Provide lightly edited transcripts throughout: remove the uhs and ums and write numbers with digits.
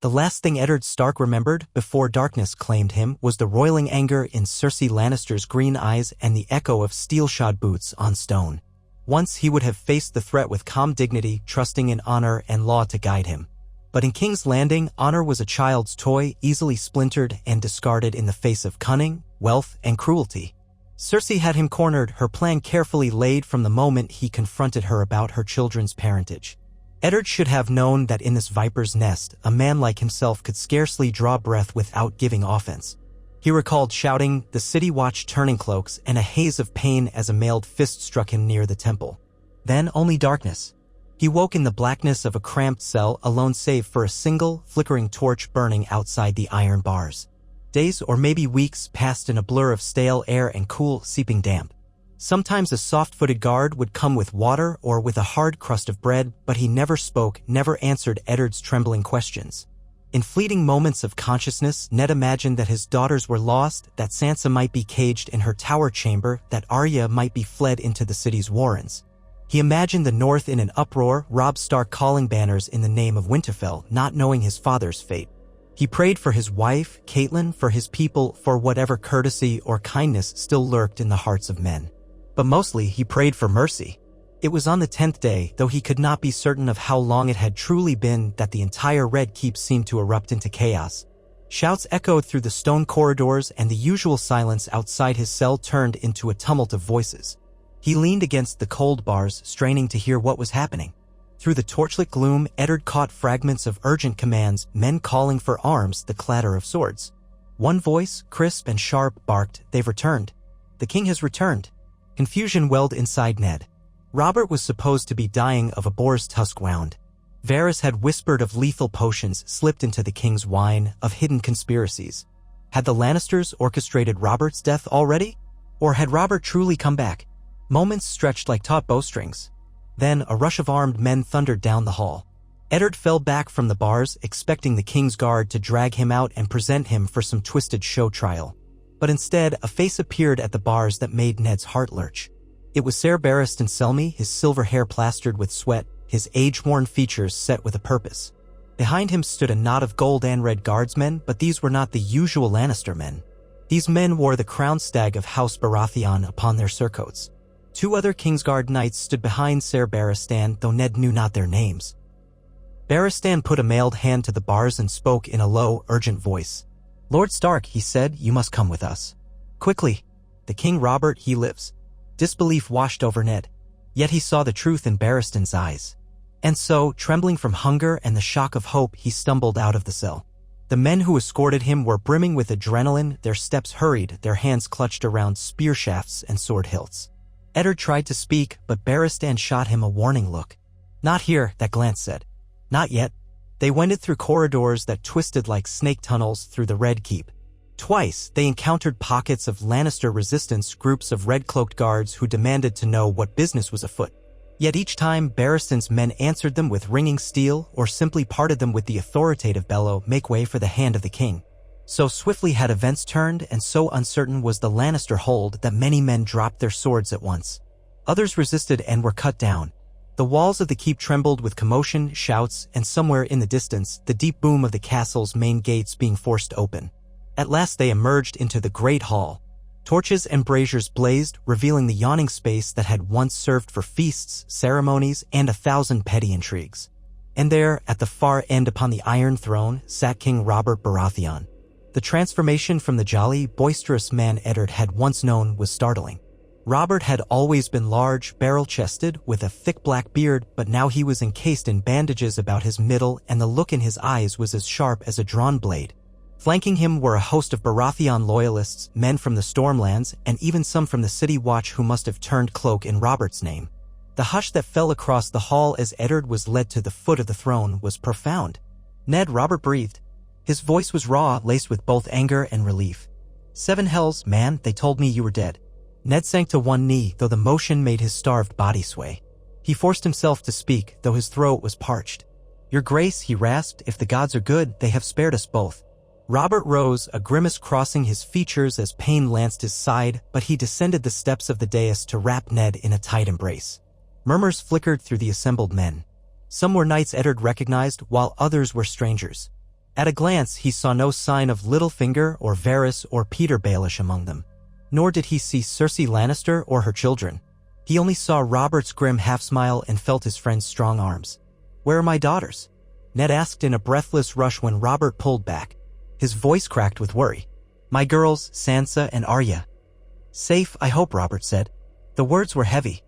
The last thing Eddard Stark remembered before darkness claimed him was the roiling anger in Cersei Lannister's green eyes and the echo of steel-shod boots on stone. Once he would have faced the threat with calm dignity, trusting in honor and law to guide him. But in King's Landing, honor was a child's toy, easily splintered and discarded in the face of cunning, wealth, and cruelty. Cersei had him cornered, her plan carefully laid from the moment he confronted her about her children's parentage. Eddard should have known that in this viper's nest, a man like himself could scarcely draw breath without giving offense. He recalled shouting, the city watch turning cloaks, and a haze of pain as a mailed fist struck him near the temple. Then only darkness. He woke in the blackness of a cramped cell, alone save for a single, flickering torch burning outside the iron bars. Days or maybe weeks passed in a blur of stale air and cool, seeping damp. Sometimes a soft-footed guard would come with water or with a hard crust of bread, but he never spoke, never answered Eddard's trembling questions. In fleeting moments of consciousness, Ned imagined that his daughters were lost, that Sansa might be caged in her tower chamber, that Arya might be fled into the city's warrens. He imagined the North in an uproar, Robb Stark calling banners in the name of Winterfell, not knowing his father's fate. He prayed for his wife, Catelyn, for his people, for whatever courtesy or kindness still lurked in the hearts of men. But mostly he prayed for mercy. It was on the 10th day, though he could not be certain of how long it had truly been, that the entire Red Keep seemed to erupt into chaos. Shouts echoed through the stone corridors and the usual silence outside his cell turned into a tumult of voices. He leaned against the cold bars, straining to hear what was happening. Through the torchlit gloom, Eddard caught fragments of urgent commands, men calling for arms, the clatter of swords. One voice, crisp and sharp, barked, "They've returned. The king has returned." Confusion welled inside Ned. Robert was supposed to be dying of a boar's tusk wound. Varys had whispered of lethal potions slipped into the king's wine, of hidden conspiracies. Had the Lannisters orchestrated Robert's death already? Or had Robert truly come back? Moments stretched like taut bowstrings. Then a rush of armed men thundered down the hall. Eddard fell back from the bars, expecting the king's guard to drag him out and present him for some twisted show trial. But instead, a face appeared at the bars that made Ned's heart lurch. It was Ser Barristan Selmy, his silver hair plastered with sweat, his age-worn features set with a purpose. Behind him stood a knot of gold and red guardsmen, but these were not the usual Lannister men. These men wore the crown stag of House Baratheon upon their surcoats. Two other Kingsguard knights stood behind Ser Barristan, though Ned knew not their names. Barristan put a mailed hand to the bars and spoke in a low, urgent voice. "Lord Stark," he said, "you must come with us. Quickly. The King Robert, he lives." Disbelief washed over Ned. Yet he saw the truth in Barristan's eyes. And so, trembling from hunger and the shock of hope, he stumbled out of the cell. The men who escorted him were brimming with adrenaline, their steps hurried, their hands clutched around spear shafts and sword hilts. Eddard tried to speak, but Barristan shot him a warning look. "Not here," that glance said. "Not yet." They wended through corridors that twisted like snake tunnels through the Red Keep. Twice, they encountered pockets of Lannister resistance, groups of red-cloaked guards who demanded to know what business was afoot. Yet each time, Barristan's men answered them with ringing steel or simply parted them with the authoritative bellow, "Make way for the hand of the king." So swiftly had events turned, and so uncertain was the Lannister hold that many men dropped their swords at once. Others resisted and were cut down. The walls of the keep trembled with commotion, shouts, and somewhere in the distance, the deep boom of the castle's main gates being forced open. At last they emerged into the great hall. Torches and braziers blazed, revealing the yawning space that had once served for feasts, ceremonies, and 1,000 petty intrigues. And there, at the far end upon the Iron Throne, sat King Robert Baratheon. The transformation from the jolly, boisterous man Eddard had once known was startling. Robert had always been large, barrel-chested, with a thick black beard, but now he was encased in bandages about his middle, and the look in his eyes was as sharp as a drawn blade. Flanking him were a host of Baratheon loyalists, men from the Stormlands, and even some from the City Watch who must have turned cloak in Robert's name. The hush that fell across the hall as Eddard was led to the foot of the throne was profound. "Ned," Robert breathed. His voice was raw, laced with both anger and relief. "7 hells, man, they told me you were dead." Ned sank to one knee, though the motion made his starved body sway. He forced himself to speak, though his throat was parched. "Your Grace," he rasped, "if the gods are good, they have spared us both." Robert rose, a grimace crossing his features as pain lanced his side, but he descended the steps of the dais to wrap Ned in a tight embrace. Murmurs flickered through the assembled men. Some were knights Eddard recognized, while others were strangers. At a glance, he saw no sign of Littlefinger or Varys or Peter Baelish among them. Nor did he see Cersei Lannister or her children. He only saw Robert's grim half-smile and felt his friend's strong arms. "Where are my daughters?" Ned asked in a breathless rush when Robert pulled back. His voice cracked with worry. "My girls, Sansa and Arya." "Safe, I hope," Robert said. The words were heavy.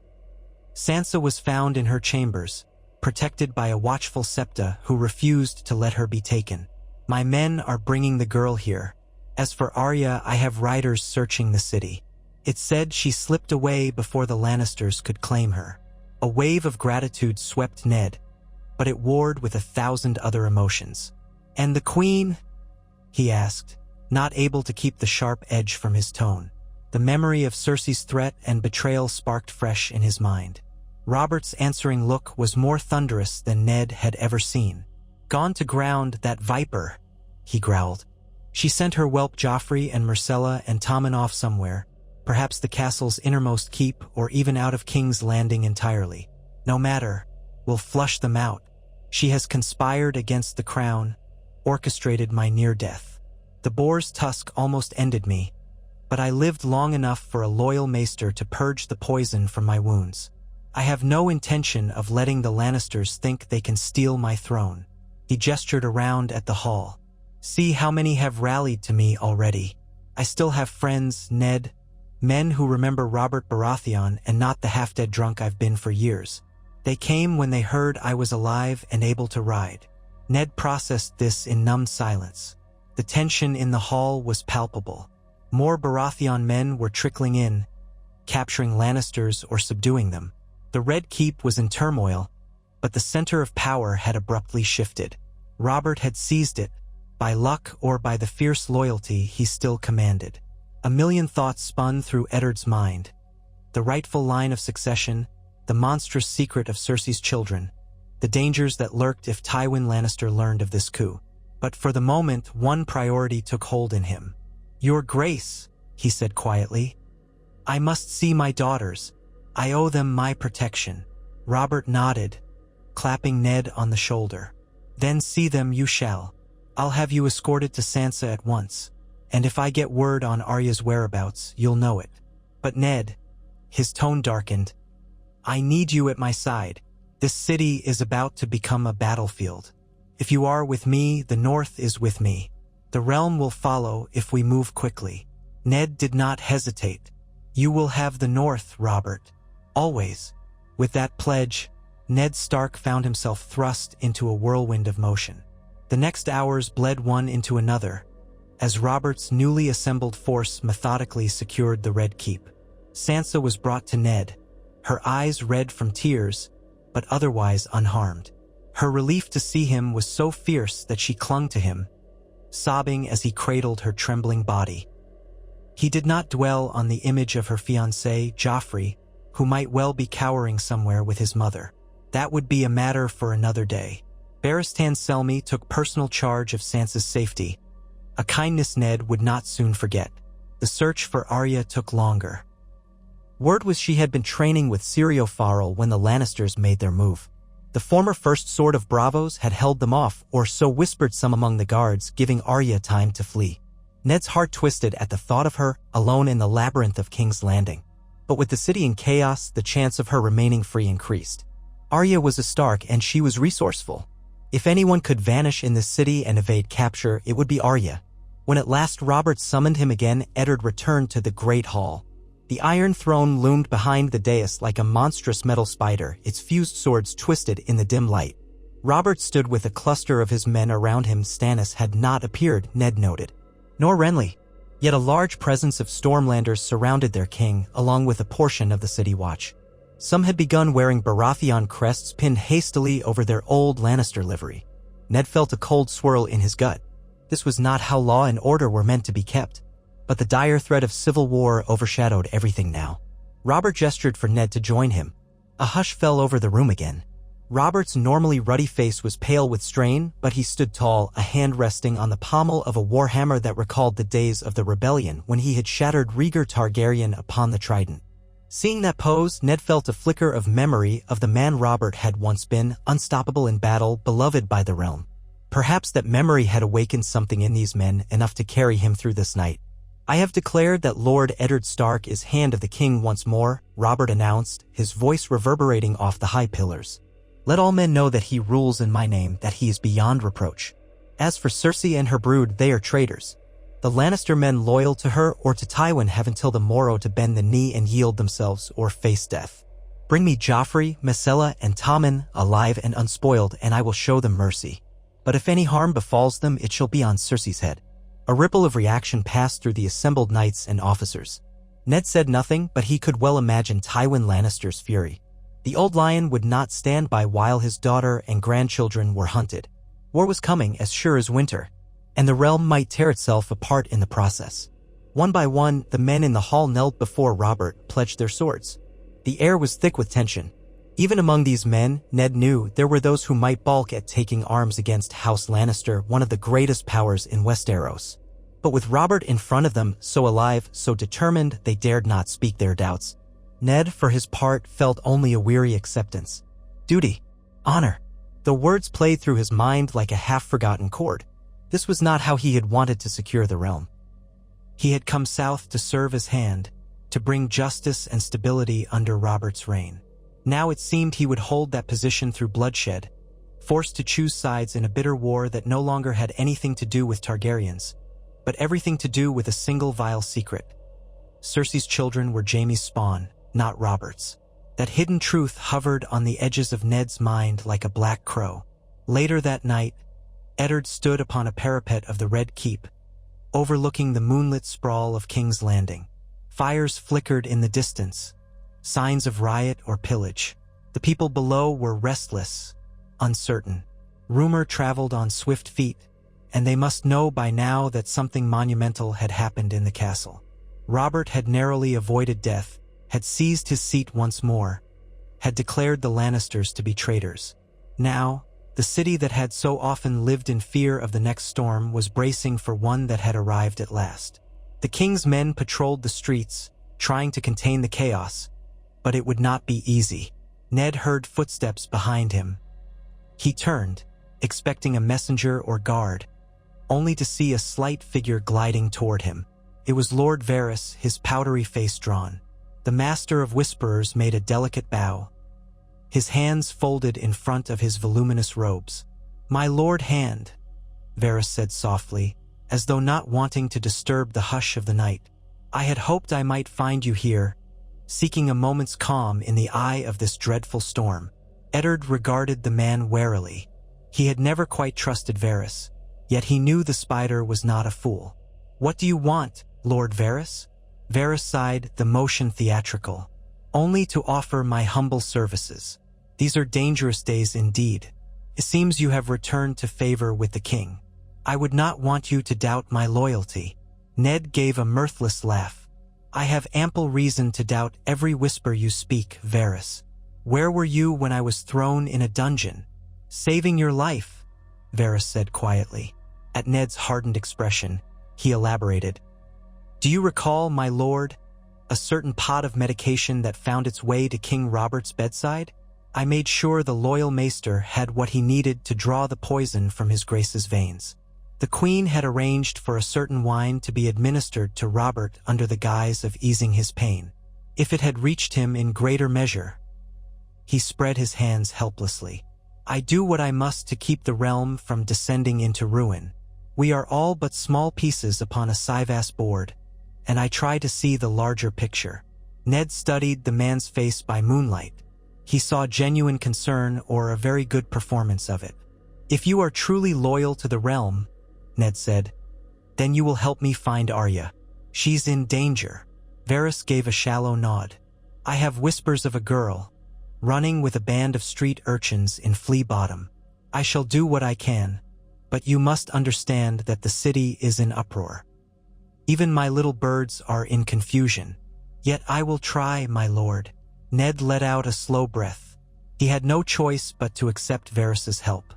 Sansa was found in her chambers, protected by a watchful septa who refused to let her be taken. "My men are bringing the girl here. As for Arya, I have riders searching the city." It said she slipped away before the Lannisters could claim her. A wave of gratitude swept Ned, but it warred with 1,000 other emotions. "And the Queen?" he asked, not able to keep the sharp edge from his tone. The memory of Cersei's threat and betrayal sparked fresh in his mind. Robert's answering look was more thunderous than Ned had ever seen. "Gone to ground, that viper," he growled. "She sent her whelp Joffrey and Myrcella and Tommen off somewhere, perhaps the castle's innermost keep or even out of King's Landing entirely. No matter, we'll flush them out. She has conspired against the crown, orchestrated my near death. The boar's tusk almost ended me, but I lived long enough for a loyal maester to purge the poison from my wounds. I have no intention of letting the Lannisters think they can steal my throne." He gestured around at the hall. "See how many have rallied to me already. I still have friends, Ned, men who remember Robert Baratheon and not the half-dead drunk I've been for years. They came when they heard I was alive and able to ride." Ned processed this in numbed silence. The tension in the hall was palpable. More Baratheon men were trickling in, capturing Lannisters or subduing them. The Red Keep was in turmoil, but the center of power had abruptly shifted. Robert had seized it, by luck or by the fierce loyalty he still commanded. A million thoughts spun through Eddard's mind. The rightful line of succession, the monstrous secret of Cersei's children, the dangers that lurked if Tywin Lannister learned of this coup. But for the moment, one priority took hold in him. "Your Grace," he said quietly, "I must see my daughters. I owe them my protection." Robert nodded, clapping Ned on the shoulder. "Then see them you shall. I'll have you escorted to Sansa at once, and if I get word on Arya's whereabouts, you'll know it. But Ned," his tone darkened, "I need you at my side. This city is about to become a battlefield. If you are with me, the North is with me. The realm will follow if we move quickly." Ned did not hesitate. "You will have the North, Robert. Always." With that pledge, Ned Stark found himself thrust into a whirlwind of motion. The next hours bled one into another, as Robert's newly assembled force methodically secured the Red Keep. Sansa was brought to Ned, her eyes red from tears, but otherwise unharmed. Her relief to see him was so fierce that she clung to him, sobbing as he cradled her trembling body. He did not dwell on the image of her fiancé, Joffrey, who might well be cowering somewhere with his mother. That would be a matter for another day. Barristan Selmy took personal charge of Sansa's safety, a kindness Ned would not soon forget. The search for Arya took longer. Word was she had been training with Syrio Farrell when the Lannisters made their move. The former First Sword of Bravos had held them off, or so whispered some among the guards, giving Arya time to flee. Ned's heart twisted at the thought of her, alone in the labyrinth of King's Landing. But with the city in chaos, the chance of her remaining free increased. Arya was a Stark and she was resourceful. If anyone could vanish in this city and evade capture, it would be Arya. When at last Robert summoned him again, Eddard returned to the Great Hall. The Iron Throne loomed behind the dais like a monstrous metal spider, its fused swords twisted in the dim light. Robert stood with a cluster of his men around him. Stannis had not appeared, Ned noted. Nor Renly. Yet a large presence of Stormlanders surrounded their king, along with a portion of the city watch. Some had begun wearing Baratheon crests pinned hastily over their old Lannister livery. Ned felt a cold swirl in his gut. This was not how law and order were meant to be kept. But the dire threat of civil war overshadowed everything now. Robert gestured for Ned to join him. A hush fell over the room again. Robert's normally ruddy face was pale with strain, but he stood tall, a hand resting on the pommel of a warhammer that recalled the days of the rebellion when he had shattered Rhaegar Targaryen upon the trident. Seeing that pose, Ned felt a flicker of memory of the man Robert had once been, unstoppable in battle, beloved by the realm. Perhaps that memory had awakened something in these men enough to carry him through this night. "I have declared that Lord Eddard Stark is Hand of the King once more," Robert announced, his voice reverberating off the high pillars. "Let all men know that he rules in my name, that he is beyond reproach. As for Cersei and her brood, they are traitors. The Lannister men loyal to her or to Tywin have until the morrow to bend the knee and yield themselves or face death. Bring me Joffrey, Myrcella, and Tommen, alive and unspoiled, and I will show them mercy. But if any harm befalls them, it shall be on Cersei's head." A ripple of reaction passed through the assembled knights and officers. Ned said nothing, but he could well imagine Tywin Lannister's fury. The old lion would not stand by while his daughter and grandchildren were hunted. War was coming as sure as winter, and the realm might tear itself apart in the process. One by one, the men in the hall knelt before Robert, pledged their swords. The air was thick with tension. Even among these men, Ned knew there were those who might balk at taking arms against House Lannister, one of the greatest powers in Westeros. But with Robert in front of them, so alive, so determined, they dared not speak their doubts. Ned, for his part, felt only a weary acceptance. Duty. Honor. The words played through his mind like a half-forgotten chord. This was not how he had wanted to secure the realm. He had come south to serve as Hand, to bring justice and stability under Robert's reign. Now it seemed he would hold that position through bloodshed, forced to choose sides in a bitter war that no longer had anything to do with Targaryens, but everything to do with a single vile secret. Cersei's children were Jaime's spawn, not Robert's. That hidden truth hovered on the edges of Ned's mind like a black crow. Later that night, Eddard stood upon a parapet of the Red Keep, overlooking the moonlit sprawl of King's Landing. Fires flickered in the distance, signs of riot or pillage. The people below were restless, uncertain. Rumor traveled on swift feet, and they must know by now that something monumental had happened in the castle. Robert had narrowly avoided death, had seized his seat once more, had declared the Lannisters to be traitors. Now, the city that had so often lived in fear of the next storm was bracing for one that had arrived at last. The king's men patrolled the streets, trying to contain the chaos, but it would not be easy. Ned heard footsteps behind him. He turned, expecting a messenger or guard, only to see a slight figure gliding toward him. It was Lord Varys, his powdery face drawn. The Master of Whisperers made a delicate bow, his hands folded in front of his voluminous robes. "My Lord Hand," Varys said softly, as though not wanting to disturb the hush of the night. "I had hoped I might find you here, seeking a moment's calm in the eye of this dreadful storm." Eddard regarded the man warily. He had never quite trusted Varys, yet he knew the spider was not a fool. "What do you want, Lord Varys?" Varys sighed, the motion theatrical. "Only to offer my humble services. These are dangerous days indeed. It seems you have returned to favor with the king. I would not want you to doubt my loyalty." Ned gave a mirthless laugh. "I have ample reason to doubt every whisper you speak, Varys. Where were you when I was thrown in a dungeon?" "Saving your life," Varys said quietly. At Ned's hardened expression, he elaborated. "Do you recall, my lord, a certain pot of medication that found its way to King Robert's bedside? I made sure the loyal maester had what he needed to draw the poison from his grace's veins. The queen had arranged for a certain wine to be administered to Robert under the guise of easing his pain. If it had reached him in greater measure..." He spread his hands helplessly. "I do what I must to keep the realm from descending into ruin. We are all but small pieces upon a Sivas board, and I try to see the larger picture." Ned studied the man's face by moonlight. He saw genuine concern or a very good performance of it. "If you are truly loyal to the realm," Ned said, "then you will help me find Arya. She's in danger." Varys gave a shallow nod. "I have whispers of a girl, running with a band of street urchins in Flea Bottom. I shall do what I can, but you must understand that the city is in uproar. Even my little birds are in confusion. Yet I will try, my lord." Ned let out a slow breath. He had no choice but to accept Varys's help.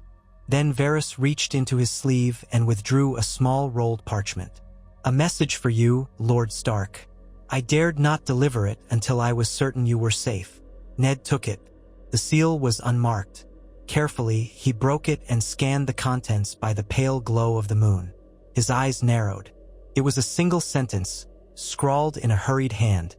Then Varys reached into his sleeve and withdrew a small rolled parchment. "A message for you, Lord Stark. I dared not deliver it until I was certain you were safe." Ned took it. The seal was unmarked. Carefully, he broke it and scanned the contents by the pale glow of the moon. His eyes narrowed. It was a single sentence, scrawled in a hurried hand.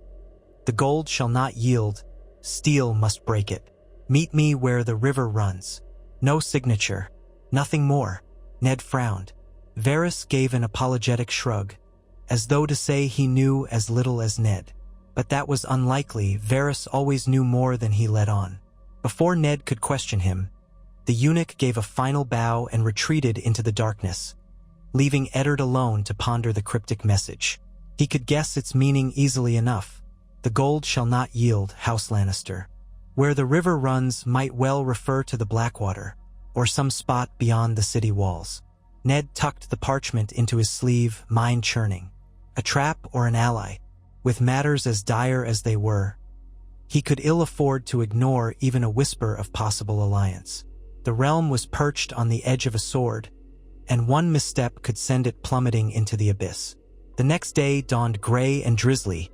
"The gold shall not yield, steel must break it. Meet me where the river runs." No signature. Nothing more. Ned frowned. Varys gave an apologetic shrug, as though to say he knew as little as Ned. But that was unlikely. Varys always knew more than he let on. Before Ned could question him, the eunuch gave a final bow and retreated into the darkness, leaving Eddard alone to ponder the cryptic message. He could guess its meaning easily enough. The gold shall not yield, House Lannister. Where the river runs might well refer to the Blackwater, or some spot beyond the city walls. Ned tucked the parchment into his sleeve, mind churning. A trap or an ally? With matters as dire as they were, he could ill afford to ignore even a whisper of possible alliance. The realm was perched on the edge of a sword, and one misstep could send it plummeting into the abyss. The next day dawned gray and drizzly,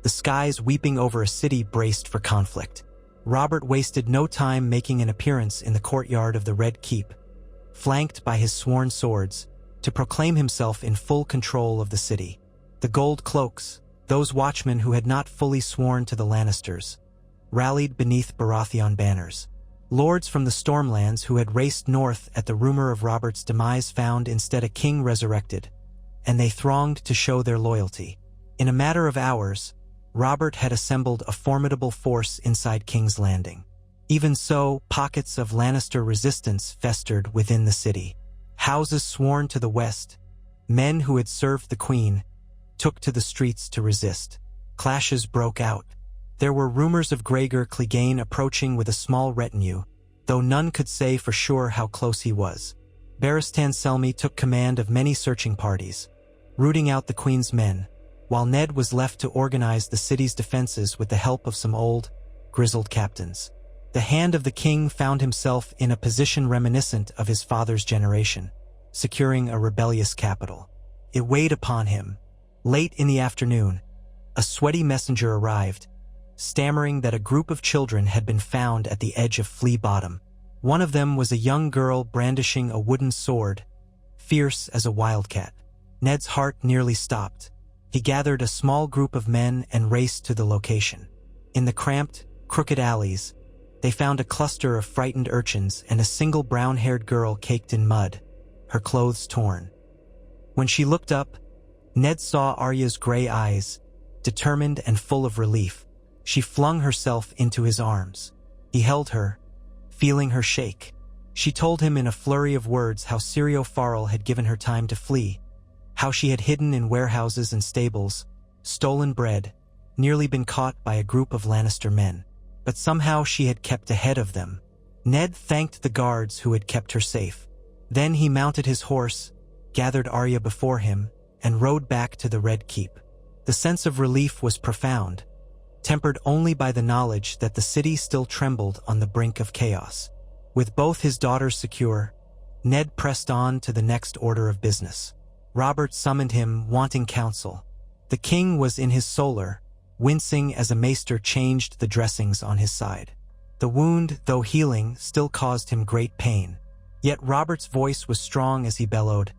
the skies weeping over a city braced for conflict. Robert wasted no time making an appearance in the courtyard of the Red Keep, flanked by his sworn swords, to proclaim himself in full control of the city. The gold cloaks, those watchmen who had not fully sworn to the Lannisters, rallied beneath Baratheon banners. Lords from the Stormlands who had raced north at the rumor of Robert's demise found instead a king resurrected, and they thronged to show their loyalty. In a matter of hours, Robert had assembled a formidable force inside King's Landing. Even so, pockets of Lannister resistance festered within the city. Houses sworn to the west, men who had served the Queen, took to the streets to resist. Clashes broke out. There were rumors of Gregor Clegane approaching with a small retinue, though none could say for sure how close he was. Barristan Selmy took command of many searching parties, rooting out the Queen's men, while Ned was left to organize the city's defenses with the help of some old, grizzled captains. The hand of the king found himself in a position reminiscent of his father's generation, securing a rebellious capital. It weighed upon him. Late in the afternoon, a sweaty messenger arrived, stammering that a group of children had been found at the edge of Flea Bottom. One of them was a young girl brandishing a wooden sword, fierce as a wildcat. Ned's heart nearly stopped. He gathered a small group of men and raced to the location. In the cramped, crooked alleys, they found a cluster of frightened urchins and a single brown-haired girl caked in mud, her clothes torn. When she looked up, Ned saw Arya's gray eyes, determined and full of relief. She flung herself into his arms. He held her, feeling her shake. She told him in a flurry of words how Syrio Farrell had given her time to flee, how she had hidden in warehouses and stables, stolen bread, nearly been caught by a group of Lannister men. But somehow she had kept ahead of them. Ned thanked the guards who had kept her safe. Then he mounted his horse, gathered Arya before him, and rode back to the Red Keep. The sense of relief was profound, tempered only by the knowledge that the city still trembled on the brink of chaos. With both his daughters secure, Ned pressed on to the next order of business. Robert summoned him, wanting counsel. The king was in his solar, wincing as a maester changed the dressings on his side. The wound, though healing, still caused him great pain. Yet Robert's voice was strong as he bellowed,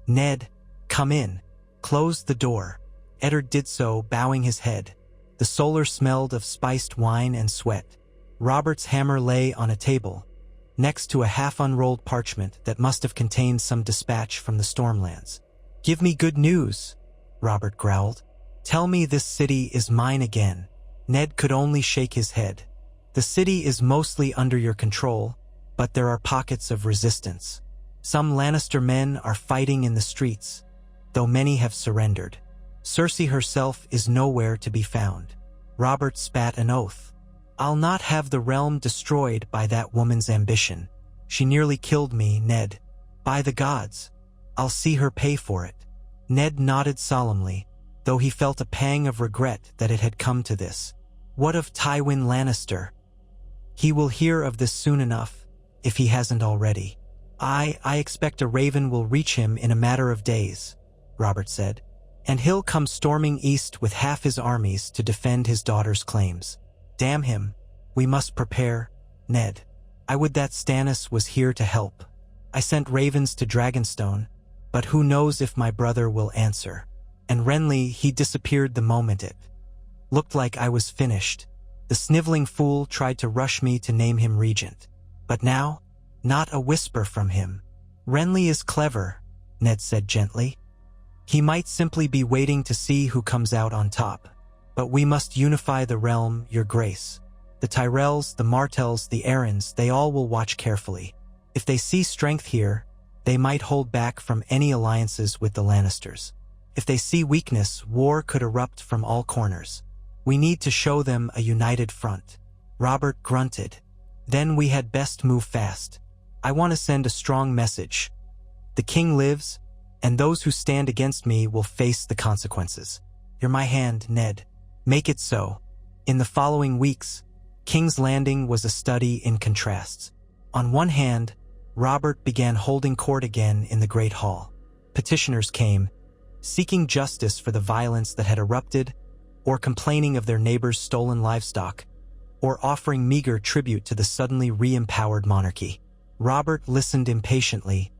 "Ned, come in." Closed the door. Eddard did so, bowing his head. The solar smelled of spiced wine and sweat. Robert's hammer lay on a table, next to a half-unrolled parchment that must have contained some dispatch from the Stormlands. "Give me good news," Robert growled. "Tell me this city is mine again." Ned could only shake his head. "The city is mostly under your control, but there are pockets of resistance. Some Lannister men are fighting in the streets, though many have surrendered. Cersei herself is nowhere to be found." Robert spat an oath. "I'll not have the realm destroyed by that woman's ambition. She nearly killed me, Ned. By the gods, I'll see her pay for it." Ned nodded solemnly, though he felt a pang of regret that it had come to this. What of Tywin Lannister? He will hear of this soon enough, if he hasn't already. I expect a raven will reach him in a matter of days," Robert said, "and he'll come storming east with half his armies to defend his daughter's claims. Damn him, we must prepare, Ned." I would that Stannis was here to help. I sent ravens to Dragonstone, but who knows if my brother will answer. And Renly, he disappeared the moment it looked like I was finished. The sniveling fool tried to rush me to name him regent. But now, not a whisper from him. Renly is clever, Ned said gently. He might simply be waiting to see who comes out on top. But we must unify the realm, your grace. The Tyrells, the Martells, the Arryns, they all will watch carefully. If they see strength here, they might hold back from any alliances with the Lannisters. If they see weakness, war could erupt from all corners. We need to show them a united front. Robert grunted. Then we had best move fast. I want to send a strong message. The king lives, and those who stand against me will face the consequences. You're my hand, Ned. Make it so. In the following weeks, King's Landing was a study in contrasts. On one hand, Robert began holding court again in the Great Hall. Petitioners came, seeking justice for the violence that had erupted, or complaining of their neighbors' stolen livestock, or offering meager tribute to the suddenly re-empowered monarchy. Robert listened impatiently,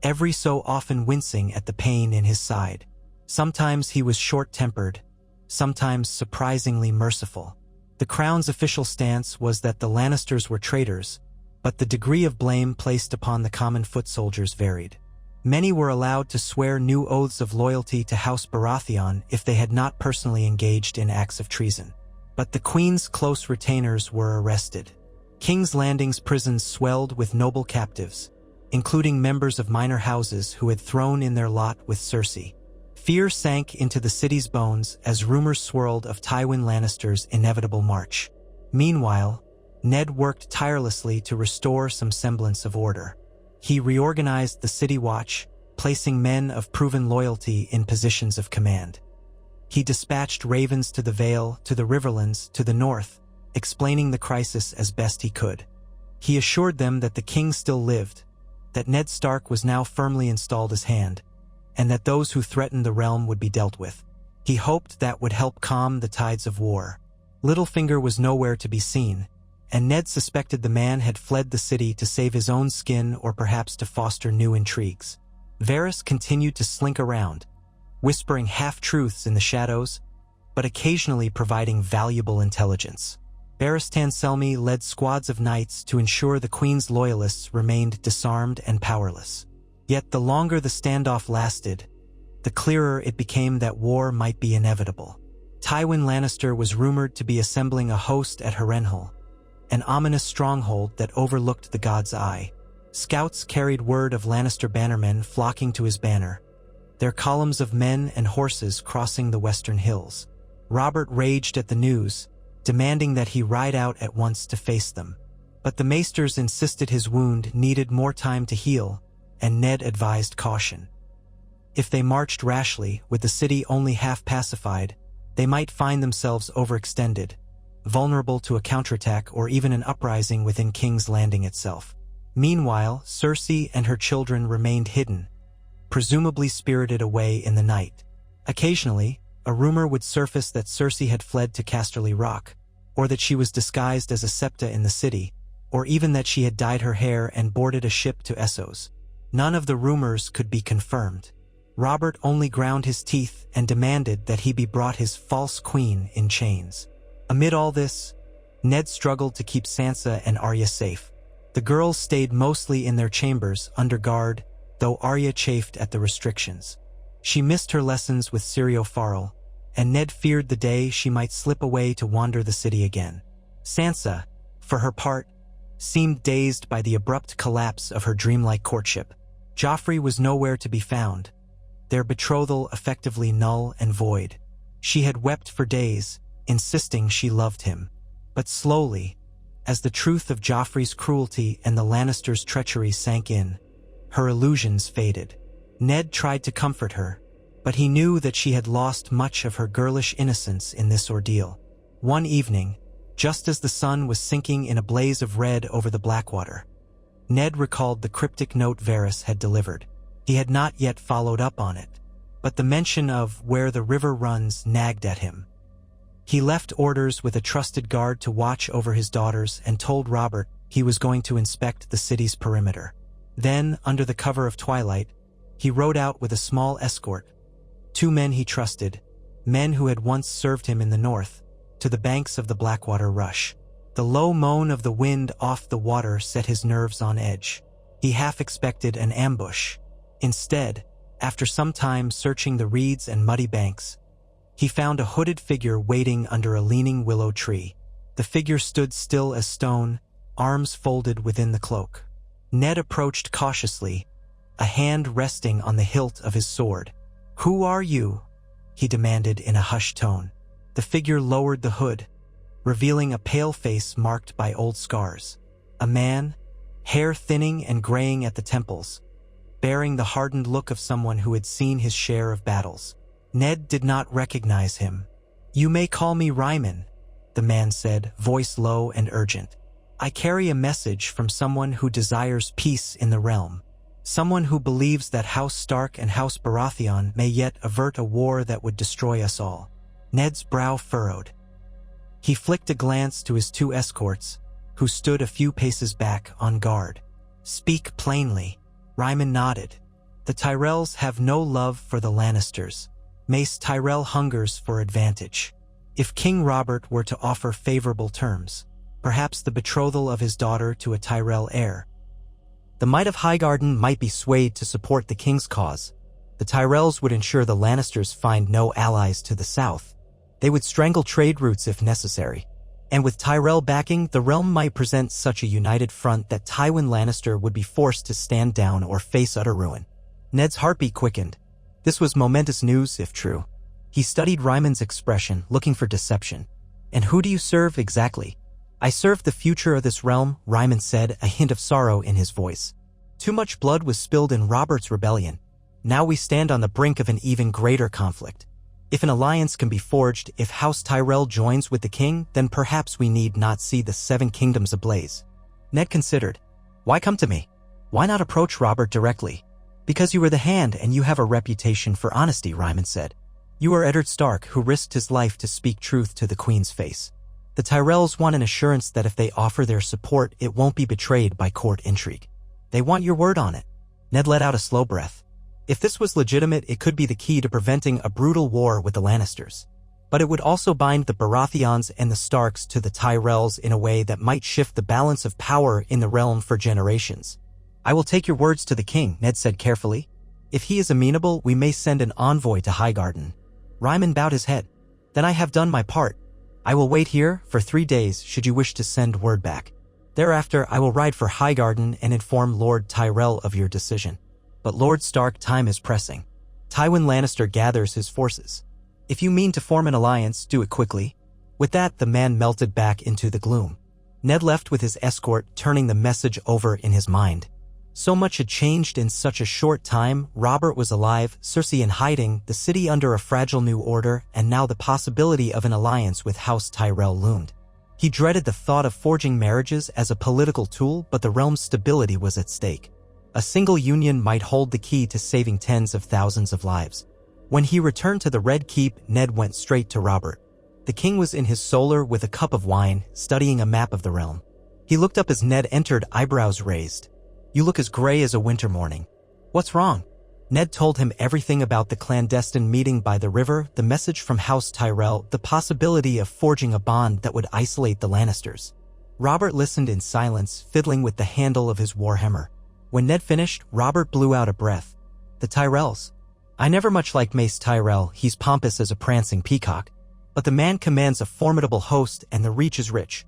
every so often wincing at the pain in his side. Sometimes he was short-tempered, sometimes surprisingly merciful. The Crown's official stance was that the Lannisters were traitors, but the degree of blame placed upon the common foot soldiers varied. Many were allowed to swear new oaths of loyalty to House Baratheon if they had not personally engaged in acts of treason. But the Queen's close retainers were arrested. King's Landing's prisons swelled with noble captives, including members of minor houses who had thrown in their lot with Cersei. Fear sank into the city's bones as rumors swirled of Tywin Lannister's inevitable march. Meanwhile, Ned worked tirelessly to restore some semblance of order. He reorganized the City Watch, placing men of proven loyalty in positions of command. He dispatched ravens to the Vale, to the Riverlands, to the north, explaining the crisis as best he could. He assured them that the king still lived, that Ned Stark was now firmly installed as hand, and that those who threatened the realm would be dealt with. He hoped that would help calm the tides of war. Littlefinger was nowhere to be seen, and Ned suspected the man had fled the city to save his own skin or perhaps to foster new intrigues. Varys continued to slink around, whispering half-truths in the shadows, but occasionally providing valuable intelligence. Barristan Selmy led squads of knights to ensure the Queen's loyalists remained disarmed and powerless. Yet the longer the standoff lasted, the clearer it became that war might be inevitable. Tywin Lannister was rumored to be assembling a host at Harrenhal, an ominous stronghold that overlooked the God's Eye. Scouts carried word of Lannister bannermen flocking to his banner, their columns of men and horses crossing the western hills. Robert raged at the news, demanding that he ride out at once to face them. But the maesters insisted his wound needed more time to heal, and Ned advised caution. If they marched rashly, with the city only half pacified, they might find themselves overextended, vulnerable to a counterattack or even an uprising within King's Landing itself. Meanwhile, Cersei and her children remained hidden, presumably spirited away in the night. Occasionally, a rumor would surface that Cersei had fled to Casterly Rock, or that she was disguised as a septa in the city, or even that she had dyed her hair and boarded a ship to Essos. None of the rumors could be confirmed. Robert only ground his teeth and demanded that he be brought his false queen in chains. Amid all this, Ned struggled to keep Sansa and Arya safe. The girls stayed mostly in their chambers under guard, though Arya chafed at the restrictions. She missed her lessons with Syrio Farrell, and Ned feared the day she might slip away to wander the city again. Sansa, for her part, seemed dazed by the abrupt collapse of her dreamlike courtship. Joffrey was nowhere to be found, their betrothal effectively null and void. She had wept for days, insisting she loved him. But slowly, as the truth of Joffrey's cruelty and the Lannisters' treachery sank in, her illusions faded. Ned tried to comfort her, but he knew that she had lost much of her girlish innocence in this ordeal. One evening, just as the sun was sinking in a blaze of red over the Blackwater, Ned recalled the cryptic note Varys had delivered. He had not yet followed up on it, but the mention of where the river runs nagged at him. He left orders with a trusted guard to watch over his daughters and told Robert he was going to inspect the city's perimeter. Then, under the cover of twilight, he rode out with a small escort. 2 men he trusted, men who had once served him in the north, to the banks of the Blackwater Rush. The low moan of the wind off the water set his nerves on edge. He half expected an ambush. Instead, after some time searching the reeds and muddy banks, he found a hooded figure waiting under a leaning willow tree. The figure stood still as stone, arms folded within the cloak. Ned approached cautiously, a hand resting on the hilt of his sword. "Who are you?" he demanded in a hushed tone. The figure lowered the hood, revealing a pale face marked by old scars. A man, hair thinning and graying at the temples, bearing the hardened look of someone who had seen his share of battles. Ned did not recognize him. "You may call me Ryman," the man said, voice low and urgent. "I carry a message from someone who desires peace in the realm. Someone who believes that House Stark and House Baratheon may yet avert a war that would destroy us all." Ned's brow furrowed. He flicked a glance to his 2 escorts, who stood a few paces back on guard. "Speak plainly." Ryman nodded. "The Tyrells have no love for the Lannisters. Mace Tyrell hungers for advantage. If King Robert were to offer favorable terms, perhaps the betrothal of his daughter to a Tyrell heir, the might of Highgarden might be swayed to support the king's cause. The Tyrells would ensure the Lannisters find no allies to the south. They would strangle trade routes if necessary. And with Tyrell backing, the realm might present such a united front that Tywin Lannister would be forced to stand down or face utter ruin. Ned's heartbeat quickened. This was momentous news, if true. He studied Ryman's expression, looking for deception. "And who do you serve exactly?" "I serve the future of this realm," Ryman said, a hint of sorrow in his voice. "Too much blood was spilled in Robert's rebellion. Now we stand on the brink of an even greater conflict. If an alliance can be forged, if House Tyrell joins with the king, then perhaps we need not see the 7 kingdoms ablaze." Ned considered. "Why come to me? Why not approach Robert directly?" "Because you were the hand and you have a reputation for honesty," Ryman said. "You are Eddard Stark, who risked his life to speak truth to the Queen's face. The Tyrells want an assurance that if they offer their support, it won't be betrayed by court intrigue. They want your word on it." Ned let out a slow breath. If this was legitimate, it could be the key to preventing a brutal war with the Lannisters. But it would also bind the Baratheons and the Starks to the Tyrells in a way that might shift the balance of power in the realm for generations. "I will take your words to the king," Ned said carefully. "If he is amenable, we may send an envoy to Highgarden." Ryman bowed his head. "Then I have done my part. I will wait here for 3 days should you wish to send word back. Thereafter, I will ride for Highgarden and inform Lord Tyrell of your decision. But Lord Stark, time is pressing. Tywin Lannister gathers his forces. If you mean to form an alliance, do it quickly." With that, the man melted back into the gloom. Ned left with his escort, turning the message over in his mind. So much had changed in such a short time. Robert was alive, Cersei in hiding, the city under a fragile new order, and now the possibility of an alliance with House Tyrell loomed. He dreaded the thought of forging marriages as a political tool, but the realm's stability was at stake. A single union might hold the key to saving tens of thousands of lives. When he returned to the Red Keep, Ned went straight to Robert. The king was in his solar with a cup of wine, studying a map of the realm. He looked up as Ned entered, eyebrows raised. "You look as gray as a winter morning. What's wrong?" Ned told him everything about the clandestine meeting by the river, the message from House Tyrell, the possibility of forging a bond that would isolate the Lannisters. Robert listened in silence, fiddling with the handle of his warhammer. When Ned finished, Robert blew out a breath. "The Tyrells. I never much liked Mace Tyrell. He's pompous as a prancing peacock. But the man commands a formidable host and the reach is rich."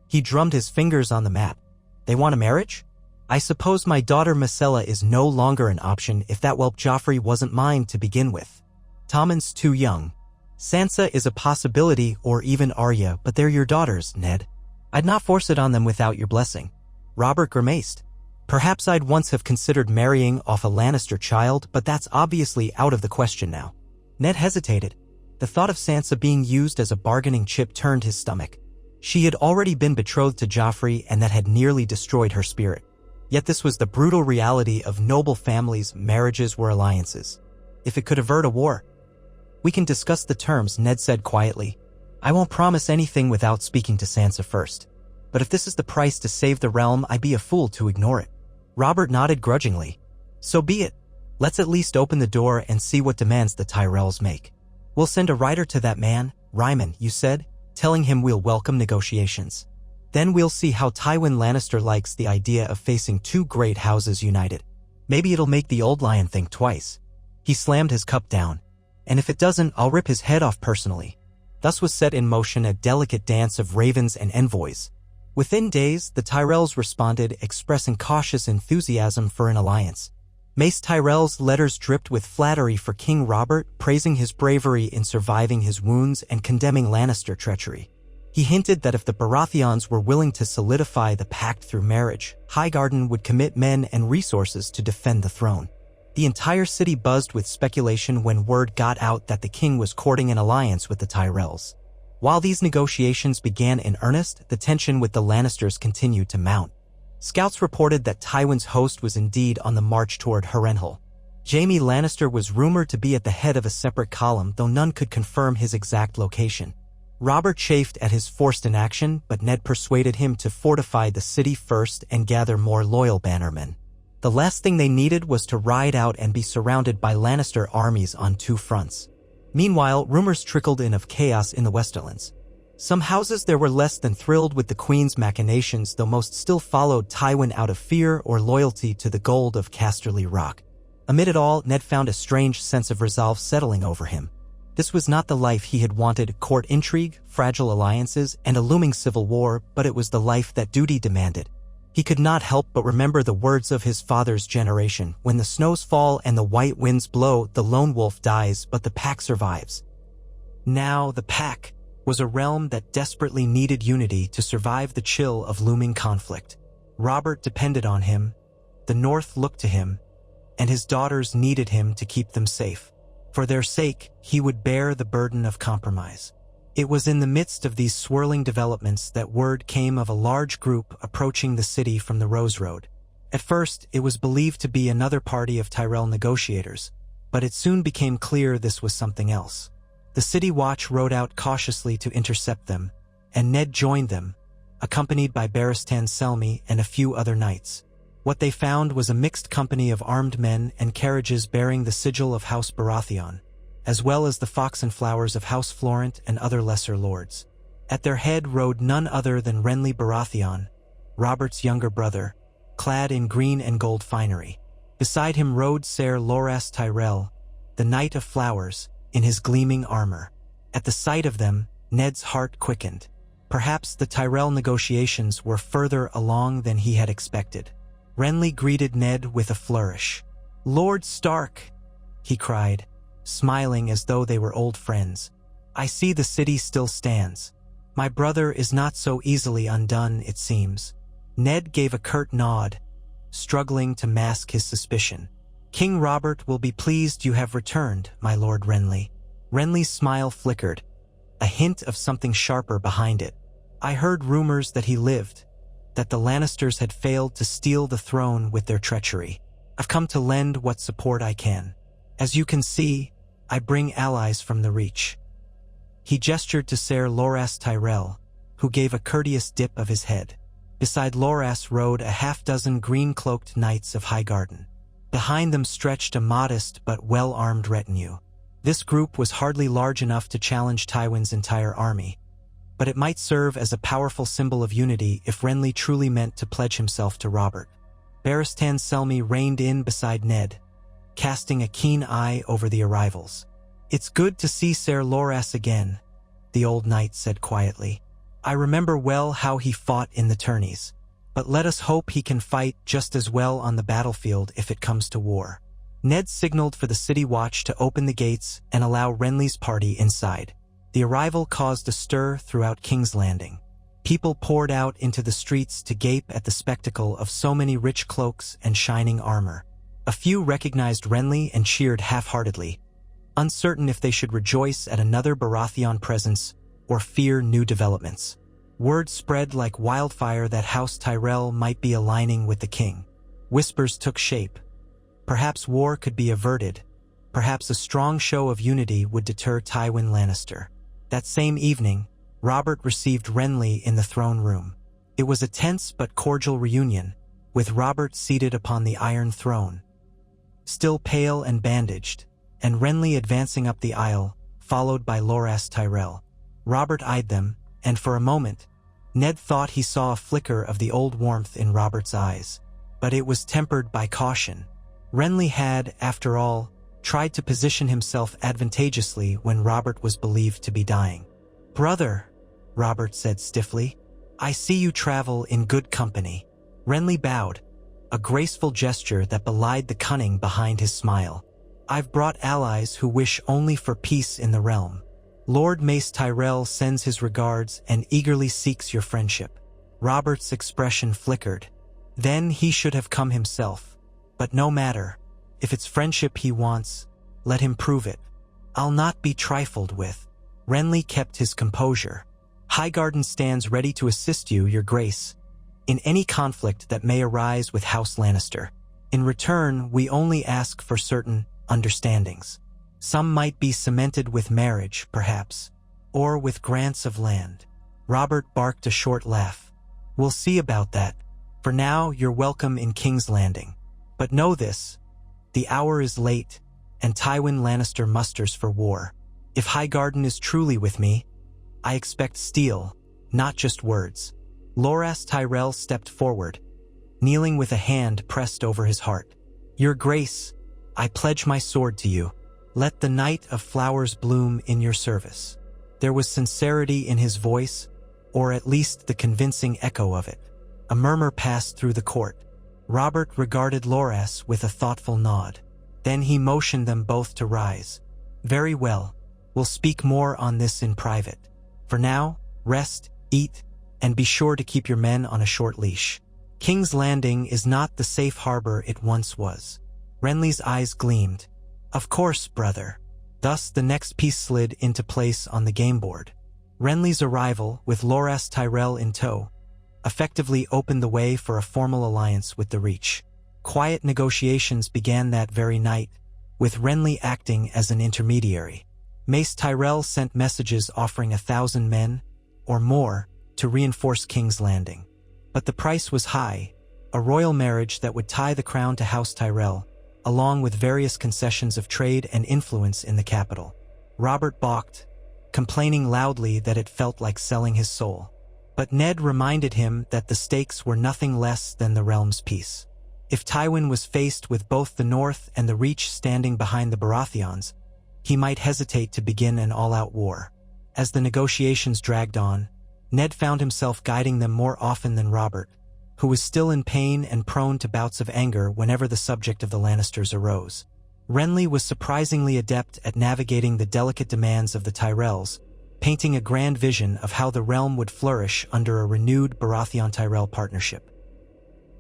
He drummed his fingers on the map. "They want a marriage? I suppose my daughter Myrcella is no longer an option if that whelp Joffrey wasn't mine to begin with. Tommen's too young. Sansa is a possibility, or even Arya, but they're your daughters, Ned. I'd not force it on them without your blessing." Robert grimaced. "Perhaps I'd once have considered marrying off a Lannister child, but that's obviously out of the question now." Ned hesitated. The thought of Sansa being used as a bargaining chip turned his stomach. She had already been betrothed to Joffrey, and that had nearly destroyed her spirit. Yet this was the brutal reality of noble families. Marriages were alliances. If it could avert a war. "We can discuss the terms," Ned said quietly. "I won't promise anything without speaking to Sansa first. But if this is the price to save the realm, I'd be a fool to ignore it. Robert nodded grudgingly. So be it. Let's at least open the door and see what demands the Tyrells make. We'll send a rider to that man, Ryman, you said, telling him we'll welcome negotiations. Then we'll see how Tywin Lannister likes the idea of facing two great houses united. Maybe it'll make the old lion think twice. He slammed his cup down. And if it doesn't, I'll rip his head off personally. Thus was set in motion a delicate dance of ravens and envoys. Within days, the Tyrells responded, expressing cautious enthusiasm for an alliance. Mace Tyrell's letters dripped with flattery for King Robert, praising his bravery in surviving his wounds and condemning Lannister treachery. He hinted that if the Baratheons were willing to solidify the pact through marriage, Highgarden would commit men and resources to defend the throne. The entire city buzzed with speculation when word got out that the king was courting an alliance with the Tyrells. While these negotiations began in earnest, the tension with the Lannisters continued to mount. Scouts reported that Tywin's host was indeed on the march toward Harrenhal. Jaime Lannister was rumored to be at the head of a separate column, though none could confirm his exact location. Robert chafed at his forced inaction, but Ned persuaded him to fortify the city first and gather more loyal bannermen. The last thing they needed was to ride out and be surrounded by Lannister armies on two fronts. Meanwhile, rumors trickled in of chaos in the Westerlands. Some houses there were less than thrilled with the Queen's machinations, though most still followed Tywin out of fear or loyalty to the gold of Casterly Rock. Amid it all, Ned found a strange sense of resolve settling over him. This was not the life he had wanted: court intrigue, fragile alliances, and a looming civil war, but it was the life that duty demanded. He could not help but remember the words of his father's generation: when the snows fall and the white winds blow, the lone wolf dies, but the pack survives. Now the pack was a realm that desperately needed unity to survive the chill of looming conflict. Robert depended on him, the North looked to him, and his daughters needed him to keep them safe. For their sake, he would bear the burden of compromise. It was in the midst of these swirling developments that word came of a large group approaching the city from the Rose Road. At first, it was believed to be another party of Tyrell negotiators, but it soon became clear this was something else. The City Watch rode out cautiously to intercept them, and Ned joined them, accompanied by Barristan Selmy and a few other knights. What they found was a mixed company of armed men and carriages bearing the sigil of House Baratheon, as well as the fox and flowers of House Florent and other lesser lords. At their head rode none other than Renly Baratheon, Robert's younger brother, clad in green and gold finery. Beside him rode Ser Loras Tyrell, the Knight of Flowers, in his gleaming armor. At the sight of them, Ned's heart quickened. Perhaps the Tyrell negotiations were further along than he had expected. Renly greeted Ned with a flourish. "Lord Stark," he cried, smiling as though they were old friends. "I see the city still stands. My brother is not so easily undone, it seems." Ned gave a curt nod, struggling to mask his suspicion. "King Robert will be pleased you have returned, my Lord Renly." Renly's smile flickered, a hint of something sharper behind it. "I heard rumors that he lived, that the Lannisters had failed to steal the throne with their treachery. I've come to lend what support I can. As you can see, I bring allies from the Reach." He gestured to Ser Loras Tyrell, who gave a courteous dip of his head. Beside Loras rode a half-dozen green-cloaked knights of Highgarden. Behind them stretched a modest but well-armed retinue. This group was hardly large enough to challenge Tywin's entire army, but it might serve as a powerful symbol of unity if Renly truly meant to pledge himself to Robert. Barristan Selmy reined in beside Ned, casting a keen eye over the arrivals. "It's good to see Ser Loras again," the old knight said quietly. "I remember well how he fought in the tourneys. But let us hope he can fight just as well on the battlefield if it comes to war." Ned signaled for the City Watch to open the gates and allow Renly's party inside. The arrival caused a stir throughout King's Landing. People poured out into the streets to gape at the spectacle of so many rich cloaks and shining armor. A few recognized Renly and cheered half-heartedly, uncertain if they should rejoice at another Baratheon presence or fear new developments. Word spread like wildfire that House Tyrell might be aligning with the king. Whispers took shape. Perhaps war could be averted. Perhaps a strong show of unity would deter Tywin Lannister. That same evening, Robert received Renly in the throne room. It was a tense but cordial reunion, with Robert seated upon the Iron Throne, still pale and bandaged, and Renly advancing up the aisle, followed by Loras Tyrell. Robert eyed them, and for a moment, Ned thought he saw a flicker of the old warmth in Robert's eyes. But it was tempered by caution. Renly had, after all, tried to position himself advantageously when Robert was believed to be dying. "Brother," Robert said stiffly, "I see you travel in good company." Renly bowed, a graceful gesture that belied the cunning behind his smile. "I've brought allies who wish only for peace in the realm. Lord Mace Tyrell sends his regards and eagerly seeks your friendship." Robert's expression flickered. Then he should have come himself. But no matter. If it's friendship he wants, let him prove it. "I'll not be trifled with." Renly kept his composure. "Highgarden stands ready to assist you, your grace, in any conflict that may arise with House Lannister. In return, we only ask for certain understandings. Some might be cemented with marriage, perhaps, or with grants of land." Robert barked a short laugh. "We'll see about that. For now, you're welcome in King's Landing. But know this, the hour is late, and Tywin Lannister musters for war. If Highgarden is truly with me, I expect steel, not just words." Loras Tyrell stepped forward, kneeling with a hand pressed over his heart. "Your Grace, I pledge my sword to you. Let the night of flowers bloom in your service." There was sincerity in his voice, or at least the convincing echo of it. A murmur passed through the court. Robert regarded Loras with a thoughtful nod. Then he motioned them both to rise. "Very well. We'll speak more on this in private. For now, rest, eat, and be sure to keep your men on a short leash. King's Landing is not the safe harbor it once was." Renly's eyes gleamed. "Of course, brother." Thus the next piece slid into place on the game board. Renly's arrival, with Loras Tyrell in tow, effectively opened the way for a formal alliance with the Reach. Quiet negotiations began that very night, with Renly acting as an intermediary. Mace Tyrell sent messages offering 1,000 men, or more, to reinforce King's Landing. But the price was high, a royal marriage that would tie the crown to House Tyrell, along with various concessions of trade and influence in the capital. Robert balked, complaining loudly that it felt like selling his soul. But Ned reminded him that the stakes were nothing less than the realm's peace. If Tywin was faced with both the North and the Reach standing behind the Baratheons, he might hesitate to begin an all-out war. As the negotiations dragged on, Ned found himself guiding them more often than Robert, who was still in pain and prone to bouts of anger whenever the subject of the Lannisters arose. Renly was surprisingly adept at navigating the delicate demands of the Tyrells, painting a grand vision of how the realm would flourish under a renewed Baratheon-Tyrell partnership.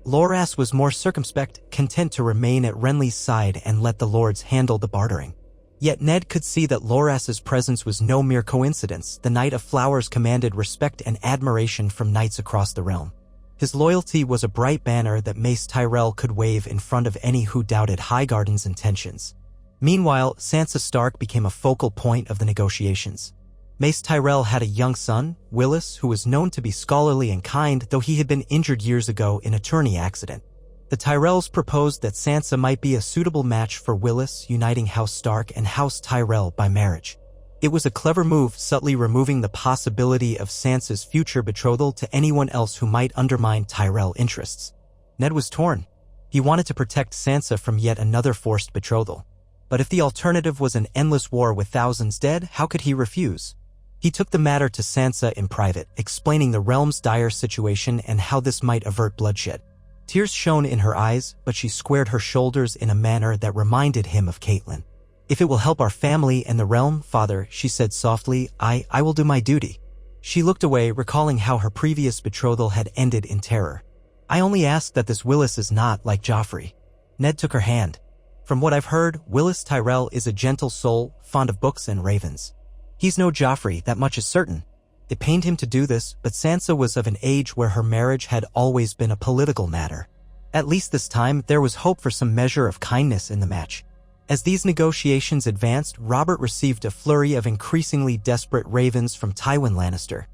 Loras was more circumspect, content to remain at Renly's side and let the lords handle the bartering. Yet Ned could see that Loras's presence was no mere coincidence. The Knight of Flowers commanded respect and admiration from knights across the realm. His loyalty was a bright banner that Mace Tyrell could wave in front of any who doubted Highgarden's intentions. Meanwhile, Sansa Stark became a focal point of the negotiations. Mace Tyrell had a young son, Willis, who was known to be scholarly and kind, though he had been injured years ago in a tourney accident. The Tyrells proposed that Sansa might be a suitable match for Willis, uniting House Stark and House Tyrell by marriage. It was a clever move, subtly removing the possibility of Sansa's future betrothal to anyone else who might undermine Tyrell interests. Ned was torn. He wanted to protect Sansa from yet another forced betrothal. But if the alternative was an endless war with thousands dead, how could he refuse? He took the matter to Sansa in private, explaining the realm's dire situation and how this might avert bloodshed. Tears shone in her eyes, but she squared her shoulders in a manner that reminded him of Catelyn. "If it will help our family and the realm, father," she said softly, I will do my duty." She looked away, recalling how her previous betrothal had ended in terror. "I only ask that this Willis is not like Joffrey." Ned took her hand. "From what I've heard, Willis Tyrell is a gentle soul, fond of books and ravens. He's no Joffrey, that much is certain." It pained him to do this, but Sansa was of an age where her marriage had always been a political matter. At least this time, there was hope for some measure of kindness in the match. As these negotiations advanced, Robert received a flurry of increasingly desperate ravens from Tywin Lannister.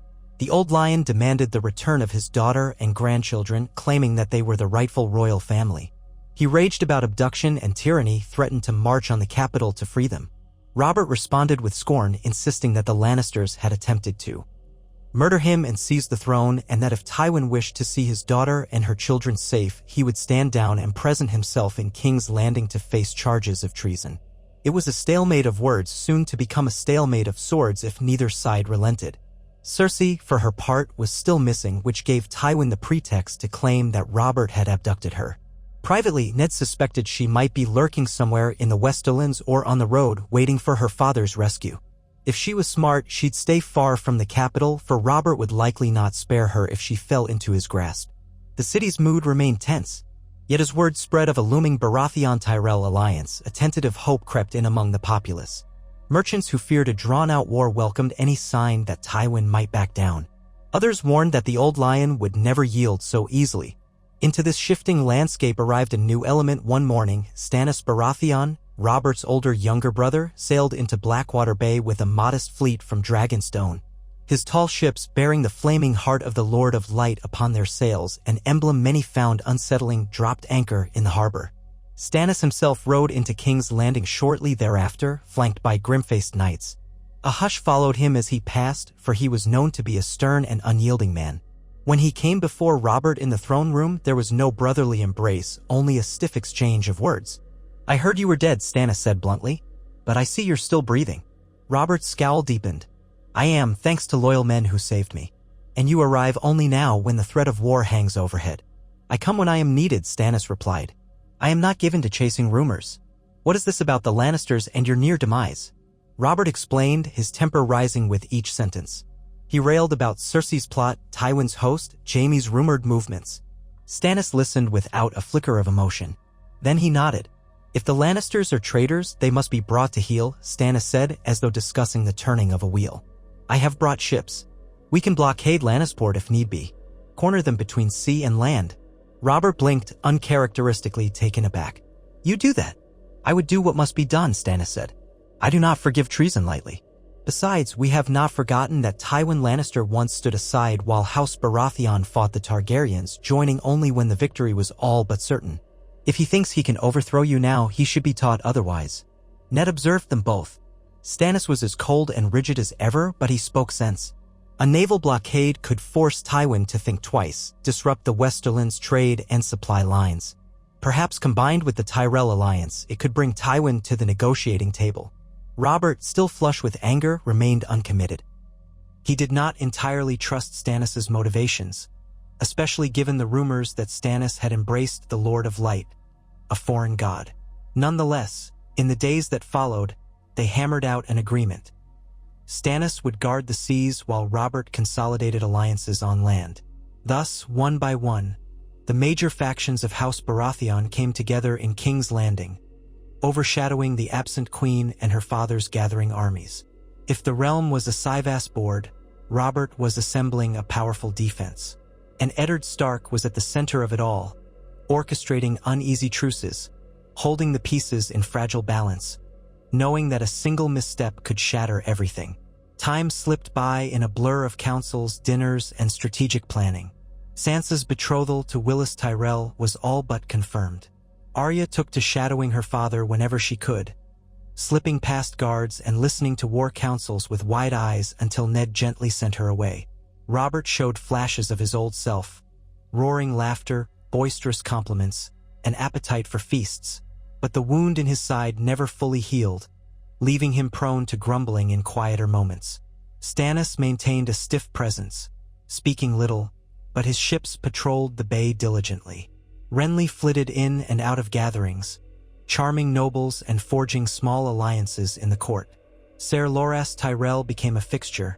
The old lion demanded the return of his daughter and grandchildren, claiming that they were the rightful royal family. He raged about abduction and tyranny, threatened to march on the capital to free them. Robert responded with scorn, insisting that the Lannisters had attempted to murder him and seize the throne, and that if Tywin wished to see his daughter and her children safe, he would stand down and present himself in King's Landing to face charges of treason. It was a stalemate of words, soon to become a stalemate of swords if neither side relented. Cersei, for her part, was still missing, which gave Tywin the pretext to claim that Robert had abducted her. Privately, Ned suspected she might be lurking somewhere in the Westerlands or on the road, waiting for her father's rescue. If she was smart, she'd stay far from the capital, for Robert would likely not spare her if she fell into his grasp. The city's mood remained tense. Yet as word spread of a looming Baratheon-Tyrell alliance, a tentative hope crept in among the populace. Merchants who feared a drawn-out war welcomed any sign that Tywin might back down. Others warned that the old lion would never yield so easily. Into this shifting landscape arrived a new element one morning. Stannis Baratheon, Robert's younger brother, sailed into Blackwater Bay with a modest fleet from Dragonstone. His tall ships, bearing the flaming heart of the Lord of Light upon their sails, an emblem many found unsettling, dropped anchor in the harbor. Stannis himself rode into King's Landing shortly thereafter, flanked by grim-faced knights. A hush followed him as he passed, for he was known to be a stern and unyielding man. When he came before Robert in the throne room, there was no brotherly embrace, only a stiff exchange of words. "I heard you were dead," Stannis said bluntly, "but I see you're still breathing." Robert's scowl deepened. "I am, thanks to loyal men who saved me. And you arrive only now when the threat of war hangs overhead." "I come when I am needed," Stannis replied. "I am not given to chasing rumors. What is this about the Lannisters and your near demise?" Robert explained, his temper rising with each sentence. He railed about Cersei's plot, Tywin's host, Jaime's rumored movements. Stannis listened without a flicker of emotion. Then he nodded. "If the Lannisters are traitors, they must be brought to heel," Stannis said, as though discussing the turning of a wheel. "I have brought ships. We can blockade Lannisport if need be. Corner them between sea and land." Robert blinked, uncharacteristically taken aback. "You do that?" "I would do what must be done," Stannis said. "I do not forgive treason lightly. Besides, we have not forgotten that Tywin Lannister once stood aside while House Baratheon fought the Targaryens, joining only when the victory was all but certain. If he thinks he can overthrow you now, he should be taught otherwise." Ned observed them both. Stannis was as cold and rigid as ever, but he spoke sense. A naval blockade could force Tywin to think twice, disrupt the Westerlands' trade and supply lines. Perhaps combined with the Tyrell alliance, it could bring Tywin to the negotiating table. Robert, still flush with anger, remained uncommitted. He did not entirely trust Stannis' motivations, especially given the rumors that Stannis had embraced the Lord of Light, a foreign god. Nonetheless, in the days that followed, they hammered out an agreement. Stannis would guard the seas while Robert consolidated alliances on land. Thus, one by one, the major factions of House Baratheon came together in King's Landing, overshadowing the absent queen and her father's gathering armies. If the realm was a Cyvasse board, Robert was assembling a powerful defense. And Eddard Stark was at the center of it all, orchestrating uneasy truces, holding the pieces in fragile balance, knowing that a single misstep could shatter everything. Time slipped by in a blur of councils, dinners, and strategic planning. Sansa's betrothal to Willis Tyrell was all but confirmed. Arya took to shadowing her father whenever she could, slipping past guards and listening to war councils with wide eyes until Ned gently sent her away. Robert showed flashes of his old self, roaring laughter, boisterous compliments, an appetite for feasts, but the wound in his side never fully healed, leaving him prone to grumbling in quieter moments. Stannis maintained a stiff presence, speaking little, but his ships patrolled the bay diligently. Renly flitted in and out of gatherings, charming nobles and forging small alliances in the court. Ser Loras Tyrell became a fixture,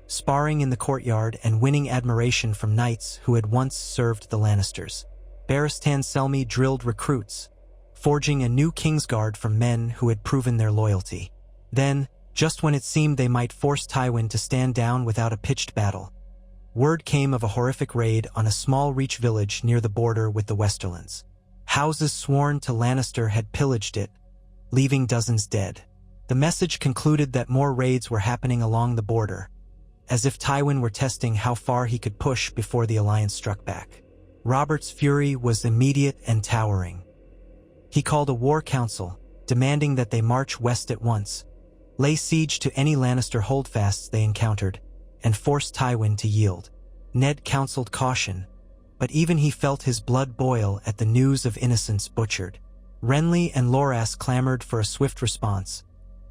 sparring in the courtyard and winning admiration from knights who had once served the Lannisters. Barristan Selmy drilled recruits, forging a new Kingsguard from men who had proven their loyalty. Then, just when it seemed they might force Tywin to stand down without a pitched battle, word came of a horrific raid on a small Reach village near the border with the Westerlands. Houses sworn to Lannister had pillaged it, leaving dozens dead. The message concluded that more raids were happening along the border, as if Tywin were testing how far he could push before the alliance struck back. Robert's fury was immediate and towering. He called a war council, demanding that they march west at once, lay siege to any Lannister holdfasts they encountered, and force Tywin to yield. Ned counseled caution, but even he felt his blood boil at the news of innocents butchered. Renly and Loras clamored for a swift response,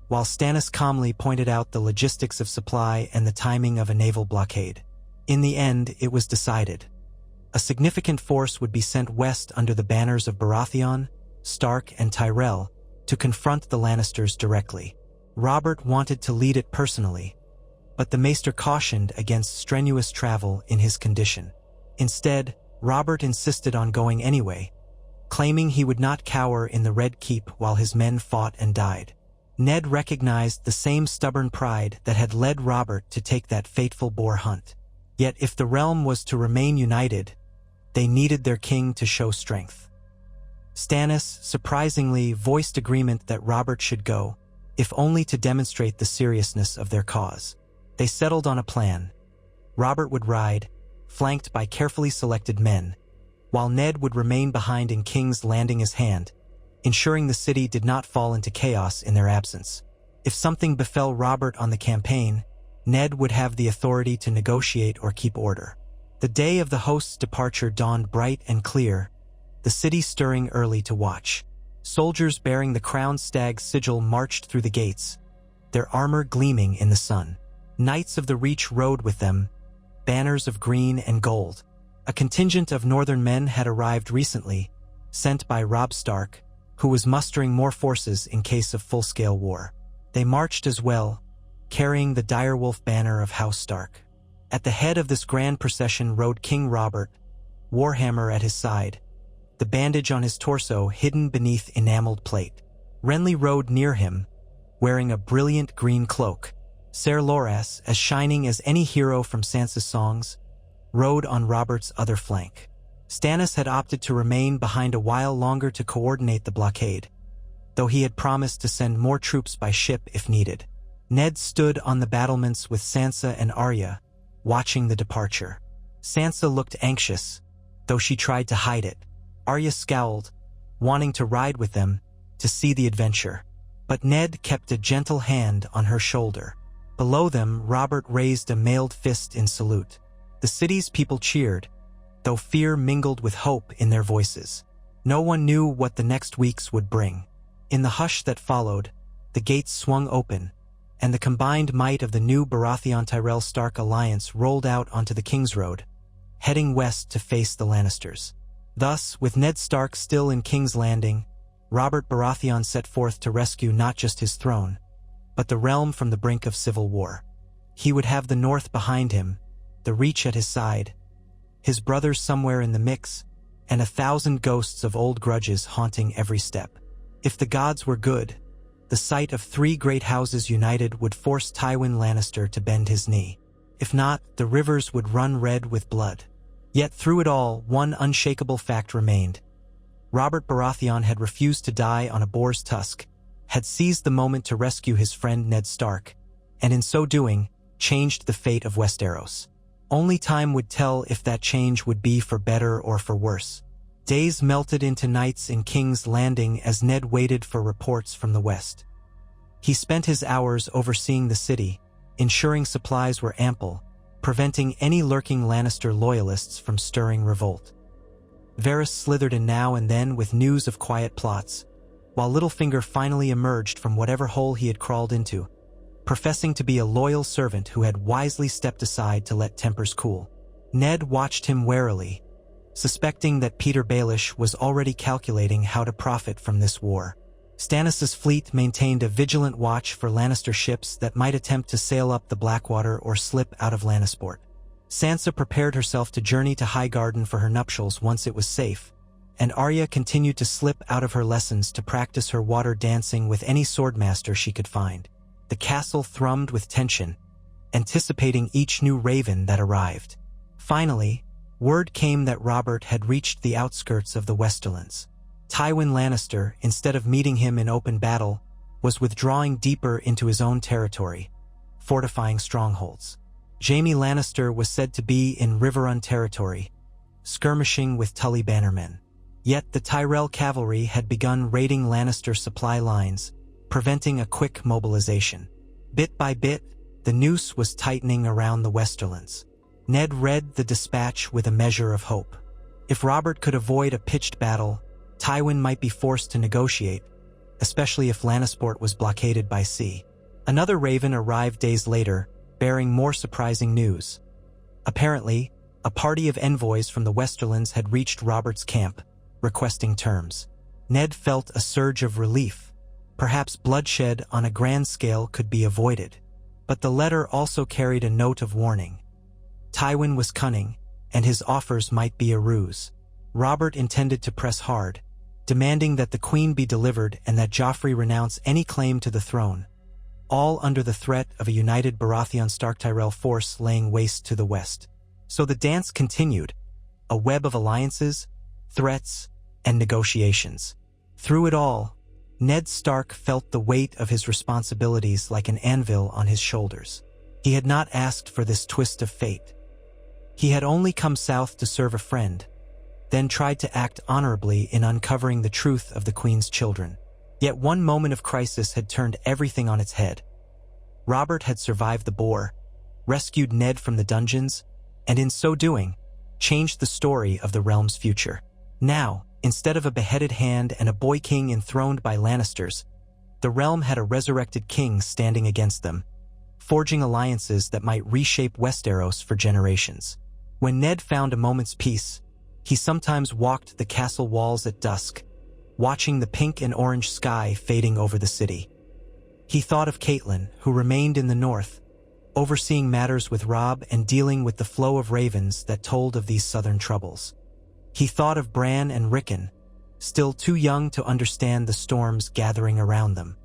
while Stannis calmly pointed out the logistics of supply and the timing of a naval blockade. In the end, it was decided. A significant force would be sent west under the banners of Baratheon, Stark, and Tyrell to confront the Lannisters directly. Robert wanted to lead it personally, but the Maester cautioned against strenuous travel in his condition. Instead, Robert insisted on going anyway, claiming he would not cower in the Red Keep while his men fought and died. Ned recognized the same stubborn pride that had led Robert to take that fateful boar hunt. Yet if the realm was to remain united, they needed their king to show strength. Stannis, surprisingly, voiced agreement that Robert should go, if only to demonstrate the seriousness of their cause. They settled on a plan. Robert would ride, flanked by carefully selected men, while Ned would remain behind in King's Landing hand, ensuring the city did not fall into chaos in their absence. If something befell Robert on the campaign, Ned would have the authority to negotiate or keep order. The day of the host's departure dawned bright and clear, the city stirring early to watch. Soldiers bearing the crowned stag's sigil marched through the gates, their armor gleaming in the sun. Knights of the Reach rode with them, banners of green and gold. A contingent of northern men had arrived recently, sent by Robb Stark, who was mustering more forces in case of full-scale war. They marched as well, carrying the direwolf banner of House Stark. At the head of this grand procession rode King Robert, warhammer at his side, the bandage on his torso hidden beneath enameled plate. Renly rode near him, wearing a brilliant green cloak. Ser Loras, as shining as any hero from Sansa's songs, rode on Robert's other flank. Stannis had opted to remain behind a while longer to coordinate the blockade, though he had promised to send more troops by ship if needed. Ned stood on the battlements with Sansa and Arya, watching the departure. Sansa looked anxious, though she tried to hide it. Arya scowled, wanting to ride with them, to see the adventure. But Ned kept a gentle hand on her shoulder. Below them, Robert raised a mailed fist in salute. The city's people cheered, though fear mingled with hope in their voices. No one knew what the next weeks would bring. In the hush that followed, the gates swung open, and the combined might of the new Baratheon-Tyrell Stark alliance rolled out onto the King's Road, heading west to face the Lannisters. Thus, with Ned Stark still in King's Landing, Robert Baratheon set forth to rescue not just his throne, but the realm from the brink of civil war. He would have the North behind him, the Reach at his side, his brothers somewhere in the mix, and 1,000 ghosts of old grudges haunting every step. If the gods were good, the sight of 3 great houses united would force Tywin Lannister to bend his knee. If not, the rivers would run red with blood. Yet through it all, one unshakable fact remained. Robert Baratheon had refused to die on a boar's tusk, had seized the moment to rescue his friend Ned Stark, and in so doing, changed the fate of Westeros. Only time would tell if that change would be for better or for worse. Days melted into nights in King's Landing as Ned waited for reports from the west. He spent his hours overseeing the city, ensuring supplies were ample, preventing any lurking Lannister loyalists from stirring revolt. Varys slithered in now and then with news of quiet plots, while Littlefinger finally emerged from whatever hole he had crawled into, professing to be a loyal servant who had wisely stepped aside to let tempers cool. Ned watched him warily, suspecting that Petyr Baelish was already calculating how to profit from this war. Stannis' fleet maintained a vigilant watch for Lannister ships that might attempt to sail up the Blackwater or slip out of Lannisport. Sansa prepared herself to journey to Highgarden for her nuptials once it was safe, and Arya continued to slip out of her lessons to practice her water dancing with any swordmaster she could find. The castle thrummed with tension, anticipating each new raven that arrived. Finally, word came that Robert had reached the outskirts of the Westerlands. Tywin Lannister, instead of meeting him in open battle, was withdrawing deeper into his own territory, fortifying strongholds. Jaime Lannister was said to be in Riverrun territory, skirmishing with Tully bannermen. Yet the Tyrell cavalry had begun raiding Lannister supply lines, preventing a quick mobilization. Bit by bit, the noose was tightening around the Westerlands. Ned read the dispatch with a measure of hope. If Robert could avoid a pitched battle, Tywin might be forced to negotiate, especially if Lannisport was blockaded by sea. Another raven arrived days later, bearing more surprising news. Apparently, a party of envoys from the Westerlands had reached Robert's camp, requesting terms. Ned felt a surge of relief. Perhaps bloodshed on a grand scale could be avoided. But the letter also carried a note of warning. Tywin was cunning, and his offers might be a ruse. Robert intended to press hard, demanding that the queen be delivered and that Joffrey renounce any claim to the throne, all under the threat of a united Baratheon Stark Tyrell force laying waste to the west. So the dance continued, a web of alliances, threats, and negotiations. Through it all, Ned Stark felt the weight of his responsibilities like an anvil on his shoulders. He had not asked for this twist of fate. He had only come south to serve a friend, then tried to act honorably in uncovering the truth of the Queen's children. Yet one moment of crisis had turned everything on its head. Robert had survived the boar, rescued Ned from the dungeons, and in so doing, changed the story of the realm's future. Now, instead of a beheaded hand and a boy king enthroned by Lannisters, the realm had a resurrected king standing against them, forging alliances that might reshape Westeros for generations. When Ned found a moment's peace, he sometimes walked the castle walls at dusk, watching the pink and orange sky fading over the city. He thought of Catelyn, who remained in the north, overseeing matters with Robb and dealing with the flow of ravens that told of these southern troubles. He thought of Bran and Rickon, still too young to understand the storms gathering around them.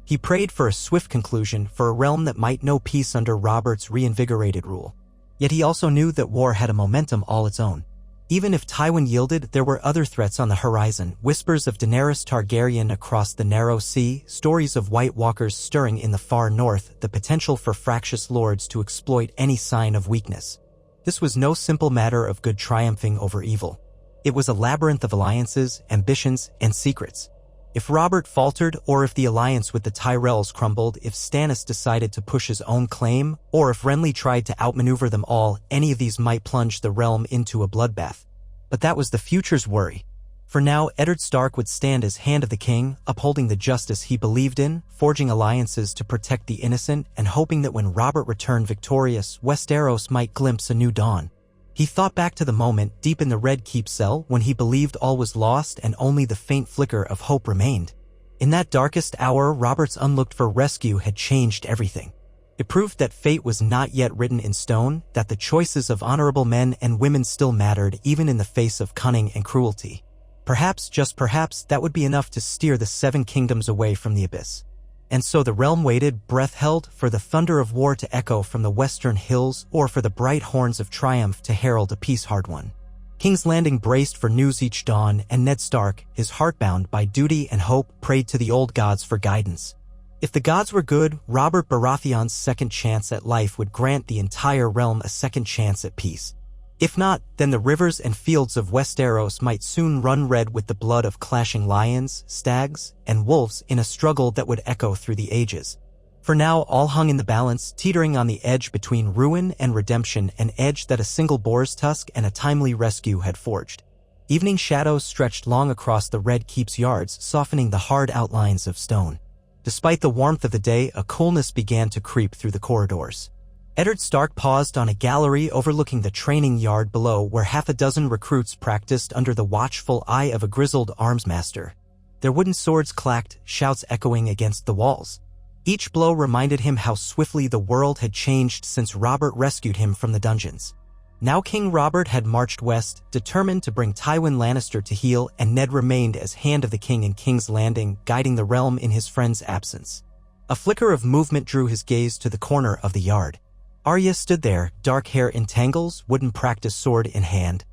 He prayed for a swift conclusion for a realm that might know peace under Robert's reinvigorated rule. Yet he also knew that war had a momentum all its own. Even if Tywin yielded, there were other threats on the horizon, whispers of Daenerys Targaryen across the narrow sea, stories of White Walkers stirring in the far north, the potential for fractious lords to exploit any sign of weakness. This was no simple matter of good triumphing over evil. It was a labyrinth of alliances, ambitions, and secrets. If Robert faltered, or if the alliance with the Tyrells crumbled, if Stannis decided to push his own claim, or if Renly tried to outmaneuver them all, any of these might plunge the realm into a bloodbath. But that was the future's worry. For now, Eddard Stark would stand as Hand of the King, upholding the justice he believed in, forging alliances to protect the innocent, and hoping that when Robert returned victorious, Westeros might glimpse a new dawn. He thought back to the moment deep in the Red Keep cell when he believed all was lost and only the faint flicker of hope remained. In that darkest hour, Robert's unlooked-for rescue had changed everything. It proved that fate was not yet written in stone, that the choices of honorable men and women still mattered even in the face of cunning and cruelty. Perhaps, just perhaps, that would be enough to steer the Seven Kingdoms away from the abyss. And so the realm waited, breath held, for the thunder of war to echo from the western hills or for the bright horns of triumph to herald a peace hard won. King's Landing braced for news each dawn, and Ned Stark, his heart bound by duty and hope, prayed to the old gods for guidance. If the gods were good, Robert Baratheon's second chance at life would grant the entire realm a second chance at peace. If not, then the rivers and fields of Westeros might soon run red with the blood of clashing lions, stags, and wolves in a struggle that would echo through the ages. For now, all hung in the balance, teetering on the edge between ruin and redemption, an edge that a single boar's tusk and a timely rescue had forged. Evening shadows stretched long across the Red Keep's yards, softening the hard outlines of stone. Despite the warmth of the day, a coolness began to creep through the corridors. Eddard Stark paused on a gallery overlooking the training yard below where half a dozen recruits practiced under the watchful eye of a grizzled armsmaster. Their wooden swords clacked, shouts echoing against the walls. Each blow reminded him how swiftly the world had changed since Robert rescued him from the dungeons. Now King Robert had marched west, determined to bring Tywin Lannister to heel, and Ned remained as Hand of the King in King's Landing, guiding the realm in his friend's absence. A flicker of movement drew his gaze to the corner of the yard. Arya stood there, dark hair in tangles, wooden practice sword in hand.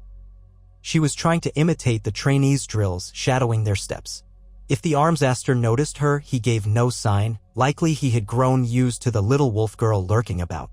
She was trying to imitate the trainees' drills, shadowing their steps. If the armsmaster noticed her, he gave no sign. Likely he had grown used to the little wolf girl lurking about.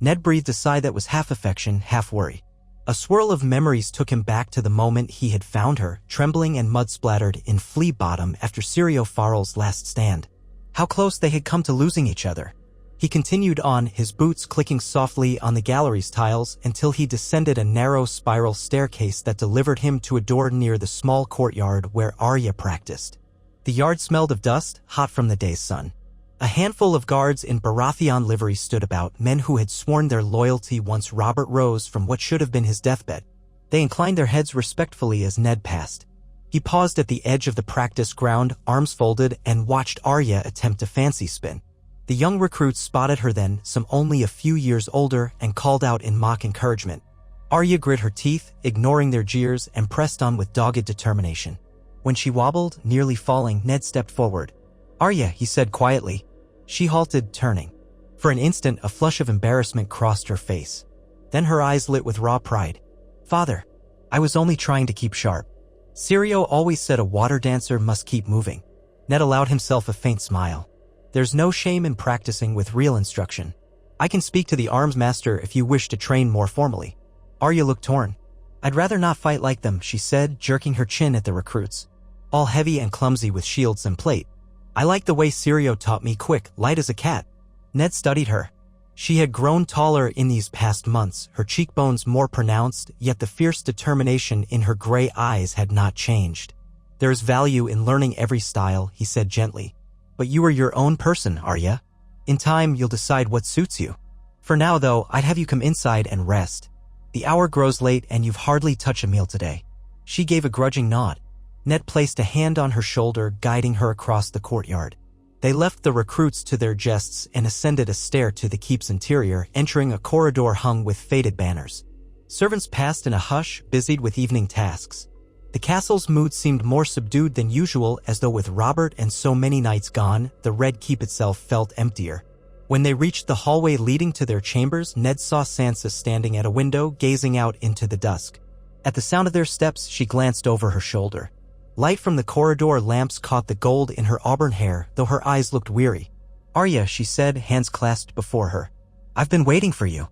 Ned breathed a sigh that was half affection, half worry. A swirl of memories took him back to the moment he had found her, trembling and mud-splattered in Flea Bottom after Sirio Farrell's last stand. How close they had come to losing each other. He continued on, his boots clicking softly on the gallery's tiles until he descended a narrow spiral staircase that delivered him to a door near the small courtyard where Arya practiced. The yard smelled of dust, hot from the day's sun. A handful of guards in Baratheon livery stood about, men who had sworn their loyalty once Robert rose from what should have been his deathbed. They inclined their heads respectfully as Ned passed. He paused at the edge of the practice ground, arms folded, and watched Arya attempt a fancy spin. The young recruits spotted her then, some only a few years older, and called out in mock encouragement. Arya grit her teeth, ignoring their jeers, and pressed on with dogged determination. When she wobbled, nearly falling, Ned stepped forward. "Arya," he said quietly. She halted, turning. For an instant, a flush of embarrassment crossed her face. Then her eyes lit with raw pride. "Father, I was only trying to keep sharp. Sirio always said a water dancer must keep moving." Ned allowed himself a faint smile. "There's no shame in practicing with real instruction. I can speak to the arms master if you wish to train more formally." Arya looked torn. "I'd rather not fight like them," she said, jerking her chin at the recruits. "All heavy and clumsy with shields and plate. I like the way Sirio taught me, quick, light as a cat." Ned studied her. She had grown taller in these past months, her cheekbones more pronounced, yet the fierce determination in her gray eyes had not changed. "There is value in learning every style," he said gently. "But you are your own person, Arya. In time, you'll decide what suits you. For now, though, I'd have you come inside and rest. The hour grows late and you've hardly touched a meal today." She gave a grudging nod. Ned placed a hand on her shoulder, guiding her across the courtyard. They left the recruits to their jests and ascended a stair to the keep's interior, entering a corridor hung with faded banners. Servants passed in a hush, busied with evening tasks. The castle's mood seemed more subdued than usual, as though with Robert and so many knights gone, the Red Keep itself felt emptier. When they reached the hallway leading to their chambers, Ned saw Sansa standing at a window, gazing out into the dusk. At the sound of their steps, she glanced over her shoulder. Light from the corridor lamps caught the gold in her auburn hair, though her eyes looked weary. "Arya," she said, hands clasped before her. "I've been waiting for you.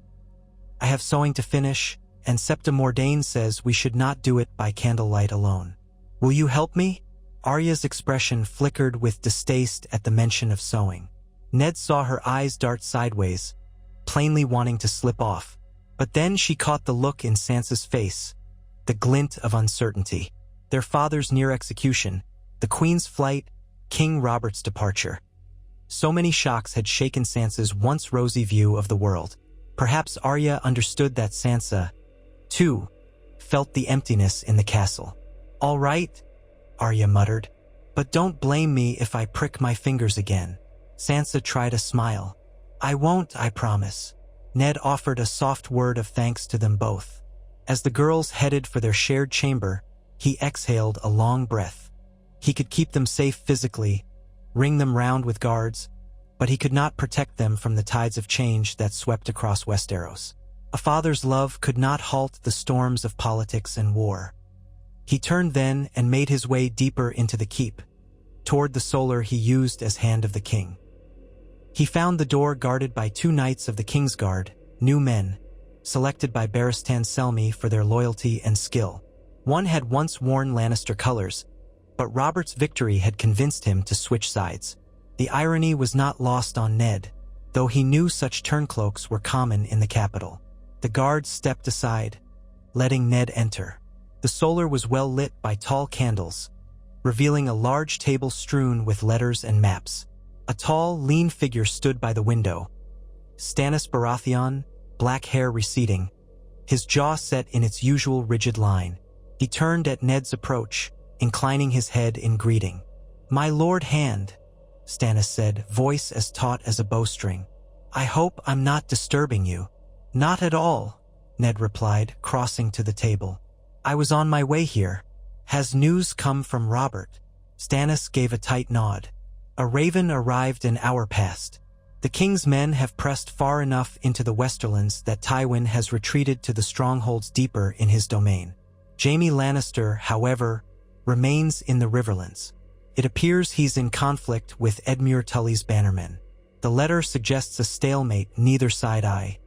I have sewing to finish, and Septa Mordain says we should not do it by candlelight alone. Will you help me?" Arya's expression flickered with distaste at the mention of sewing. Ned saw her eyes dart sideways, plainly wanting to slip off. But then she caught the look in Sansa's face, the glint of uncertainty. Their father's near execution, the Queen's flight, King Robert's departure. So many shocks had shaken Sansa's once rosy view of the world. Perhaps Arya understood that Sansa, too, felt the emptiness in the castle. "All right," Arya muttered, "but don't blame me if I prick my fingers again." Sansa tried a smile. "I won't, I promise." Ned offered a soft word of thanks to them both. As the girls headed for their shared chamber, he exhaled a long breath. He could keep them safe physically, ring them round with guards, but he could not protect them from the tides of change that swept across Westeros. A father's love could not halt the storms of politics and war. He turned then and made his way deeper into the keep, toward the solar he used as Hand of the King. He found the door guarded by 2 knights of the Kingsguard, new men, selected by Barristan Selmy for their loyalty and skill. One had once worn Lannister colors, but Robert's victory had convinced him to switch sides. The irony was not lost on Ned, though he knew such turncloaks were common in the capital. The guards stepped aside, letting Ned enter. The solar was well lit by tall candles, revealing a large table strewn with letters and maps. A tall, lean figure stood by the window. Stannis Baratheon, black hair receding, his jaw set in its usual rigid line. He turned at Ned's approach, inclining his head in greeting. "My Lord Hand," Stannis said, voice as taut as a bowstring. "I hope I'm not disturbing you." "Not at all," Ned replied, crossing to the table. "I was on my way here. Has news come from Robert?" Stannis gave a tight nod. "A raven arrived an hour past. The king's men have pressed far enough into the Westerlands that Tywin has retreated to the strongholds deeper in his domain. Jaime Lannister, however, remains in the Riverlands. It appears he's in conflict with Edmure Tully's bannermen. The letter suggests a stalemate neither side eye.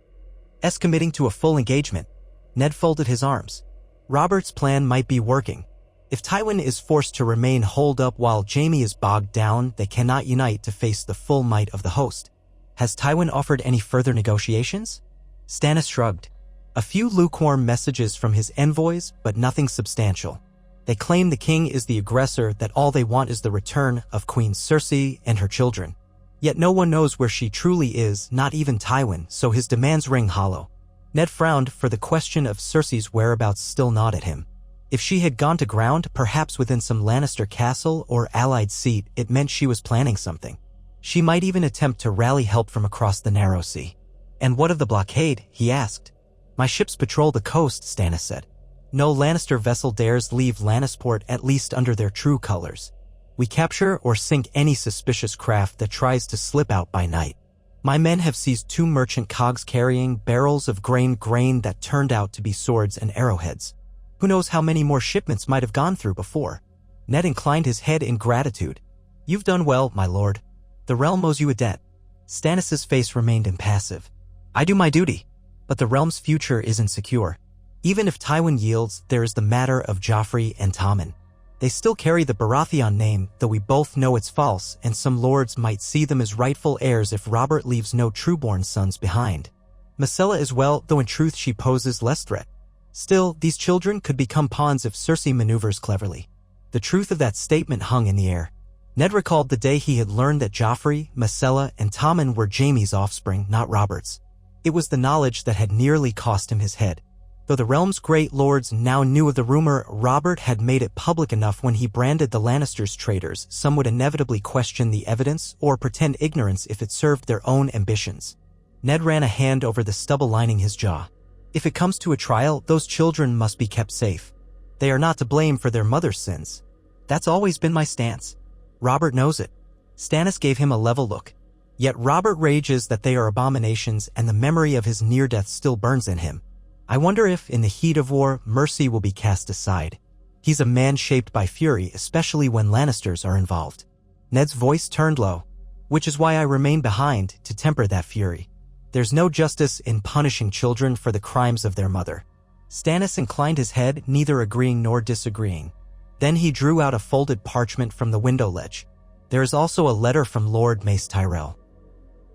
committing to a full engagement. Ned folded his arms. Robert's plan might be working. If Tywin is forced to remain holed up while Jaime is bogged down, they cannot unite to face the full might of the host. Has Tywin offered any further negotiations? Stannis shrugged. A few lukewarm messages from his envoys, but nothing substantial. They claim the king is the aggressor, that all they want is the return of Queen Cersei and her children. Yet no one knows where she truly is, not even Tywin, so his demands ring hollow. Ned frowned, for the question of Cersei's whereabouts still gnawed at him. If she had gone to ground, perhaps within some Lannister castle or allied seat, it meant she was planning something. She might even attempt to rally help from across the narrow sea. And what of the blockade? He asked. My ships patrol the coast, Stannis said. No Lannister vessel dares leave Lannisport, at least under their true colors. We capture or sink any suspicious craft that tries to slip out by night. My men have seized 2 merchant cogs carrying barrels of grain that turned out to be swords and arrowheads. Who knows how many more shipments might have gone through before? Ned inclined his head in gratitude. You've done well, my lord. The realm owes you a debt. Stannis' face remained impassive. I do my duty, but the realm's future isn't secure. Even if Tywin yields, there is the matter of Joffrey and Tommen. They still carry the Baratheon name, though we both know it's false, and some lords might see them as rightful heirs if Robert leaves no trueborn sons behind. Myrcella as well, though in truth she poses less threat. Still, these children could become pawns if Cersei maneuvers cleverly. The truth of that statement hung in the air. Ned recalled the day he had learned that Joffrey, Myrcella, and Tommen were Jaime's offspring, not Robert's. It was the knowledge that had nearly cost him his head. Though the realm's great lords now knew of the rumor, Robert had made it public enough when he branded the Lannisters traitors. Some would inevitably question the evidence or pretend ignorance if it served their own ambitions. Ned ran a hand over the stubble lining his jaw. If it comes to a trial, those children must be kept safe. They are not to blame for their mother's sins. That's always been my stance. Robert knows it. Stannis gave him a level look. Yet Robert rages that they are abominations, and the memory of his near-death still burns in him. I wonder if, in the heat of war, mercy will be cast aside. He's a man shaped by fury, especially when Lannisters are involved. Ned's voice turned low, which is why I remain behind to temper that fury. There's no justice in punishing children for the crimes of their mother. Stannis inclined his head, neither agreeing nor disagreeing. Then he drew out a folded parchment from the window ledge. There is also a letter from Lord Mace Tyrell.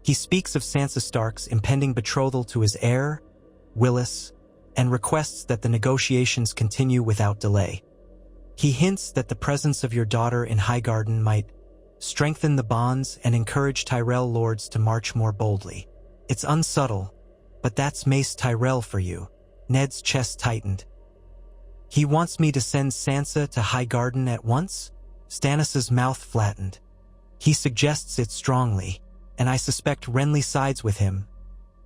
He speaks of Sansa Stark's impending betrothal to his heir, Willis, and requests that the negotiations continue without delay. He hints that the presence of your daughter in Highgarden might strengthen the bonds and encourage Tyrell lords to march more boldly. It's unsubtle, but that's Mace Tyrell for you. Ned's chest tightened. He wants me to send Sansa to Highgarden at once? Stannis' mouth flattened. He suggests it strongly, and I suspect Renly sides with him.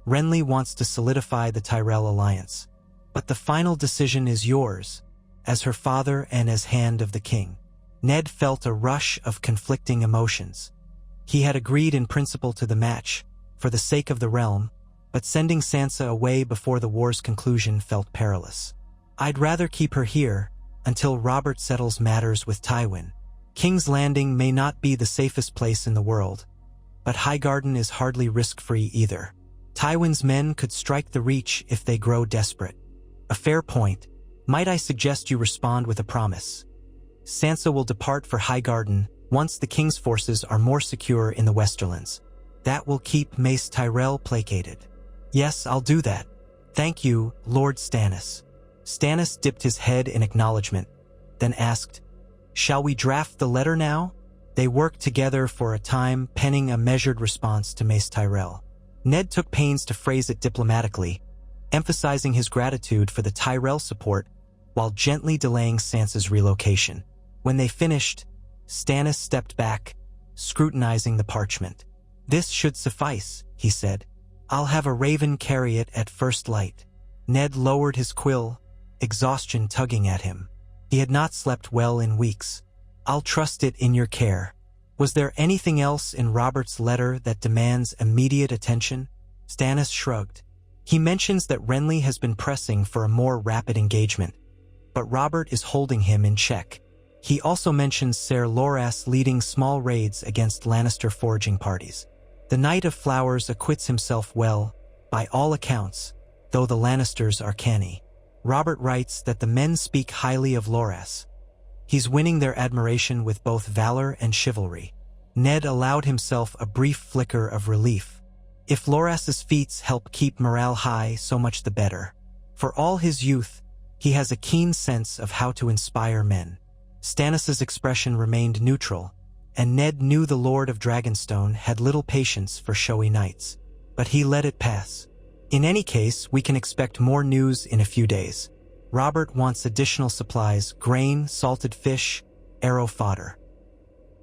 Renly wants to solidify the Tyrell alliance. But the final decision is yours, as her father and as Hand of the King. Ned felt a rush of conflicting emotions. He had agreed in principle to the match, for the sake of the realm, but sending Sansa away before the war's conclusion felt perilous. I'd rather keep her here, until Robert settles matters with Tywin. King's Landing may not be the safest place in the world, but Highgarden is hardly risk-free either. Tywin's men could strike the Reach if they grow desperate. A fair point. Might I suggest you respond with a promise? Sansa will depart for Highgarden once the king's forces are more secure in the Westerlands. That will keep Mace Tyrell placated. Yes, I'll do that. Thank you, Lord Stannis. Stannis dipped his head in acknowledgement, then asked, Shall we draft the letter now? They worked together for a time, penning a measured response to Mace Tyrell. Ned took pains to phrase it diplomatically, emphasizing his gratitude for the Tyrell support while gently delaying Sansa's relocation. When they finished, Stannis stepped back, scrutinizing the parchment. This should suffice, he said. I'll have a raven carry it at first light. Ned lowered his quill, exhaustion tugging at him. He had not slept well in weeks. I'll trust it in your care. Was there anything else in Robert's letter that demands immediate attention? Stannis shrugged. He mentions that Renly has been pressing for a more rapid engagement, but Robert is holding him in check. He also mentions Ser Loras leading small raids against Lannister foraging parties. The Knight of Flowers acquits himself well, by all accounts, though the Lannisters are canny. Robert writes that the men speak highly of Loras. He's winning their admiration with both valor and chivalry. Ned allowed himself a brief flicker of relief. If Loras's feats help keep morale high, so much the better. For all his youth, he has a keen sense of how to inspire men. Stannis's expression remained neutral, and Ned knew the Lord of Dragonstone had little patience for showy knights. But he let it pass. In any case, we can expect more news in a few days. Robert wants additional supplies: grain, salted fish, arrow fodder.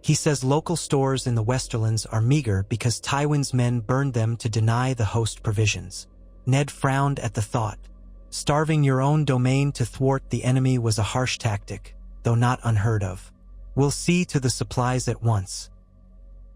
He says local stores in the Westerlands are meager because Tywin's men burned them to deny the host provisions. Ned frowned at the thought. Starving your own domain to thwart the enemy was a harsh tactic, though not unheard of. We'll see to the supplies at once.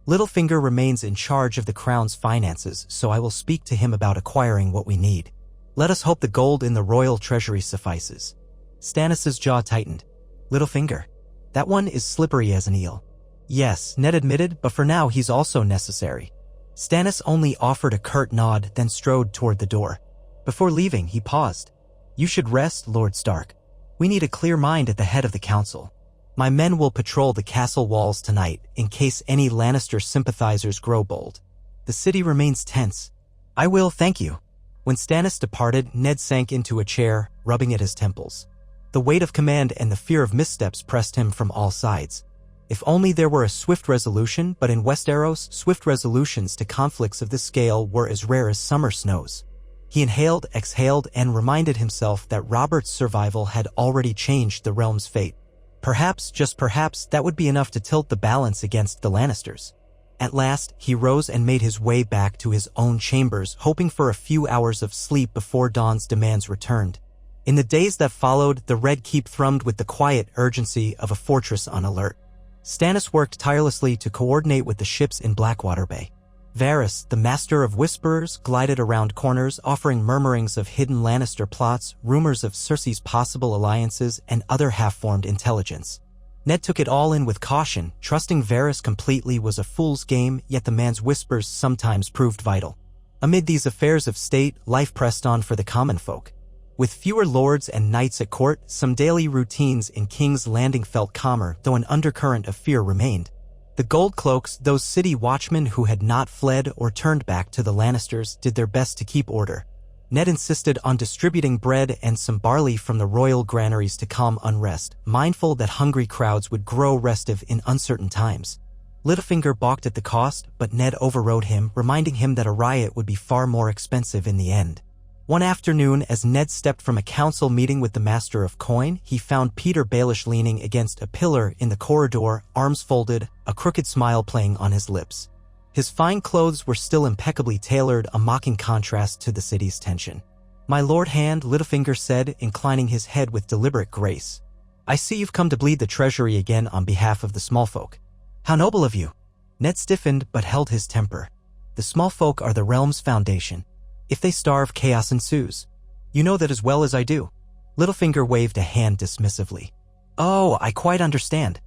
Littlefinger remains in charge of the crown's finances, so I will speak to him about acquiring what we need. Let us hope the gold in the royal treasury suffices. Stannis's jaw tightened. Littlefinger. That one is slippery as an eel. Yes, Ned admitted, but for now he's also necessary. Stannis only offered a curt nod, then strode toward the door. Before leaving, he paused. You should rest, Lord Stark. We need a clear mind at the head of the council. My men will patrol the castle walls tonight, in case any Lannister sympathizers grow bold. The city remains tense. I will, thank you. When Stannis departed, Ned sank into a chair, rubbing at his temples. The weight of command and the fear of missteps pressed him from all sides. If only there were a swift resolution, but in Westeros, swift resolutions to conflicts of this scale were as rare as summer snows. He inhaled, exhaled, and reminded himself that Robert's survival had already changed the realm's fate. Perhaps, just perhaps, that would be enough to tilt the balance against the Lannisters. At last, he rose and made his way back to his own chambers, hoping for a few hours of sleep before dawn's demands returned. In the days that followed, the Red Keep thrummed with the quiet urgency of a fortress on alert. Stannis worked tirelessly to coordinate with the ships in Blackwater Bay. Varys, the master of whisperers, glided around corners, offering murmurings of hidden Lannister plots, rumors of Cersei's possible alliances, and other half-formed intelligence. Ned took it all in with caution, trusting Varys completely was a fool's game, yet the man's whispers sometimes proved vital. Amid these affairs of state, life pressed on for the common folk. With fewer lords and knights at court, some daily routines in King's Landing felt calmer, though an undercurrent of fear remained. The Goldcloaks, those city watchmen who had not fled or turned back to the Lannisters, did their best to keep order. Ned insisted on distributing bread and some barley from the royal granaries to calm unrest, mindful that hungry crowds would grow restive in uncertain times. Littlefinger balked at the cost, but Ned overrode him, reminding him that a riot would be far more expensive in the end. One afternoon, as Ned stepped from a council meeting with the Master of Coin, he found Peter Baelish leaning against a pillar in the corridor, arms folded, a crooked smile playing on his lips. His fine clothes were still impeccably tailored, a mocking contrast to the city's tension. "My Lord Hand," Littlefinger said, inclining his head with deliberate grace. "I see you've come to bleed the treasury again on behalf of the small folk. How noble of you." Ned stiffened but held his temper. "The small folk are the realm's foundation. If they starve, chaos ensues. You know that as well as I do." Littlefinger waved a hand dismissively. "Oh, I quite understand.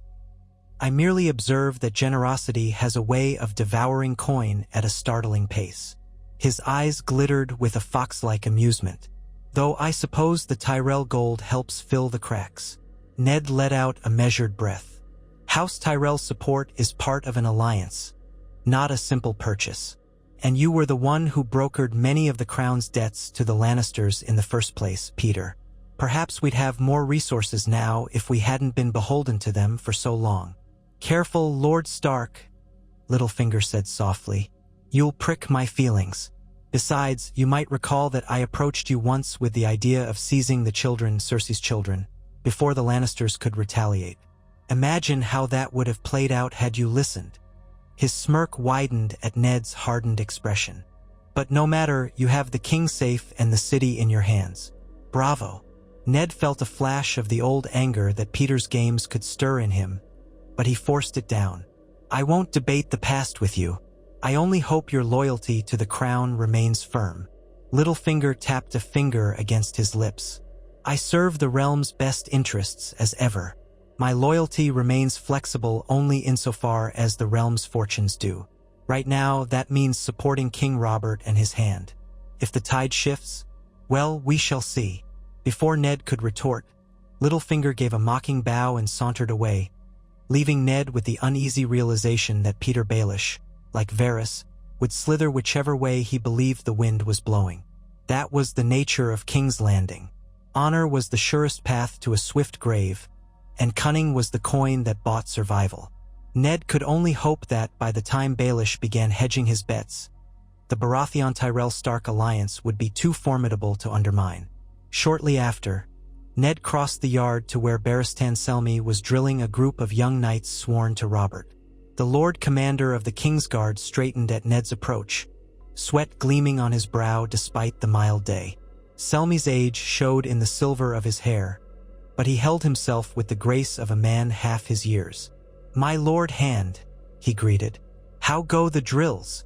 I merely observe that generosity has a way of devouring coin at a startling pace." His eyes glittered with a fox-like amusement. "Though I suppose the Tyrell gold helps fill the cracks." Ned let out a measured breath. "House Tyrell's support is part of an alliance, not a simple purchase. And you were the one who brokered many of the crown's debts to the Lannisters in the first place, Peter. Perhaps we'd have more resources now if we hadn't been beholden to them for so long." "Careful, Lord Stark," Littlefinger said softly. "You'll prick my feelings. Besides, you might recall that I approached you once with the idea of seizing the children, Cersei's children, before the Lannisters could retaliate. Imagine how that would have played out had you listened." His smirk widened at Ned's hardened expression. "But no matter, you have the king safe and the city in your hands. Bravo." Ned felt a flash of the old anger that Peter's games could stir in him, but he forced it down. "I won't debate the past with you. I only hope your loyalty to the crown remains firm." Littlefinger tapped a finger against his lips. "I serve the realm's best interests as ever. My loyalty remains flexible only insofar as the realm's fortunes do. Right now, that means supporting King Robert and his hand. If the tide shifts, Well, we shall see. Before Ned could retort, Littlefinger gave a mocking bow and sauntered away, leaving Ned with the uneasy realization that Peter Baelish, like Varys, would slither whichever way he believed the wind was blowing. That was the nature of King's Landing. Honor was the surest path to a swift grave, and cunning was the coin that bought survival. Ned could only hope that, by the time Baelish began hedging his bets, the Baratheon-Tyrell Stark alliance would be too formidable to undermine. Shortly after, Ned crossed the yard to where Barristan Selmy was drilling a group of young knights sworn to Robert. The Lord Commander of the Kingsguard straightened at Ned's approach, sweat gleaming on his brow despite the mild day. Selmy's age showed in the silver of his hair, but he held himself with the grace of a man half his years. "My Lord Hand," he greeted. "How go the drills?"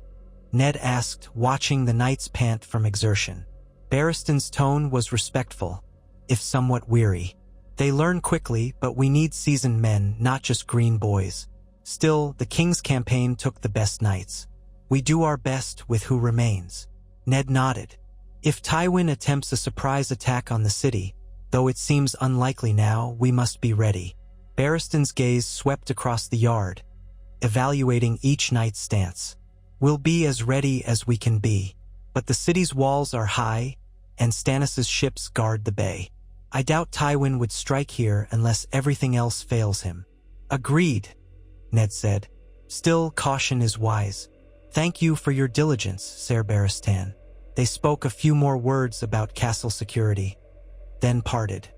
Ned asked, watching the knights pant from exertion. Barristan's tone was respectful, if somewhat weary. "They learn quickly, but we need seasoned men, not just green boys. Still, the King's campaign took the best knights. We do our best with who remains." Ned nodded. "If Tywin attempts a surprise attack on the city, though it seems unlikely now, we must be ready." Barristan's gaze swept across the yard, evaluating each knight's stance. "We'll be as ready as we can be, but the city's walls are high, and Stannis' ships guard the bay. I doubt Tywin would strike here unless everything else fails him." "Agreed," Ned said. "Still, caution is wise. Thank you for your diligence, Ser Barristan." They spoke a few more words about castle security, then parted.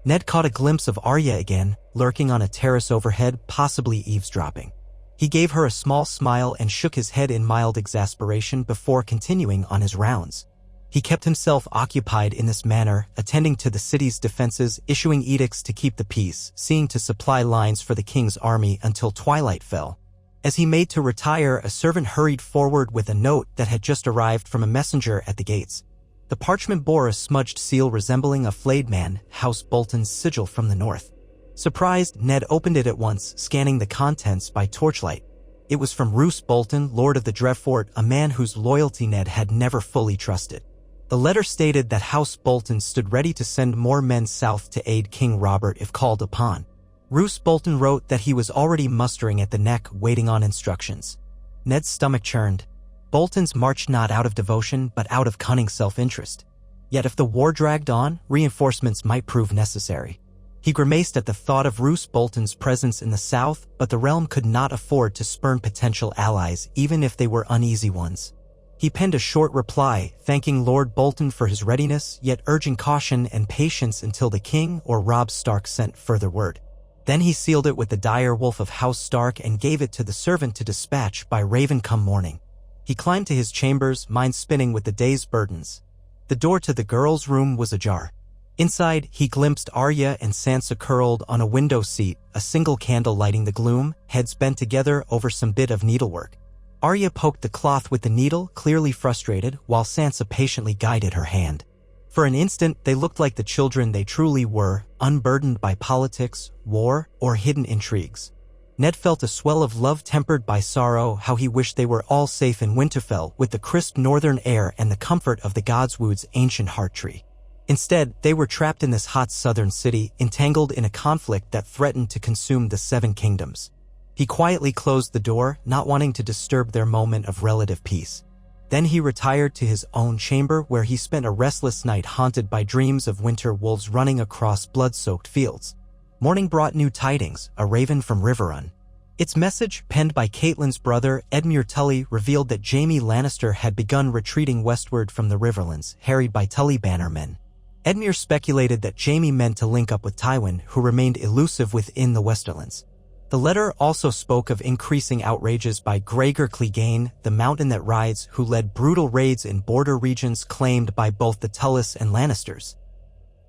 Ned caught a glimpse of Arya again, lurking on a terrace overhead, possibly eavesdropping. He gave her a small smile and shook his head in mild exasperation before continuing on his rounds. He kept himself occupied in this manner, attending to the city's defenses, issuing edicts to keep the peace, seeing to supply lines for the king's army until twilight fell. As he made to retire, a servant hurried forward with a note that had just arrived from a messenger at the gates. The parchment bore a smudged seal resembling a flayed man, House Bolton's sigil from the north. Surprised, Ned opened it at once, scanning the contents by torchlight. It was from Roose Bolton, Lord of the Dreadfort, a man whose loyalty Ned had never fully trusted. The letter stated that House Bolton stood ready to send more men south to aid King Robert if called upon. Roose Bolton wrote that he was already mustering at the neck, waiting on instructions. Ned's stomach churned. Bolton's marched not out of devotion, but out of cunning self-interest. Yet if the war dragged on, reinforcements might prove necessary. He grimaced at the thought of Roose Bolton's presence in the south, but the realm could not afford to spurn potential allies, even if they were uneasy ones. He penned a short reply, thanking Lord Bolton for his readiness, yet urging caution and patience until the king or Robb Stark sent further word. Then he sealed it with the dire wolf of House Stark and gave it to the servant to dispatch by raven come morning. He climbed to his chambers, mind spinning with the day's burdens. The door to the girl's room was ajar. Inside, he glimpsed Arya and Sansa curled on a window seat, a single candle lighting the gloom, heads bent together over some bit of needlework. Arya poked the cloth with the needle, clearly frustrated, while Sansa patiently guided her hand. For an instant, they looked like the children they truly were, unburdened by politics, war, or hidden intrigues. Ned felt a swell of love tempered by sorrow, how he wished they were all safe in Winterfell with the crisp northern air and the comfort of the Godswood's ancient heart tree. Instead, they were trapped in this hot southern city, entangled in a conflict that threatened to consume the Seven Kingdoms. He quietly closed the door, not wanting to disturb their moment of relative peace. Then he retired to his own chamber, where he spent a restless night haunted by dreams of winter wolves running across blood-soaked fields. Morning brought new tidings, a raven from Riverrun. Its message, penned by Catelyn's brother, Edmure Tully, revealed that Jaime Lannister had begun retreating westward from the Riverlands, harried by Tully bannermen. Edmure speculated that Jaime meant to link up with Tywin, who remained elusive within the Westerlands. The letter also spoke of increasing outrages by Gregor Clegane, the mountain that rides, who led brutal raids in border regions claimed by both the Tullis and Lannisters.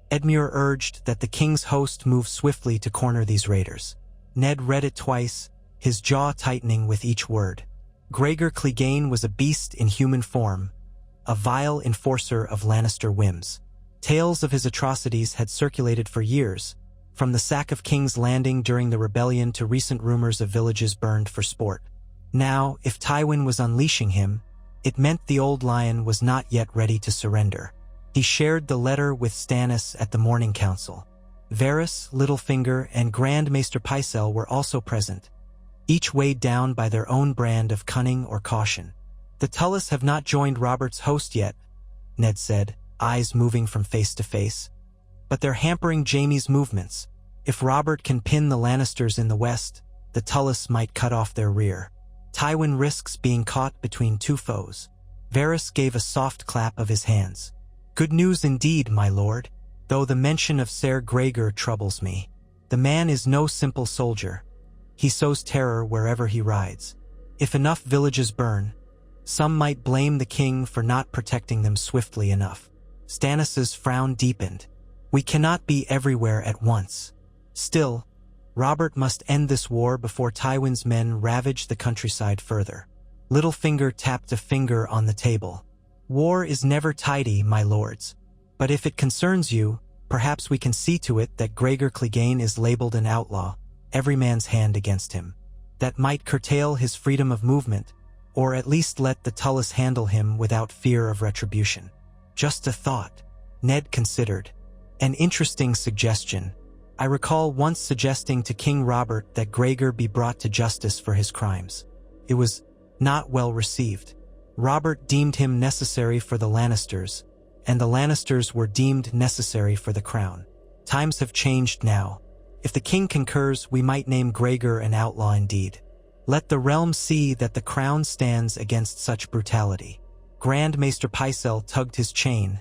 Edmure urged that the king's host move swiftly to corner these raiders. Ned read it twice, his jaw tightening with each word. Gregor Clegane was a beast in human form, a vile enforcer of Lannister whims. Tales of his atrocities had circulated for years, from the sack of King's Landing during the rebellion to recent rumors of villages burned for sport. Now, if Tywin was unleashing him, it meant the old lion was not yet ready to surrender. He shared the letter with Stannis at the morning council. Varys, Littlefinger, and Grand Maester Pycelle were also present, each weighed down by their own brand of cunning or caution. The Tullys have not joined Robert's host yet, Ned said, eyes moving from face to face. But they're hampering Jaime's movements. If Robert can pin the Lannisters in the west, the Tullys might cut off their rear. Tywin risks being caught between two foes. Varys gave a soft clap of his hands. Good news indeed, my lord, though the mention of Ser Gregor troubles me. The man is no simple soldier. He sows terror wherever he rides. If enough villages burn, some might blame the king for not protecting them swiftly enough. Stannis's frown deepened. We cannot be everywhere at once. Still, Robert must end this war before Tywin's men ravage the countryside further. Littlefinger tapped a finger on the table. War is never tidy, my lords. But if it concerns you, perhaps we can see to it that Gregor Clegane is labeled an outlaw, every man's hand against him. That might curtail his freedom of movement, or at least let the Tullys handle him without fear of retribution. Just a thought, Ned considered. An interesting suggestion. I recall once suggesting to King Robert that Gregor be brought to justice for his crimes. It was not well received. Robert deemed him necessary for the Lannisters, and the Lannisters were deemed necessary for the crown. Times have changed now. If the king concurs, we might name Gregor an outlaw indeed. Let the realm see that the crown stands against such brutality. Grand Maester Pycelle tugged his chain,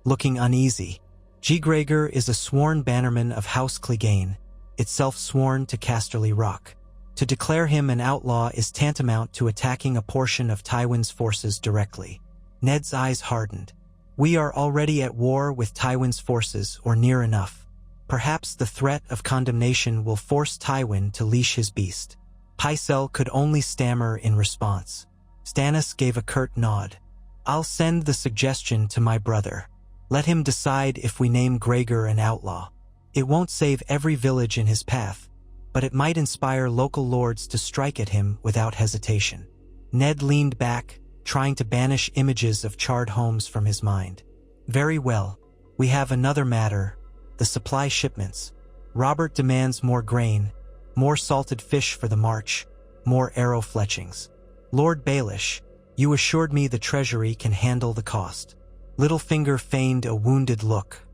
looking uneasy. G. Gregor is a sworn bannerman of House Clegane, itself sworn to Casterly Rock. To declare him an outlaw is tantamount to attacking a portion of Tywin's forces directly. Ned's eyes hardened. We are already at war with Tywin's forces, or near enough. Perhaps the threat of condemnation will force Tywin to leash his beast. Pycelle could only stammer in response. Stannis gave a curt nod. I'll send the suggestion to my brother. Let him decide if we name Gregor an outlaw. It won't save every village in his path, but it might inspire local lords to strike at him without hesitation. Ned leaned back, trying to banish images of charred homes from his mind. Very well. We have another matter, the supply shipments. Robert demands more grain, more salted fish for the march, more arrow fletchings. Lord Baelish, you assured me the treasury can handle the cost. Littlefinger feigned a wounded look.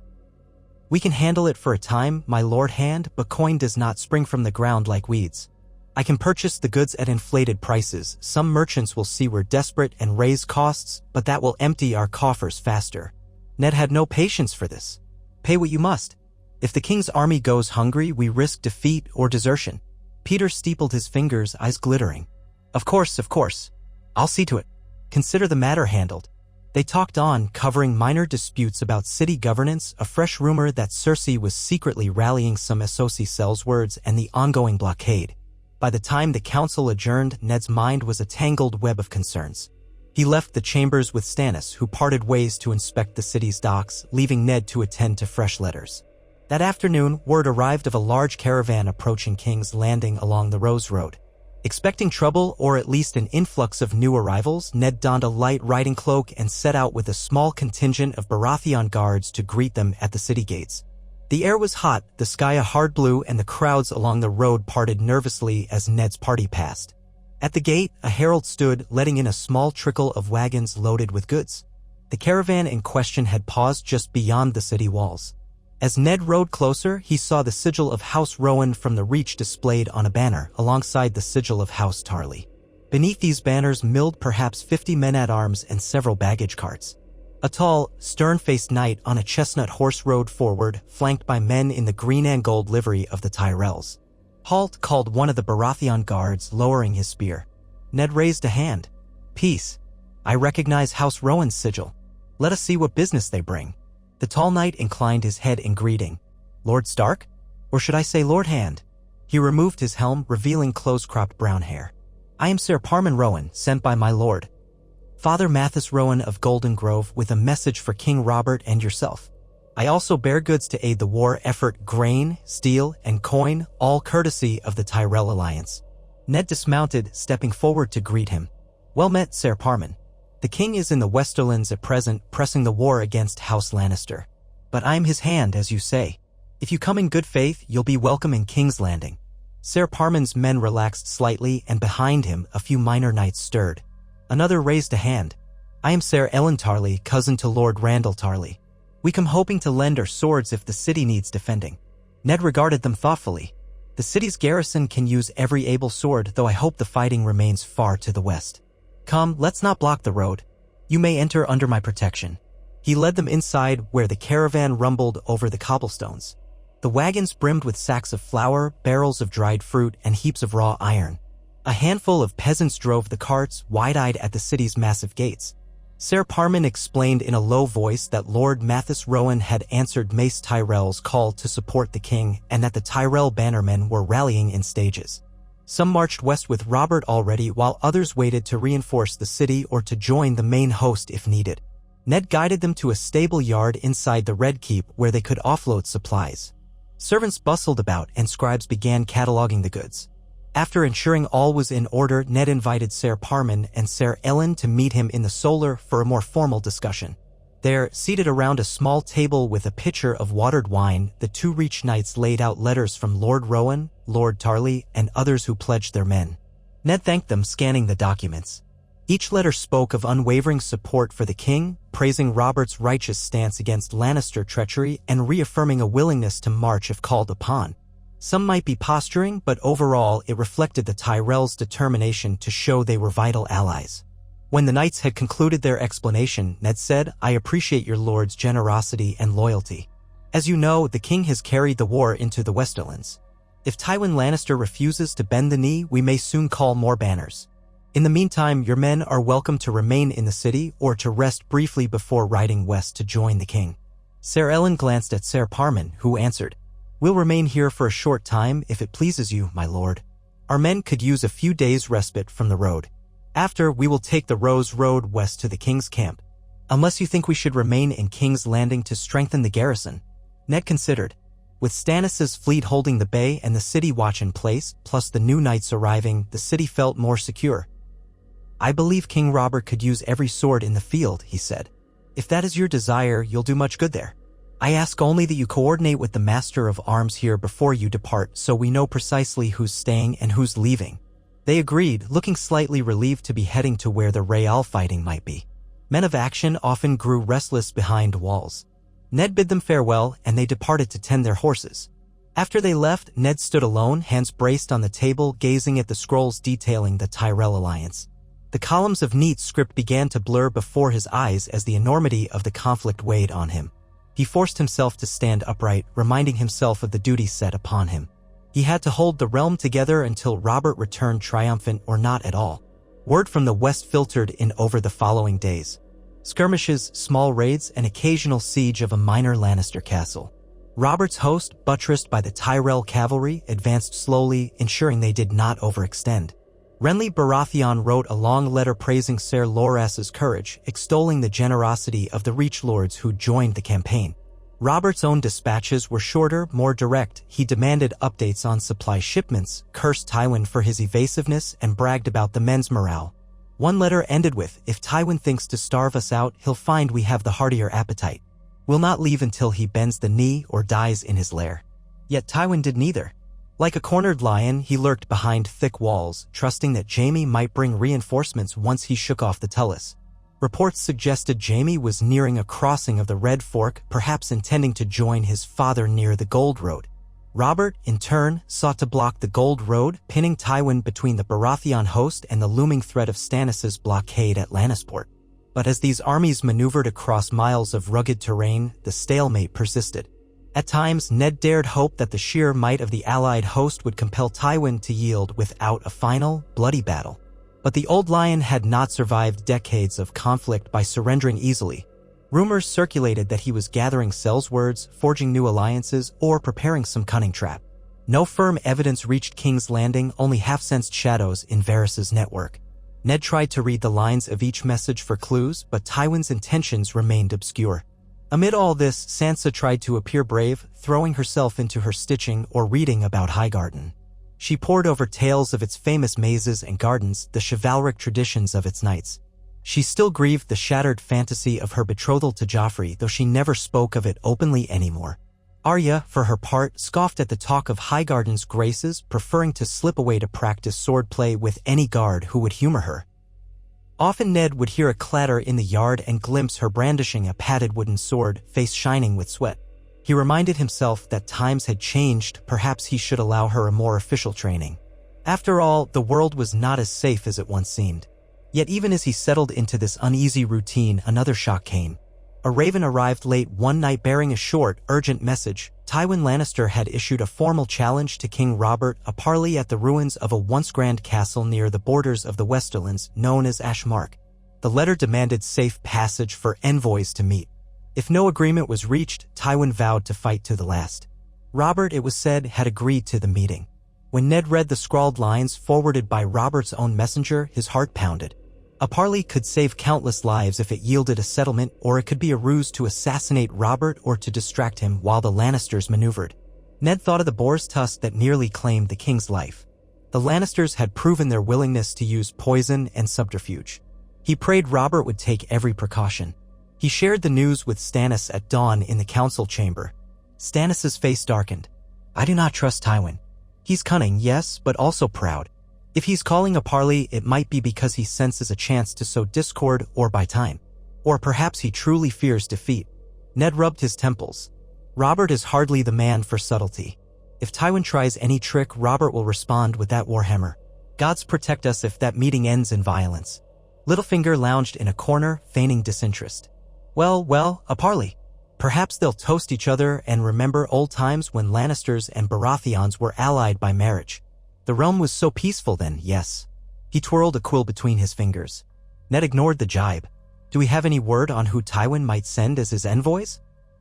We can handle it for a time, my lord hand, but coin does not spring from the ground like weeds. I can purchase the goods at inflated prices. Some merchants will see we're desperate and raise costs, but that will empty our coffers faster. Ned had no patience for this. Pay what you must. If the king's army goes hungry, we risk defeat or desertion. Peter steepled his fingers, eyes glittering. Of course. I'll see to it. Consider the matter handled. They talked on, covering minor disputes about city governance, a fresh rumor that Cersei was secretly rallying some Essosi sellswords, and the ongoing blockade. By the time the council adjourned, Ned's mind was a tangled web of concerns. He left the chambers with Stannis, who parted ways to inspect the city's docks, leaving Ned to attend to fresh letters. That afternoon, word arrived of a large caravan approaching King's Landing along the Rose Road. Expecting trouble, or at least an influx of new arrivals, Ned donned a light riding cloak and set out with a small contingent of Baratheon guards to greet them at the city gates. The air was hot, the sky a hard blue, and the crowds along the road parted nervously as Ned's party passed. At the gate, a herald stood, letting in a small trickle of wagons loaded with goods. The caravan in question had paused just beyond the city walls. As Ned rode closer, he saw the sigil of House Rowan from the Reach displayed on a banner, alongside the sigil of House Tarly. Beneath these banners milled perhaps 50 men-at-arms and several baggage carts. A tall, stern-faced knight on a chestnut horse rode forward, flanked by men in the green and gold livery of the Tyrells. Halt, called one of the Baratheon guards, lowering his spear. Ned raised a hand. Peace. I recognize House Rowan's sigil. Let us see what business they bring. The tall knight inclined his head in greeting. Lord Stark? Or should I say Lord Hand? He removed his helm, revealing close-cropped brown hair. I am Ser Parman Rowan, sent by my lord, Father Mathis Rowan of Golden Grove, with a message for King Robert and yourself. I also bear goods to aid the war effort, grain, steel, and coin, all courtesy of the Tyrell Alliance. Ned dismounted, stepping forward to greet him. Well met, Ser Parman. The king is in the Westerlands at present, pressing the war against House Lannister. But I'm his hand, as you say. If you come in good faith, you'll be welcome in King's Landing." Ser Parman's men relaxed slightly, and behind him a few minor knights stirred. Another raised a hand. "I am Ser Ellen Tarly, cousin to Lord Randall Tarly. We come hoping to lend our swords if the city needs defending." Ned regarded them thoughtfully. "The city's garrison can use every able sword, though I hope the fighting remains far to the west. Come, let's not block the road. You may enter under my protection." He led them inside, where the caravan rumbled over the cobblestones. The wagons brimmed with sacks of flour, barrels of dried fruit, and heaps of raw iron. A handful of peasants drove the carts, wide-eyed at the city's massive gates. Ser Parman explained in a low voice that Lord Mathis Rowan had answered Mace Tyrell's call to support the king, and that the Tyrell bannermen were rallying in stages. Some marched west with Robert already, while others waited to reinforce the city or to join the main host if needed. Ned guided them to a stable yard inside the Red Keep where they could offload supplies. Servants bustled about, and scribes began cataloging the goods. After ensuring all was in order, Ned invited Ser Parman and Ser Ellen to meet him in the solar for a more formal discussion. There, seated around a small table with a pitcher of watered wine, the two Reach Knights laid out letters from Lord Rowan, Lord Tarly, and others who pledged their men. Ned thanked them, scanning the documents. Each letter spoke of unwavering support for the king, praising Robert's righteous stance against Lannister treachery, and reaffirming a willingness to march if called upon. Some might be posturing, but overall it reflected the Tyrells' determination to show they were vital allies. When the knights had concluded their explanation, Ned said, "I appreciate your lord's generosity and loyalty. As you know, the king has carried the war into the Westerlands. If Tywin Lannister refuses to bend the knee, we may soon call more banners. In the meantime, your men are welcome to remain in the city or to rest briefly before riding west to join the king." Ser Ellen glanced at Ser Parman, who answered, "We'll remain here for a short time, if it pleases you, my lord. Our men could use a few days' respite from the road. After, we will take the Rose Road west to the king's camp. Unless you think we should remain in King's Landing to strengthen the garrison." Ned considered. With Stannis' fleet holding the bay and the city watch in place, plus the new knights arriving, the city felt more secure. "I believe King Robert could use every sword in the field," he said. "If that is your desire, you'll do much good there. I ask only that you coordinate with the Master of Arms here before you depart, so we know precisely who's staying and who's leaving." They agreed, looking slightly relieved to be heading to where the Real fighting might be. Men of action often grew restless behind walls. Ned bid them farewell, and they departed to tend their horses. After they left, Ned stood alone, hands braced on the table, gazing at the scrolls detailing the Tyrell alliance. The columns of neat script began to blur before his eyes as the enormity of the conflict weighed on him. He forced himself to stand upright, reminding himself of the duty set upon him. He had to hold the realm together until Robert returned triumphant or not at all. Word from the west filtered in over the following days. Skirmishes, small raids, and occasional siege of a minor Lannister castle. Robert's host, buttressed by the Tyrell cavalry, advanced slowly, ensuring they did not overextend. Renly Baratheon wrote a long letter praising Ser Loras's courage, extolling the generosity of the Reach Lords who joined the campaign. Robert's own dispatches were shorter, more direct. He demanded updates on supply shipments, cursed Tywin for his evasiveness, and bragged about the men's morale. One letter ended with, "If Tywin thinks to starve us out, he'll find we have the heartier appetite. We'll not leave until he bends the knee or dies in his lair." Yet Tywin did neither. Like a cornered lion, he lurked behind thick walls, trusting that Jaime might bring reinforcements once he shook off the Tullus. Reports suggested Jaime was nearing a crossing of the Red Fork, perhaps intending to join his father near the Gold Road. Robert, in turn, sought to block the Gold Road, pinning Tywin between the Baratheon host and the looming threat of Stannis' blockade at Lannisport. But as these armies maneuvered across miles of rugged terrain, the stalemate persisted. At times, Ned dared hope that the sheer might of the allied host would compel Tywin to yield without a final, bloody battle. But the old lion had not survived decades of conflict by surrendering easily. Rumors circulated that he was gathering sellswords, forging new alliances, or preparing some cunning trap. No firm evidence reached King's Landing, only half-sensed shadows in Varys' network. Ned tried to read the lines of each message for clues, but Tywin's intentions remained obscure. Amid all this, Sansa tried to appear brave, throwing herself into her stitching or reading about Highgarden. She pored over tales of its famous mazes and gardens, the chivalric traditions of its knights. She still grieved the shattered fantasy of her betrothal to Joffrey, though she never spoke of it openly anymore. Arya, for her part, scoffed at the talk of Highgarden's graces, preferring to slip away to practice swordplay with any guard who would humor her. Often Ned would hear a clatter in the yard and glimpse her brandishing a padded wooden sword, face shining with sweat. He reminded himself that times had changed, perhaps he should allow her a more official training. After all, the world was not as safe as it once seemed. Yet even as he settled into this uneasy routine, another shock came. A raven arrived late one night bearing a short, urgent message. Tywin Lannister had issued a formal challenge to King Robert, a parley at the ruins of a once grand castle near the borders of the Westerlands, known as Ashmark. The letter demanded safe passage for envoys to meet. If no agreement was reached, Tywin vowed to fight to the last. Robert, it was said, had agreed to the meeting. When Ned read the scrawled lines forwarded by Robert's own messenger, his heart pounded. A parley could save countless lives if it yielded a settlement, or it could be a ruse to assassinate Robert or to distract him while the Lannisters maneuvered. Ned thought of the boar's tusk that nearly claimed the king's life. The Lannisters had proven their willingness to use poison and subterfuge. He prayed Robert would take every precaution. He shared the news with Stannis at dawn in the council chamber. Stannis' face darkened. "I do not trust Tywin. He's cunning, yes, but also proud. If he's calling a parley, it might be because he senses a chance to sow discord or buy time. Or perhaps he truly fears defeat." Ned rubbed his temples. Robert is hardly the man for subtlety. If Tywin tries any trick, Robert will respond with that warhammer. Gods protect us if that meeting ends in violence. Littlefinger lounged in a corner, feigning disinterest. Well, a parley. Perhaps they'll toast each other and remember old times when Lannisters and Baratheons were allied by marriage. The realm was so peaceful then, yes. He twirled a quill between his fingers. Ned ignored the jibe. Do we have any word on who Tywin might send as his envoys?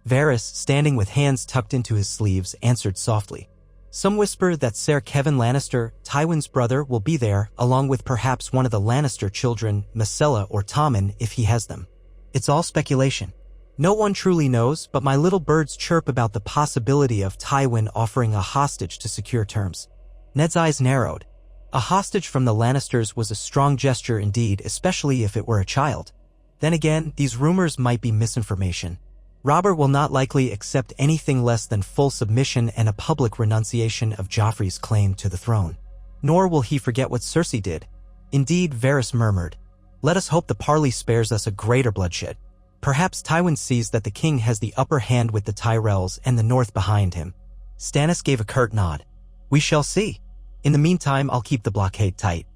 Varys, standing with hands tucked into his sleeves, answered softly. Some whisper that Ser Kevin Lannister, Tywin's brother, will be there, along with perhaps one of the Lannister children, Myrcella or Tommen, if he has them. It's all speculation. No one truly knows, but my little birds chirp about the possibility of Tywin offering a hostage to secure terms. Ned's eyes narrowed. A hostage from the Lannisters was a strong gesture indeed, especially if it were a child. Then again, these rumors might be misinformation. Robert will not likely accept anything less than full submission and a public renunciation of Joffrey's claim to the throne. Nor will he forget what Cersei did. Indeed, Varys murmured, "Let us hope the parley spares us a greater bloodshed." Perhaps Tywin sees that the king has the upper hand with the Tyrells and the north behind him. Stannis gave a curt nod. "We shall see. In the meantime, I'll keep the blockade tight."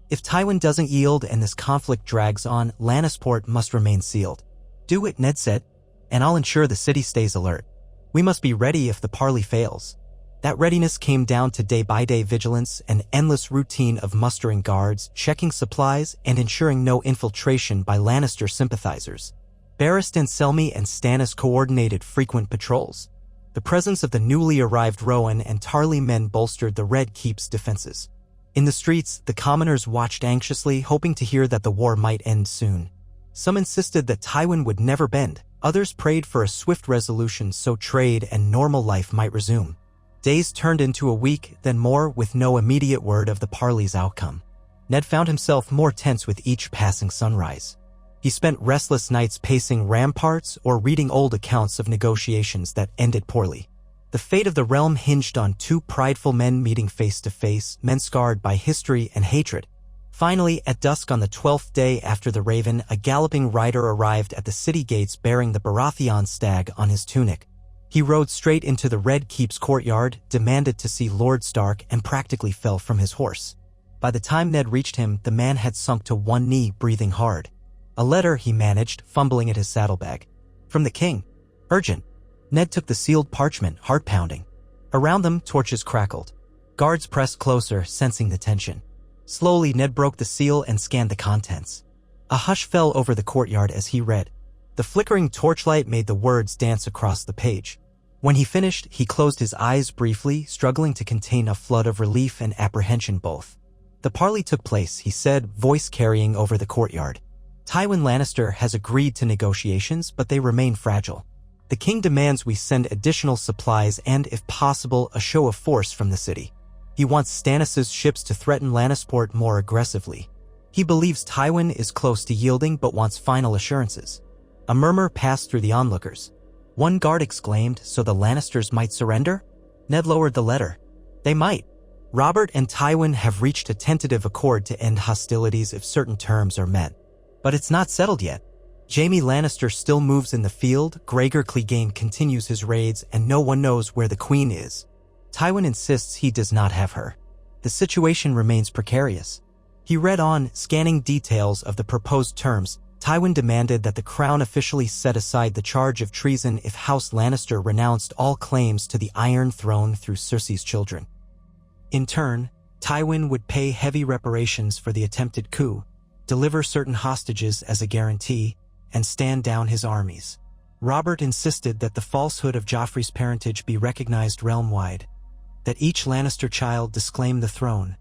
If Tywin doesn't yield and this conflict drags on, Lannisport must remain sealed. "Do it," Ned said, "and I'll ensure the city stays alert. We must be ready if the parley fails." That readiness came down to day-by-day vigilance, an endless routine of mustering guards, checking supplies, and ensuring no infiltration by Lannister sympathizers. Barristan Selmy and Stannis coordinated frequent patrols. The presence of the newly arrived Rowan and Tarly men bolstered the Red Keep's defenses. In the streets, the commoners watched anxiously, hoping to hear that the war might end soon. Some insisted that Tywin would never bend. Others prayed for a swift resolution so trade and normal life might resume. Days turned into a week, then more, with no immediate word of the parley's outcome. Ned found himself more tense with each passing sunrise. He spent restless nights pacing ramparts or reading old accounts of negotiations that ended poorly. The fate of the realm hinged on two prideful men meeting face to face, men scarred by history and hatred. Finally, at dusk on the 12th day after the Raven, a galloping rider arrived at the city gates bearing the Baratheon stag on his tunic. He rode straight into the Red Keep's courtyard, demanded to see Lord Stark, and practically fell from his horse. By the time Ned reached him, the man had sunk to one knee, breathing hard. "A letter," he managed, fumbling at his saddlebag. "From the king. Urgent." Ned took the sealed parchment, heart pounding. Around them, torches crackled. Guards pressed closer, sensing the tension. Slowly, Ned broke the seal and scanned the contents. A hush fell over the courtyard as he read. The flickering torchlight made the words dance across the page. When he finished, he closed his eyes briefly, struggling to contain a flood of relief and apprehension both. "The parley took place," he said, voice carrying over the courtyard. "Tywin Lannister has agreed to negotiations, but they remain fragile. The king demands we send additional supplies and, if possible, a show of force from the city. He wants Stannis' ships to threaten Lannisport more aggressively. He believes Tywin is close to yielding but wants final assurances. A murmur passed through the onlookers. One guard exclaimed, "So the Lannisters might surrender?" Ned lowered the letter. "They might. Robert and Tywin have reached a tentative accord to end hostilities if certain terms are met. But it's not settled yet. Jaime Lannister still moves in the field, Gregor Clegane continues his raids, and no one knows where the Queen is. Tywin insists he does not have her. The situation remains precarious." He read on, scanning details of the proposed terms. Tywin demanded that the crown officially set aside the charge of treason if House Lannister renounced all claims to the Iron Throne through Cersei's children. In turn, Tywin would pay heavy reparations for the attempted coup, deliver certain hostages as a guarantee, and stand down his armies. Robert insisted that the falsehood of Joffrey's parentage be recognized realm-wide, that each Lannister child disclaim the throne,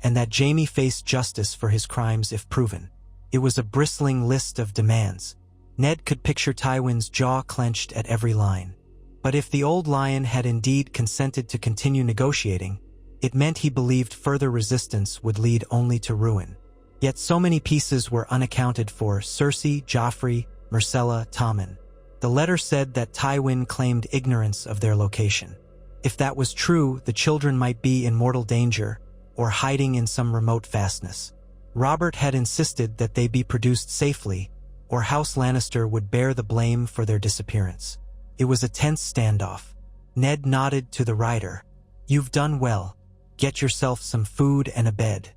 and that Jaime face justice for his crimes if proven. It was a bristling list of demands. Ned could picture Tywin's jaw clenched at every line. But if the old lion had indeed consented to continue negotiating, it meant he believed further resistance would lead only to ruin. Yet so many pieces were unaccounted for: Cersei, Joffrey, Myrcella, Tommen. The letter said that Tywin claimed ignorance of their location. If that was true, the children might be in mortal danger, or hiding in some remote fastness. Robert had insisted that they be produced safely, or House Lannister would bear the blame for their disappearance. It was a tense standoff. Ned nodded to the rider. "You've done well. Get yourself some food and a bed.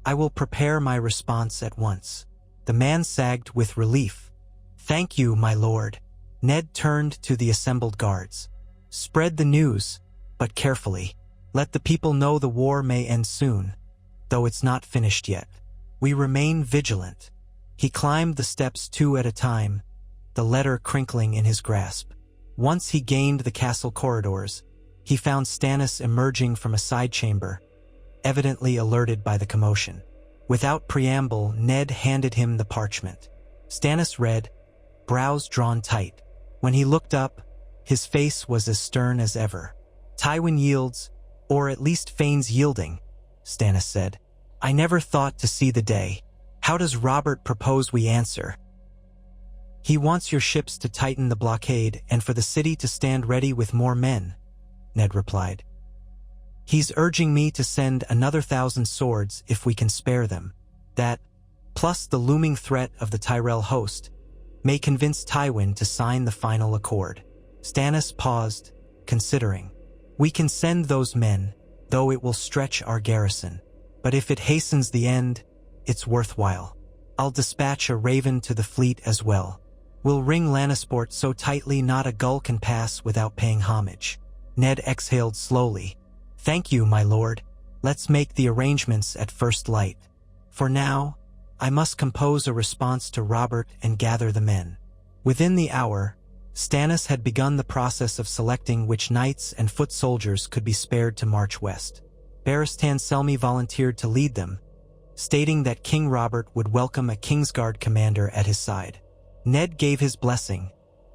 I will prepare my response at once." The man sagged with relief. "Thank you, my lord." Ned turned to the assembled guards. "Spread the news, but carefully. Let the people know the war may end soon, though it's not finished yet. We remain vigilant." He climbed the steps 2 at a time, the letter crinkling in his grasp. Once he gained the castle corridors, he found Stannis emerging from a side chamber, evidently alerted by the commotion. Without preamble, Ned handed him the parchment. Stannis read, brows drawn tight. When he looked up, his face was as stern as ever. "Tywin yields, or at least feigns yielding," Stannis said. "I never thought to see the day. How does Robert propose we answer?" "He wants your ships to tighten the blockade and for the city to stand ready with more men," Ned replied. "He's urging me to send another 1,000 swords if we can spare them. That, plus the looming threat of the Tyrell host, may convince Tywin to sign the final accord." Stannis paused, considering. "We can send those men, though it will stretch our garrison. But if it hastens the end, it's worthwhile. I'll dispatch a raven to the fleet as well. We'll ring Lannisport so tightly not a gull can pass without paying homage." Ned exhaled slowly. "Thank you, my lord. Let's make the arrangements at first light. For now, I must compose a response to Robert and gather the men." Within the hour, Stannis had begun the process of selecting which knights and foot soldiers could be spared to march west. Barristan Selmy volunteered to lead them, stating that King Robert would welcome a Kingsguard commander at his side. Ned gave his blessing,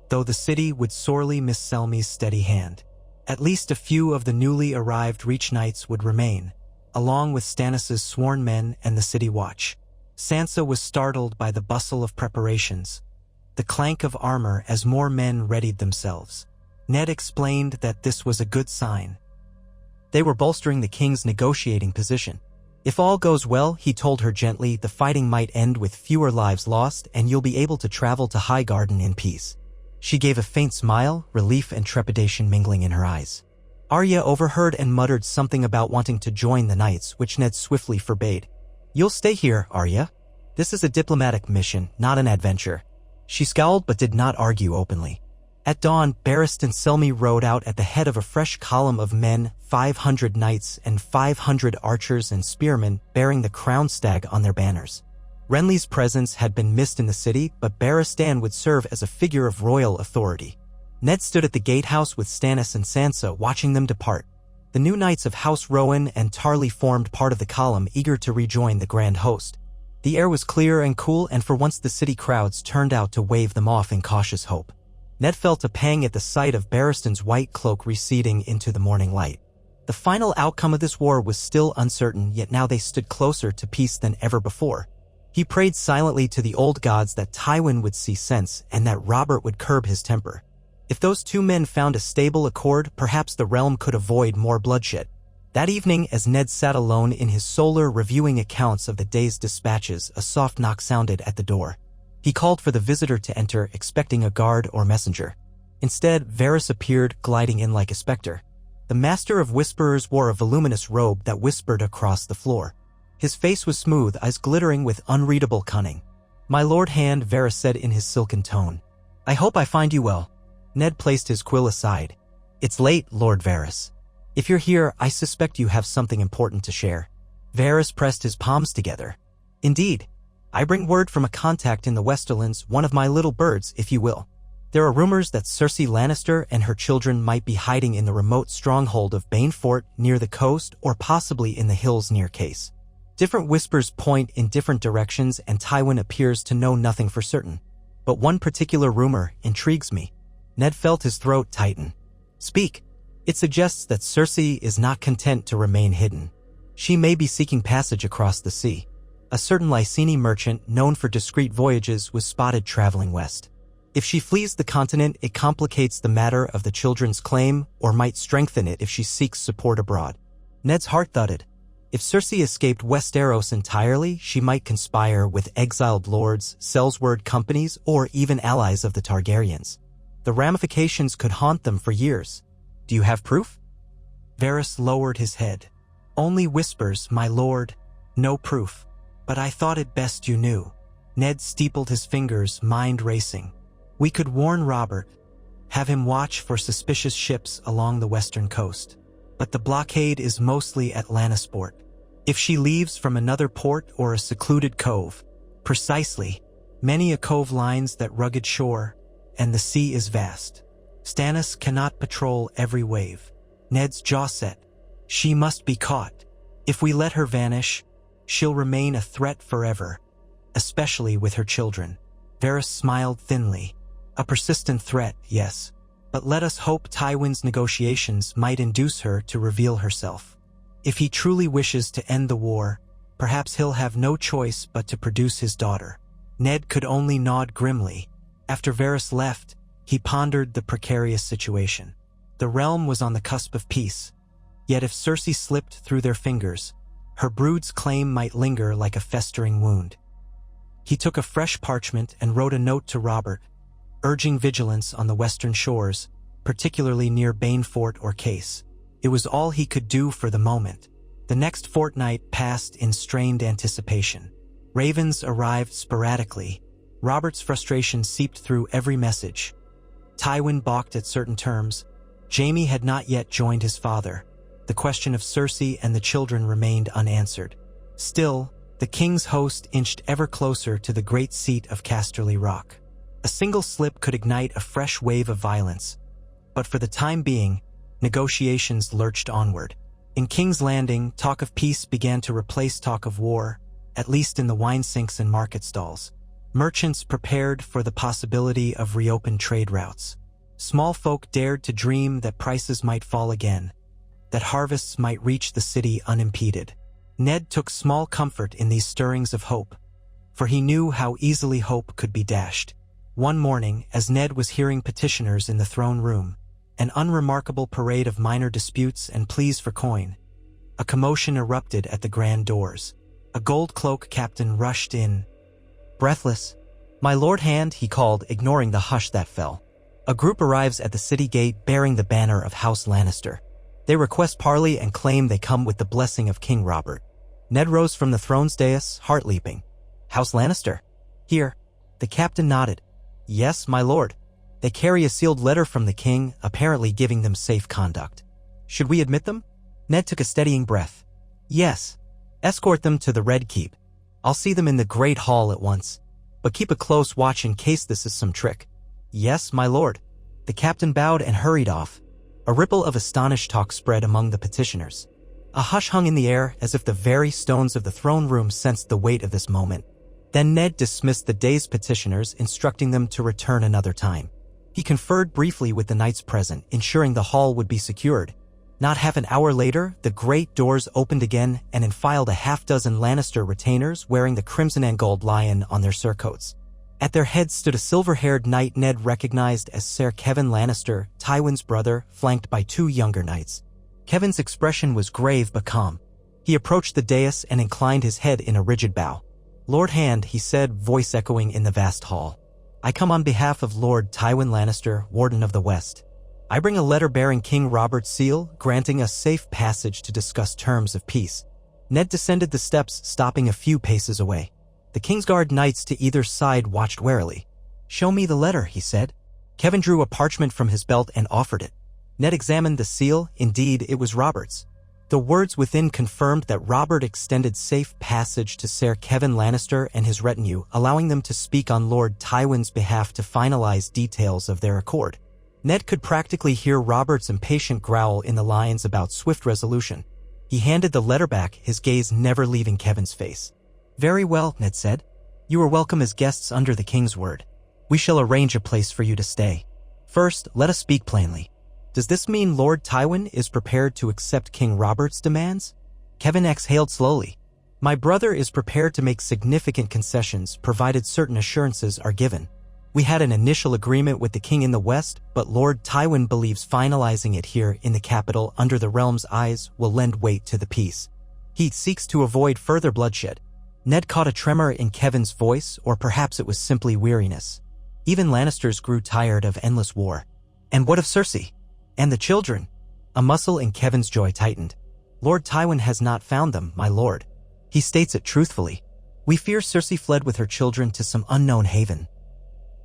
though the city would sorely miss Selmy's steady hand. At least a few of the newly arrived Reach Knights would remain, along with Stannis's sworn men and the city watch. Sansa was startled by the bustle of preparations, the clank of armor as more men readied themselves. Ned explained that this was a good sign. They were bolstering the king's negotiating position. If all goes well, he told her gently, the fighting might end with fewer lives lost and you'll be able to travel to Highgarden in peace. She gave a faint smile, relief and trepidation mingling in her eyes. Arya overheard and muttered something about wanting to join the knights, which Ned swiftly forbade. "You'll stay here, Arya. This is a diplomatic mission, not an adventure." She scowled but did not argue openly. At dawn, Barristan Selmy rode out at the head of a fresh column of men, 500 knights and 500 archers and spearmen bearing the crown stag on their banners. Renly's presence had been missed in the city, but Barristan would serve as a figure of royal authority. Ned stood at the gatehouse with Stannis and Sansa, watching them depart. The new knights of House Rowan and Tarly formed part of the column, eager to rejoin the grand host. The air was clear and cool, and for once the city crowds turned out to wave them off in cautious hope. Ned felt a pang at the sight of Barristan's white cloak receding into the morning light. The final outcome of this war was still uncertain, yet now they stood closer to peace than ever before. He prayed silently to the old gods that Tywin would see sense and that Robert would curb his temper. If those two men found a stable accord, perhaps the realm could avoid more bloodshed. That evening, as Ned sat alone in his solar reviewing accounts of the day's dispatches, a soft knock sounded at the door. He called for the visitor to enter, expecting a guard or messenger. Instead, Varys appeared, gliding in like a specter. The Master of Whisperers wore a voluminous robe that whispered across the floor. His face was smooth, eyes glittering with unreadable cunning. "My Lord Hand," Varys said in his silken tone. "I hope I find you well." Ned placed his quill aside. "It's late, Lord Varys. If you're here, I suspect you have something important to share." Varys pressed his palms together. "Indeed. I bring word from a contact in the Westerlands, one of my little birds, if you will. There are rumors that Cersei Lannister and her children might be hiding in the remote stronghold of Banefort near the coast or possibly in the hills near Case. Different whispers point in different directions and Tywin appears to know nothing for certain. But one particular rumor intrigues me." Ned felt his throat tighten. "Speak." "It suggests that Cersei is not content to remain hidden. She may be seeking passage across the sea. A certain Lyseni merchant known for discreet voyages was spotted traveling west. If she flees the continent, it complicates the matter of the children's claim or might strengthen it if she seeks support abroad." Ned's heart thudded. If Cersei escaped Westeros entirely, she might conspire with exiled lords, Sellsword companies, or even allies of the Targaryens. The ramifications could haunt them for years. "Do you have proof?" Varys lowered his head. "Only whispers, my lord. No proof. But I thought it best you knew." Ned steepled his fingers, mind racing. "We could warn Robert, have him watch for suspicious ships along the western coast. But the blockade is mostly at Lannisport. If she leaves from another port or a secluded cove." "Precisely. Many a cove lines that rugged shore, and the sea is vast. Stannis cannot patrol every wave." Ned's jaw set. "She must be caught. If we let her vanish, she'll remain a threat forever, especially with her children." Varys smiled thinly. "A persistent threat, yes. But let us hope Tywin's negotiations might induce her to reveal herself. If he truly wishes to end the war, perhaps he'll have no choice but to produce his daughter." Ned could only nod grimly. After Varys left, he pondered the precarious situation. The realm was on the cusp of peace. Yet if Cersei slipped through their fingers, her brood's claim might linger like a festering wound. He took a fresh parchment and wrote a note to Robert, urging vigilance on the western shores, particularly near Banefort or Case. It was all he could do for the moment. The next fortnight passed in strained anticipation. Ravens arrived sporadically. Robert's frustration seeped through every message. Tywin balked at certain terms. Jaime had not yet joined his father. The question of Cersei and the children remained unanswered. Still, the king's host inched ever closer to the great seat of Casterly Rock. A single slip could ignite a fresh wave of violence. But for the time being, negotiations lurched onward. In King's Landing, talk of peace began to replace talk of war, at least in the wine sinks and market stalls. Merchants prepared for the possibility of reopened trade routes. Small folk dared to dream that prices might fall again, that harvests might reach the city unimpeded. Ned took small comfort in these stirrings of hope, for he knew how easily hope could be dashed. One morning, as Ned was hearing petitioners in the throne room, an unremarkable parade of minor disputes and pleas for coin, a commotion erupted at the grand doors. A gold cloak captain rushed in. Breathless, "My Lord Hand," he called, ignoring the hush that fell. A group arrives at the city gate bearing the banner of House Lannister. They request parley and claim they come with the blessing of King Robert. Ned rose from the throne's dais, heart leaping. "House Lannister? Here." The captain nodded. "Yes, my lord. They carry a sealed letter from the king, apparently giving them safe conduct. Should we admit them?" Ned took a steadying breath. "Yes. Escort them to the Red Keep. I'll see them in the Great Hall at once. But keep a close watch in case this is some trick." "Yes, my lord." The captain bowed and hurried off. A ripple of astonished talk spread among the petitioners. A hush hung in the air as if the very stones of the throne room sensed the weight of this moment. Then Ned dismissed the day's petitioners, instructing them to return another time. He conferred briefly with the knights present, ensuring the hall would be secured. Not half an hour later, the great doors opened again and in filed a half-dozen Lannister retainers wearing the crimson and gold lion on their surcoats. At their heads stood a silver-haired knight Ned recognized as Ser Kevan Lannister, Tywin's brother, flanked by 2 younger knights. Kevan's expression was grave but calm. He approached the dais and inclined his head in a rigid bow. "Lord Hand," he said, voice echoing in the vast hall. "I come on behalf of Lord Tywin Lannister, Warden of the West. I bring a letter bearing King Robert's seal, granting us safe passage to discuss terms of peace." Ned descended the steps, stopping a few paces away. The Kingsguard knights to either side watched warily. "Show me the letter," he said. Kevan drew a parchment from his belt and offered it. Ned examined the seal. Indeed, it was Robert's. The words within confirmed that Robert extended safe passage to Ser Kevan Lannister and his retinue, allowing them to speak on Lord Tywin's behalf to finalize details of their accord. Ned could practically hear Robert's impatient growl in the lines about swift resolution. He handed the letter back, his gaze never leaving Kevan's face. "Very well," Ned said. "You are welcome as guests under the king's word. We shall arrange a place for you to stay. First, let us speak plainly. Does this mean Lord Tywin is prepared to accept King Robert's demands?" Kevan exhaled slowly. "My brother is prepared to make significant concessions, provided certain assurances are given. We had an initial agreement with the king in the west, but Lord Tywin believes finalizing it here in the capital under the realm's eyes will lend weight to the peace. He seeks to avoid further bloodshed." Ned caught a tremor in Kevan's voice, or perhaps it was simply weariness. Even Lannisters grew tired of endless war. "And what of Cersei? And the children?" A muscle in Kevan's jaw tightened. "Lord Tywin has not found them, my lord. He states it truthfully. We fear Cersei fled with her children to some unknown haven.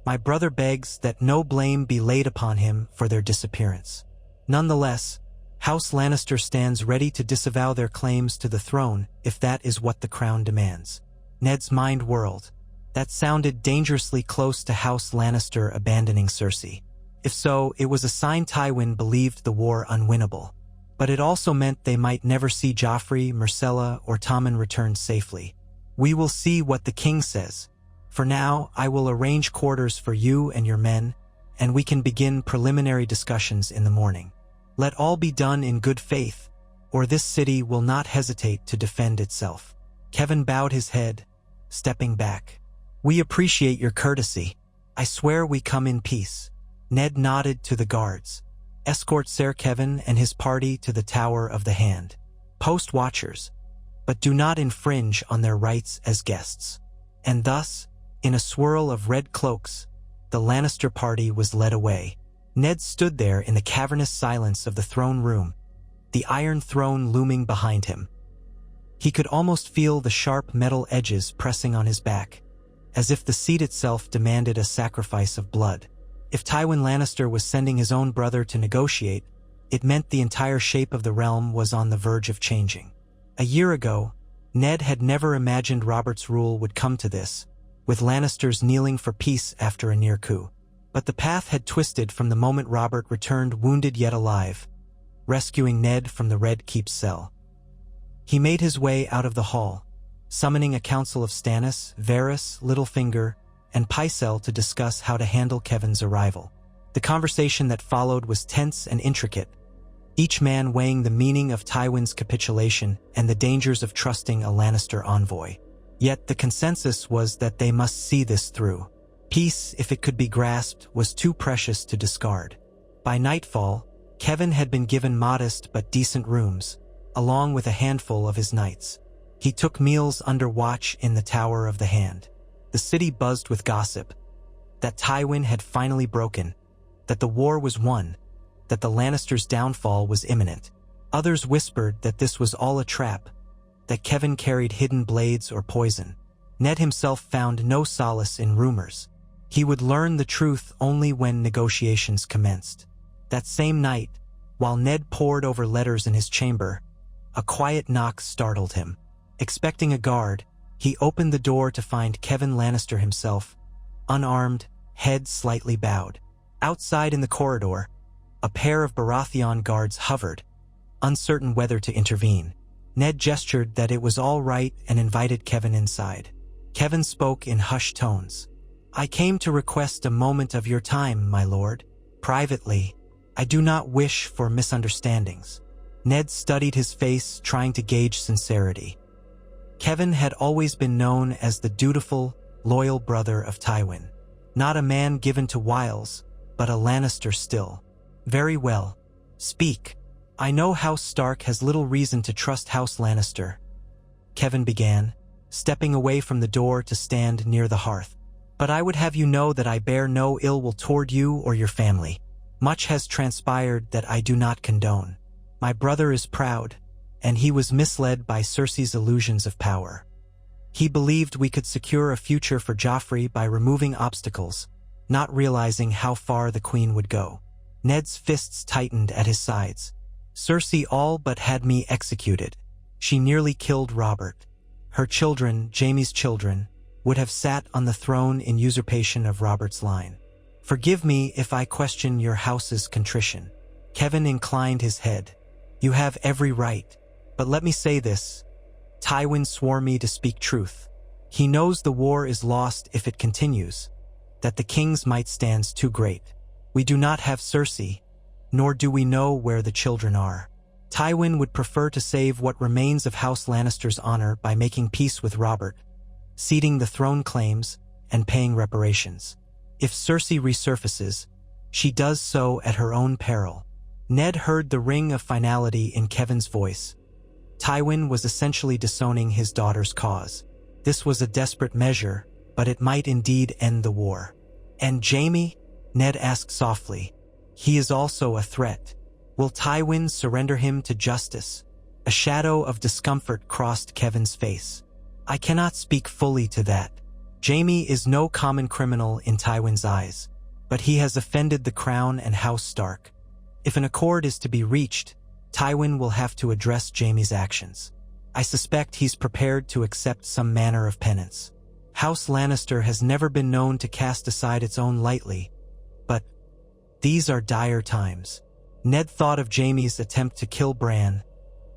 My brother begs that no blame be laid upon him for their disappearance. Nonetheless, House Lannister stands ready to disavow their claims to the throne if that is what the crown demands." Ned's mind whirled. That sounded dangerously close to House Lannister abandoning Cersei. If so, it was a sign Tywin believed the war unwinnable. But it also meant they might never see Joffrey, Myrcella, or Tommen return safely. "We will see what the king says. For now, I will arrange quarters for you and your men, and we can begin preliminary discussions in the morning. Let all be done in good faith, or this city will not hesitate to defend itself." Kevan bowed his head, stepping back. "We appreciate your courtesy. I swear we come in peace." Ned nodded to the guards. "Escort Ser Kevan and his party to the Tower of the Hand. Post watchers, but do not infringe on their rights as guests." And thus, in a swirl of red cloaks, the Lannister party was led away. Ned stood there in the cavernous silence of the throne room, the iron throne looming behind him. He could almost feel the sharp metal edges pressing on his back, as if the seat itself demanded a sacrifice of blood. If Tywin Lannister was sending his own brother to negotiate, it meant the entire shape of the realm was on the verge of changing. A year ago, Ned had never imagined Robert's rule would come to this, with Lannisters kneeling for peace after a near coup. But the path had twisted from the moment Robert returned wounded yet alive, rescuing Ned from the Red Keep's cell. He made his way out of the hall, summoning a council of Stannis, Varys, Littlefinger, and Pycelle to discuss how to handle Kevan's arrival. The conversation that followed was tense and intricate, each man weighing the meaning of Tywin's capitulation and the dangers of trusting a Lannister envoy. Yet the consensus was that they must see this through. Peace, if it could be grasped, was too precious to discard. By nightfall, Kevan had been given modest but decent rooms, along with a handful of his knights. He took meals under watch in the Tower of the Hand. The city buzzed with gossip, that Tywin had finally broken, that the war was won, that the Lannisters' downfall was imminent. Others whispered that this was all a trap, that Kevan carried hidden blades or poison. Ned himself found no solace in rumors. He would learn the truth only when negotiations commenced. That same night, while Ned pored over letters in his chamber, a quiet knock startled him. Expecting a guard, he opened the door to find Kevan Lannister himself, unarmed, head slightly bowed. Outside in the corridor, a pair of Baratheon guards hovered, uncertain whether to intervene. Ned gestured that it was all right and invited Kevan inside. Kevan spoke in hushed tones. "I came to request a moment of your time, my lord. Privately, I do not wish for misunderstandings." Ned studied his face, trying to gauge sincerity. Kevin had always been known as the dutiful, loyal brother of Tywin. Not a man given to wiles, but a Lannister still. Very well. Speak. I know House Stark has little reason to trust House Lannister, Kevin began, stepping away from the door to stand near the hearth. But I would have you know that I bear no ill will toward you or your family. Much has transpired that I do not condone. My brother is proud, and he was misled by Cersei's illusions of power. He believed we could secure a future for Joffrey by removing obstacles, not realizing how far the Queen would go. Ned's fists tightened at his sides. Cersei all but had me executed. She nearly killed Robert. Her children, Jaime's children, would have sat on the throne in usurpation of Robert's line. Forgive me if I question your house's contrition. Kevin inclined his head. You have every right. But let me say this. Tywin swore me to speak truth. He knows the war is lost if it continues, that the king's might stands too great. We do not have Cersei, nor do we know where the children are. Tywin would prefer to save what remains of House Lannister's honor by making peace with Robert, ceding the throne claims, and paying reparations. If Cersei resurfaces, she does so at her own peril. Ned heard the ring of finality in Kevin's voice. Tywin was essentially disowning his daughter's cause. This was a desperate measure, but it might indeed end the war. And Jaime? Ned asked softly. He is also a threat. Will Tywin surrender him to justice? A shadow of discomfort crossed Kevin's face. I cannot speak fully to that. Jaime is no common criminal in Tywin's eyes, but he has offended the crown and House Stark. If an accord is to be reached, Tywin will have to address Jaime's actions. I suspect he's prepared to accept some manner of penance. House Lannister has never been known to cast aside its own lightly, but these are dire times. Ned thought of Jaime's attempt to kill Bran,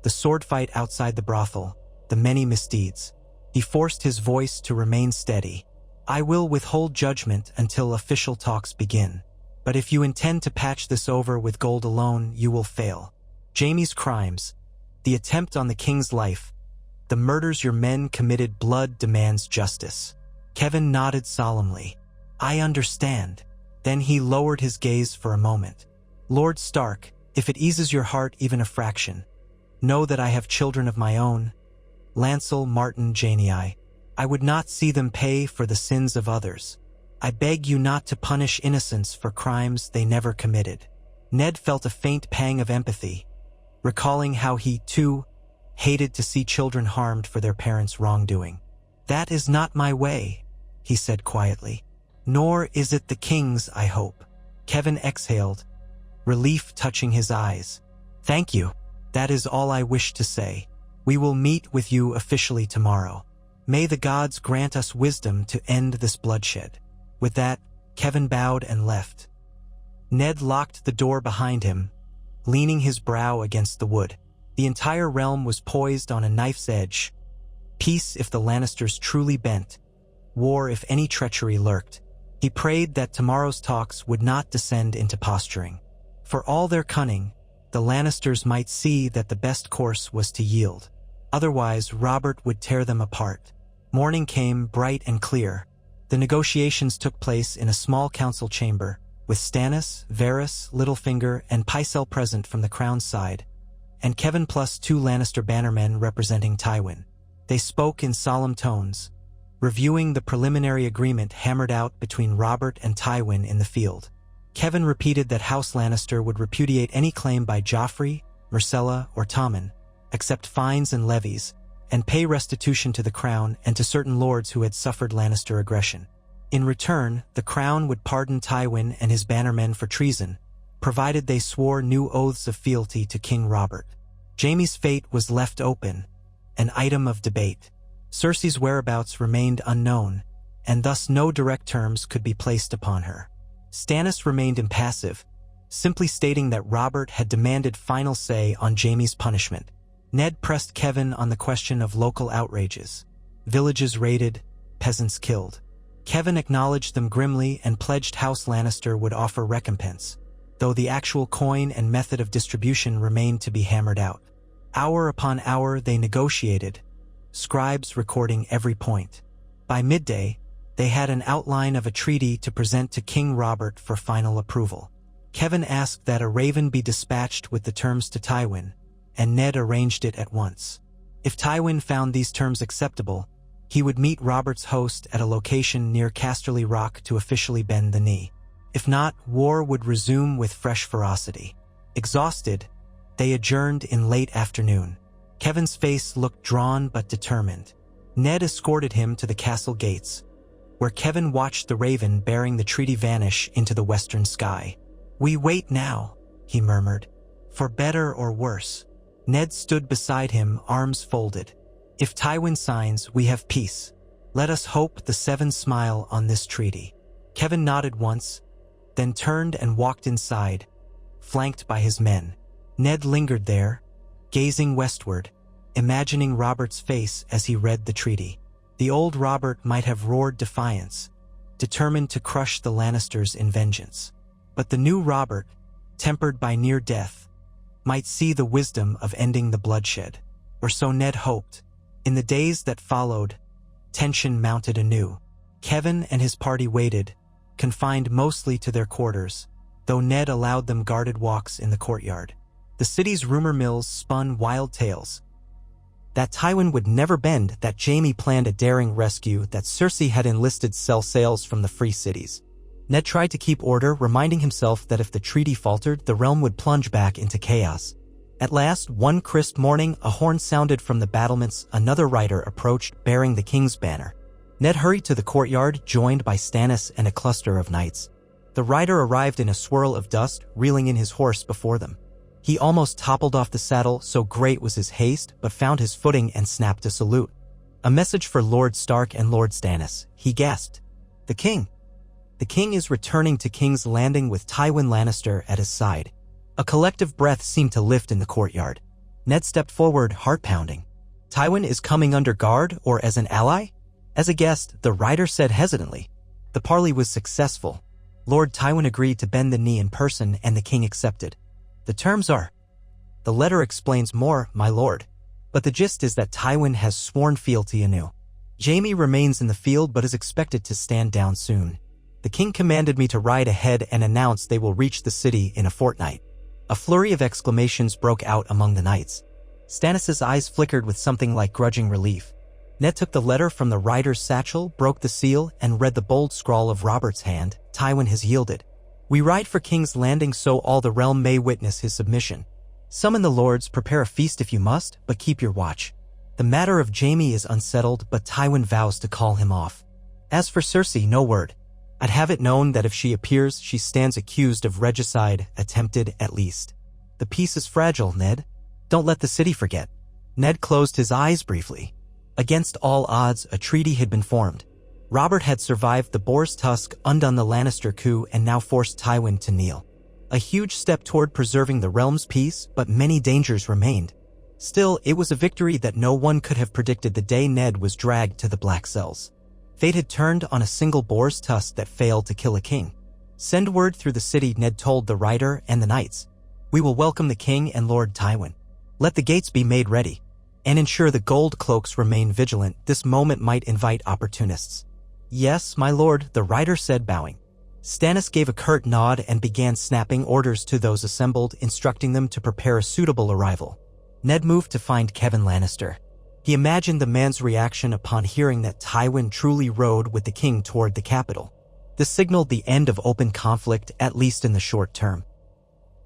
the sword fight outside the brothel, the many misdeeds. He forced his voice to remain steady. I will withhold judgment until official talks begin. But if you intend to patch this over with gold alone, you will fail. Jaime's crimes, the attempt on the king's life, the murders your men committed, blood demands justice. Kevin nodded solemnly. I understand. Then he lowered his gaze for a moment. Lord Stark, if it eases your heart even a fraction, know that I have children of my own, Lancel, Martin, Janei. I would not see them pay for the sins of others. I beg you not to punish innocents for crimes they never committed. Ned felt a faint pang of empathy, recalling how he, too, hated to see children harmed for their parents' wrongdoing. That is not my way, he said quietly. Nor is it the king's, I hope. Kevin exhaled, relief touching his eyes. Thank you. That is all I wish to say. We will meet with you officially tomorrow. May the gods grant us wisdom to end this bloodshed. With that, Kevin bowed and left. Ned locked the door behind him, leaning his brow against the wood. The entire realm was poised on a knife's edge. Peace if the Lannisters truly bent, war if any treachery lurked. He prayed that tomorrow's talks would not descend into posturing. For all their cunning, the Lannisters might see that the best course was to yield. Otherwise, Robert would tear them apart. Morning came, bright and clear. The negotiations took place in a small council chamber, with Stannis, Varys, Littlefinger, and Pycelle present from the crown's side, and Kevin plus 2 Lannister bannermen representing Tywin. They spoke in solemn tones, reviewing the preliminary agreement hammered out between Robert and Tywin in the field. Kevin repeated that House Lannister would repudiate any claim by Joffrey, Myrcella, or Tommen, accept fines and levies, and pay restitution to the crown and to certain lords who had suffered Lannister aggression. In return, the crown would pardon Tywin and his bannermen for treason, provided they swore new oaths of fealty to King Robert. Jaime's fate was left open, an item of debate. Cersei's whereabouts remained unknown, and thus no direct terms could be placed upon her. Stannis remained impassive, simply stating that Robert had demanded final say on Jaime's punishment. Ned pressed Kevin on the question of local outrages. Villages raided, peasants killed. Kevin acknowledged them grimly and pledged House Lannister would offer recompense. though the actual coin and method of distribution remained to be hammered out. Hour upon hour they negotiated, scribes recording every point. By midday, they had an outline of a treaty to present to King Robert for final approval. Kevin asked that a raven be dispatched with the terms to Tywin, and Ned arranged it at once. If Tywin found these terms acceptable, he would meet Robert's host at a location near Casterly Rock to officially bend the knee. If not, war would resume with fresh ferocity. Exhausted, they adjourned in late afternoon. Kevin's face looked drawn but determined. Ned escorted him to the castle gates, where Kevin watched the raven bearing the treaty vanish into the western sky. "We wait now," he murmured. "For better or worse." Ned stood beside him, arms folded. "If Tywin signs, we have peace. Let us hope the Seven smile on this treaty." Kevin nodded once, then turned and walked inside, flanked by his men. Ned lingered there, gazing westward, imagining Robert's face as he read the treaty. The old Robert might have roared defiance, determined to crush the Lannisters in vengeance. But the new Robert, tempered by near death, might see the wisdom of ending the bloodshed. Or so Ned hoped. In the days that followed, tension mounted anew. Kevin and his party waited, confined mostly to their quarters, though Ned allowed them guarded walks in the courtyard. The city's rumor mills spun wild tales. That Tywin would never bend, that Jaime planned a daring rescue, that Cersei had enlisted sell sails from the free cities. Ned tried to keep order, reminding himself that if the treaty faltered, the realm would plunge back into chaos. At last, one crisp morning, a horn sounded from the battlements. Another rider approached, bearing the king's banner. Ned hurried to the courtyard, joined by Stannis and a cluster of knights. The rider arrived in a swirl of dust, reeling in his horse before them. He almost toppled off the saddle, so great was his haste, but found his footing and snapped a salute. "A message for Lord Stark and Lord Stannis," he gasped. "The king. The king is returning to King's Landing with Tywin Lannister at his side." A collective breath seemed to lift in the courtyard. Ned stepped forward, heart-pounding. "Tywin is coming under guard or as an ally?" "As a guest," the rider said hesitantly. The parley was successful. Lord Tywin agreed to bend the knee in person, and the king accepted. "The terms are..." "The letter explains more, my lord. But the gist is that Tywin has sworn fealty anew. Jaime remains in the field but is expected to stand down soon. The king commanded me to ride ahead and announce they will reach the city in a fortnight." A flurry of exclamations broke out among the knights. Stannis' eyes flickered with something like grudging relief. Ned took the letter from the rider's satchel, broke the seal, and read the bold scrawl of Robert's hand. "Tywin has yielded. We ride for King's Landing so all the realm may witness his submission. Summon the lords, prepare a feast if you must, but keep your watch. The matter of Jaime is unsettled, but Tywin vows to call him off. As for Cersei, no word. I'd have it known that if she appears, she stands accused of regicide, attempted at least. The peace is fragile, Ned. Don't let the city forget." Ned closed his eyes briefly. Against all odds, a treaty had been formed. Robert had survived the boar's tusk, undone the Lannister coup, and now forced Tywin to kneel. A huge step toward preserving the realm's peace, but many dangers remained. Still, it was a victory that no one could have predicted the day Ned was dragged to the Black Cells. Fate had turned on a single boar's tusk that failed to kill a king. "Send word through the city," Ned told the rider and the knights. "We will welcome the king and Lord Tywin. Let the gates be made ready, and ensure the gold cloaks remain vigilant. This moment might invite opportunists." "Yes, my lord," the rider said, bowing. Stannis gave a curt nod and began snapping orders to those assembled, instructing them to prepare a suitable arrival. Ned moved to find Kevin Lannister. He imagined the man's reaction upon hearing that Tywin truly rode with the king toward the capital. This signaled the end of open conflict, at least in the short term.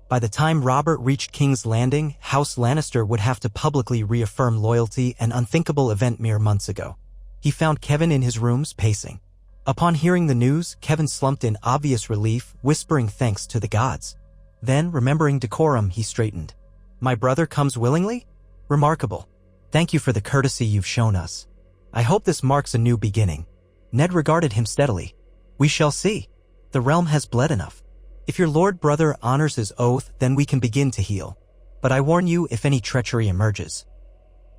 By the time Robert reached King's Landing, House Lannister would have to publicly reaffirm loyalty, an unthinkable event mere months ago. He found Kevin in his rooms, pacing. Upon hearing the news, Kevin slumped in obvious relief, whispering thanks to the gods. Then, remembering decorum, he straightened. "My brother comes willingly? Remarkable. Thank you for the courtesy you've shown us. I hope this marks a new beginning." Ned regarded him steadily. "We shall see. The realm has bled enough. If your lord brother honors his oath, then we can begin to heal. But I warn you if any treachery emerges."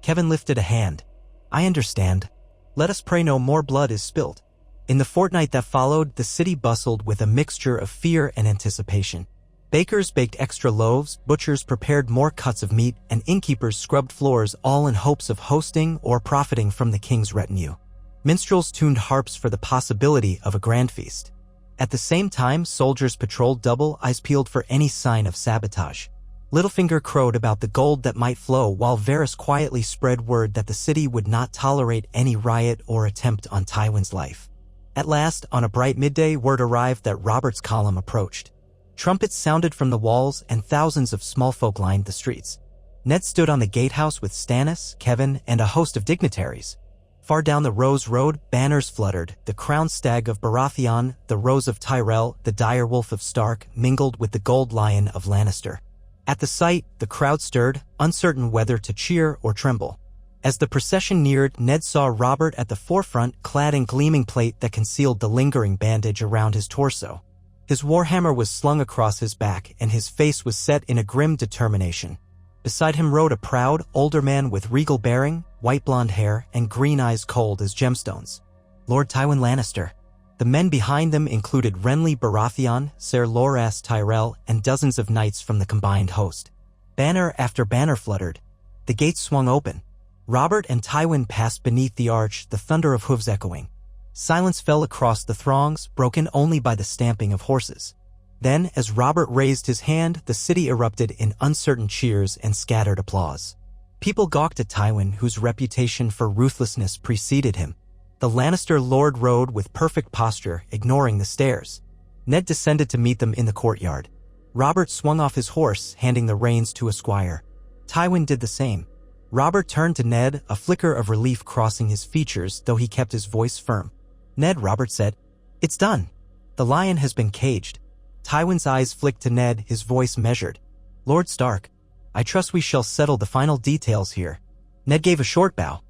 Kevin lifted a hand. "I understand. Let us pray no more blood is spilt." In the fortnight that followed, the city bustled with a mixture of fear and anticipation. Bakers baked extra loaves, butchers prepared more cuts of meat, and innkeepers scrubbed floors, all in hopes of hosting or profiting from the king's retinue. Minstrels tuned harps for the possibility of a grand feast. At the same time, soldiers patrolled double, eyes peeled for any sign of sabotage. Littlefinger crowed about the gold that might flow, while Varys quietly spread word that the city would not tolerate any riot or attempt on Tywin's life. At last, on a bright midday, word arrived that Robert's column approached. Trumpets sounded from the walls, and thousands of small folk lined the streets. Ned stood on the gatehouse with Stannis, Kevan, and a host of dignitaries. Far down the Rose Road, banners fluttered. The crowned stag of Baratheon, the rose of Tyrell, the dire wolf of Stark, mingled with the gold lion of Lannister. At the sight, the crowd stirred, uncertain whether to cheer or tremble. As the procession neared, Ned saw Robert at the forefront, clad in gleaming plate that concealed the lingering bandage around his torso. His warhammer was slung across his back, and his face was set in a grim determination. Beside him rode a proud, older man with regal bearing, white blonde hair, and green eyes cold as gemstones. Lord Tywin Lannister. The men behind them included Renly Baratheon, Ser Loras Tyrell, and dozens of knights from the combined host. Banner after banner fluttered. The gates swung open. Robert and Tywin passed beneath the arch, the thunder of hooves echoing. Silence fell across the throngs, broken only by the stamping of horses. Then, as Robert raised his hand, the city erupted in uncertain cheers and scattered applause. People gawked at Tywin, whose reputation for ruthlessness preceded him. The Lannister lord rode with perfect posture, ignoring the stares. Ned descended to meet them in the courtyard. Robert swung off his horse, handing the reins to a squire. Tywin did the same. Robert turned to Ned, a flicker of relief crossing his features, though he kept his voice firm. "Ned," Robert said, "it's done. The lion has been caged." Tywin's eyes flicked to Ned, his voice measured. "Lord Stark, I trust we shall settle the final details here." Ned gave a short bow.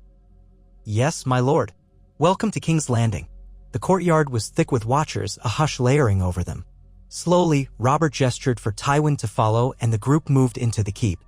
"Yes, my lord. Welcome to King's Landing." The courtyard was thick with watchers, a hush layering over them. Slowly, Robert gestured for Tywin to follow, and the group moved into the keep.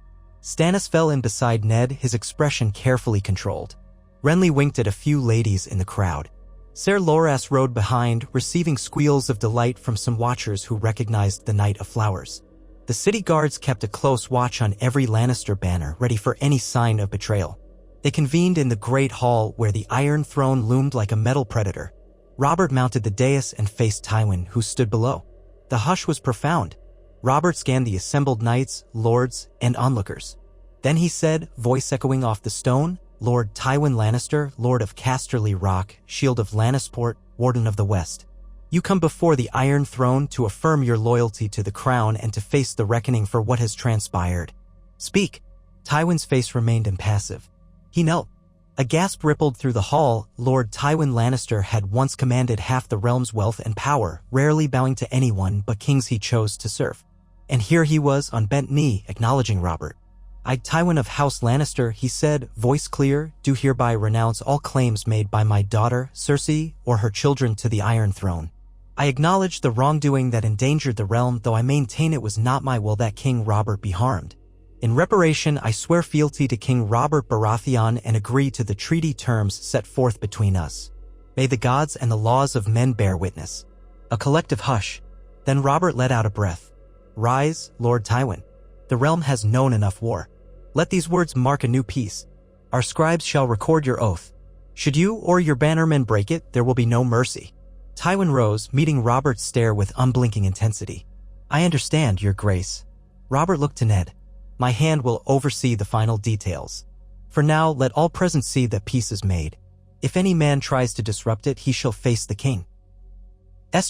Stannis fell in beside Ned, his expression carefully controlled. Renly winked at a few ladies in the crowd. Ser Loras rode behind, receiving squeals of delight from some watchers who recognized the Knight of Flowers. The city guards kept a close watch on every Lannister banner, ready for any sign of betrayal. They convened in the Great Hall, where the Iron Throne loomed like a metal predator. Robert mounted the dais and faced Tywin, who stood below. The hush was profound. Robert scanned the assembled knights, lords, and onlookers. Then he said, voice echoing off the stone, "Lord Tywin Lannister, Lord of Casterly Rock, Shield of Lannisport, Warden of the West. You come before the Iron Throne to affirm your loyalty to the crown and to face the reckoning for what has transpired. Speak." Tywin's face remained impassive. He knelt. A gasp rippled through the hall. Lord Tywin Lannister had once commanded half the realm's wealth and power, rarely bowing to anyone but kings he chose to serve. And here he was, on bent knee, acknowledging Robert. "I, Tywin of House Lannister," he said, voice clear, "do hereby renounce all claims made by my daughter, Cersei, or her children to the Iron Throne. I acknowledge the wrongdoing that endangered the realm, though I maintain it was not my will that King Robert be harmed. In reparation, I swear fealty to King Robert Baratheon and agree to the treaty terms set forth between us. May the gods and the laws of men bear witness." A collective hush. Then Robert let out a breath. "Rise, Lord Tywin. The realm has known enough war. Let these words mark a new peace. Our scribes shall record your oath. Should you or your bannermen break it, there will be no mercy." Tywin rose, meeting Robert's stare with unblinking intensity. "I understand, Your Grace." Robert looked to Ned. "My hand will oversee the final details. For now, let all present see that peace is made. If any man tries to disrupt it, he shall face the king's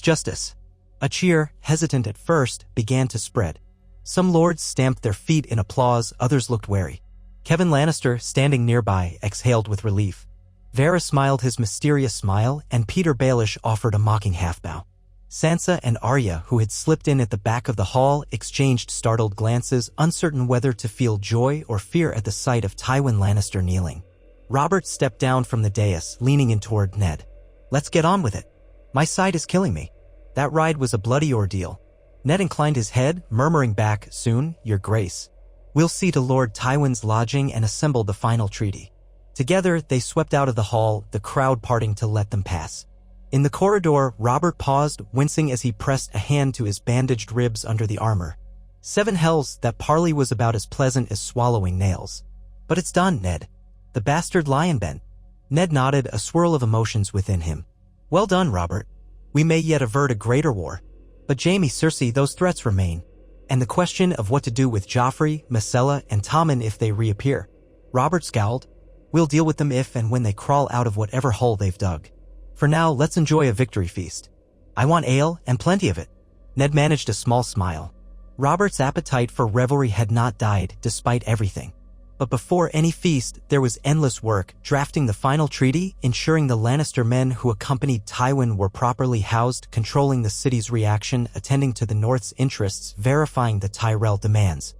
justice." A cheer, hesitant at first, began to spread. Some lords stamped their feet in applause, others looked wary. Kevan Lannister, standing nearby, exhaled with relief. Varys smiled his mysterious smile, and Peter Baelish offered a mocking half-bow. Sansa and Arya, who had slipped in at the back of the hall, exchanged startled glances, uncertain whether to feel joy or fear at the sight of Tywin Lannister kneeling. Robert stepped down from the dais, leaning in toward Ned. "Let's get on with it. My side is killing me. That ride was a bloody ordeal." Ned inclined his head, murmuring back, "Soon, Your Grace. We'll see to Lord Tywin's lodging and assemble the final treaty." Together, they swept out of the hall, the crowd parting to let them pass. In the corridor, Robert paused, wincing as he pressed a hand to his bandaged ribs under the armor. 7 hells, that parley was about as pleasant as swallowing nails. But it's done, Ned. The bastard lion bent. Ned nodded, a swirl of emotions within him. Well done, Robert. We may yet avert a greater war. But Jaime, Cersei, those threats remain. And the question of what to do with Joffrey, Myrcella, and Tommen if they reappear. Robert scowled. We'll deal with them if and when they crawl out of whatever hole they've dug. For now, let's enjoy a victory feast. I want ale, and plenty of it. Ned managed a small smile. Robert's appetite for revelry had not died, despite everything. But before any feast, there was endless work, drafting the final treaty, ensuring the Lannister men who accompanied Tywin were properly housed, controlling the city's reaction, attending to the North's interests, verifying the Tyrell demands.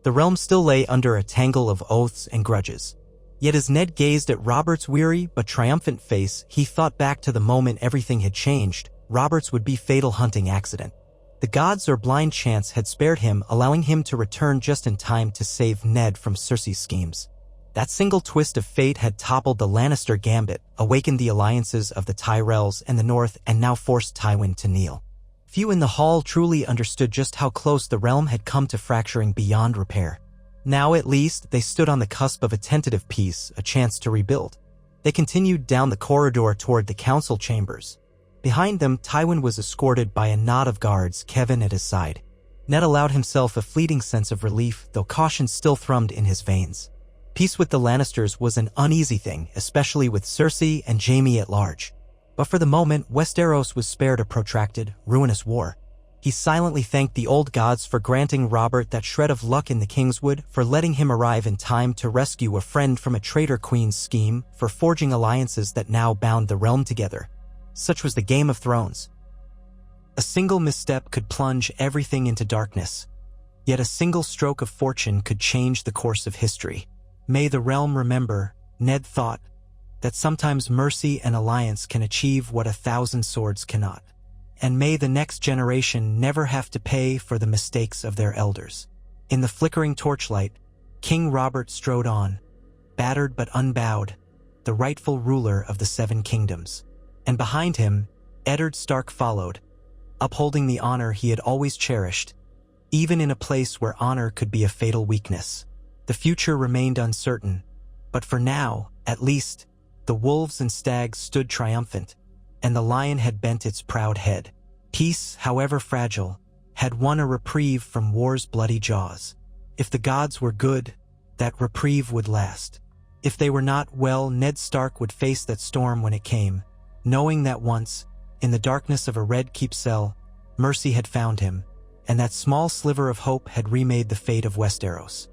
The realm still lay under a tangle of oaths and grudges. Yet as Ned gazed at Robert's weary but triumphant face, he thought back to the moment everything had changed. Robert's would-be fatal hunting accident. The gods or blind chance had spared him, allowing him to return just in time to save Ned from Cersei's schemes. That single twist of fate had toppled the Lannister gambit, awakened the alliances of the Tyrells and the North, and now forced Tywin to kneel. Few in the hall truly understood just how close the realm had come to fracturing beyond repair. Now, at least, they stood on the cusp of a tentative peace, a chance to rebuild. They continued down the corridor toward the council chambers. Behind them, Tywin was escorted by a knot of guards, Kevin at his side. Ned allowed himself a fleeting sense of relief, though caution still thrummed in his veins. Peace with the Lannisters was an uneasy thing, especially with Cersei and Jaime at large. But for the moment, Westeros was spared a protracted, ruinous war. He silently thanked the old gods for granting Robert that shred of luck in the Kingswood, for letting him arrive in time to rescue a friend from a traitor queen's scheme, for forging alliances that now bound the realm together. Such was the Game of Thrones. A single misstep could plunge everything into darkness. Yet a single stroke of fortune could change the course of history. May the realm remember, Ned thought, that sometimes mercy and alliance can achieve what 1,000 swords cannot. And may the next generation never have to pay for the mistakes of their elders. In the flickering torchlight, King Robert strode on, battered but unbowed, the rightful ruler of the 7 kingdoms. And behind him, Eddard Stark followed, upholding the honor he had always cherished, even in a place where honor could be a fatal weakness. The future remained uncertain, but for now, at least, the wolves and stags stood triumphant, and the lion had bent its proud head. Peace, however fragile, had won a reprieve from war's bloody jaws. If the gods were good, that reprieve would last. If they were not, well, Ned Stark would face that storm when it came, knowing that once, in the darkness of a Red Keep cell, mercy had found him, and that small sliver of hope had remade the fate of Westeros.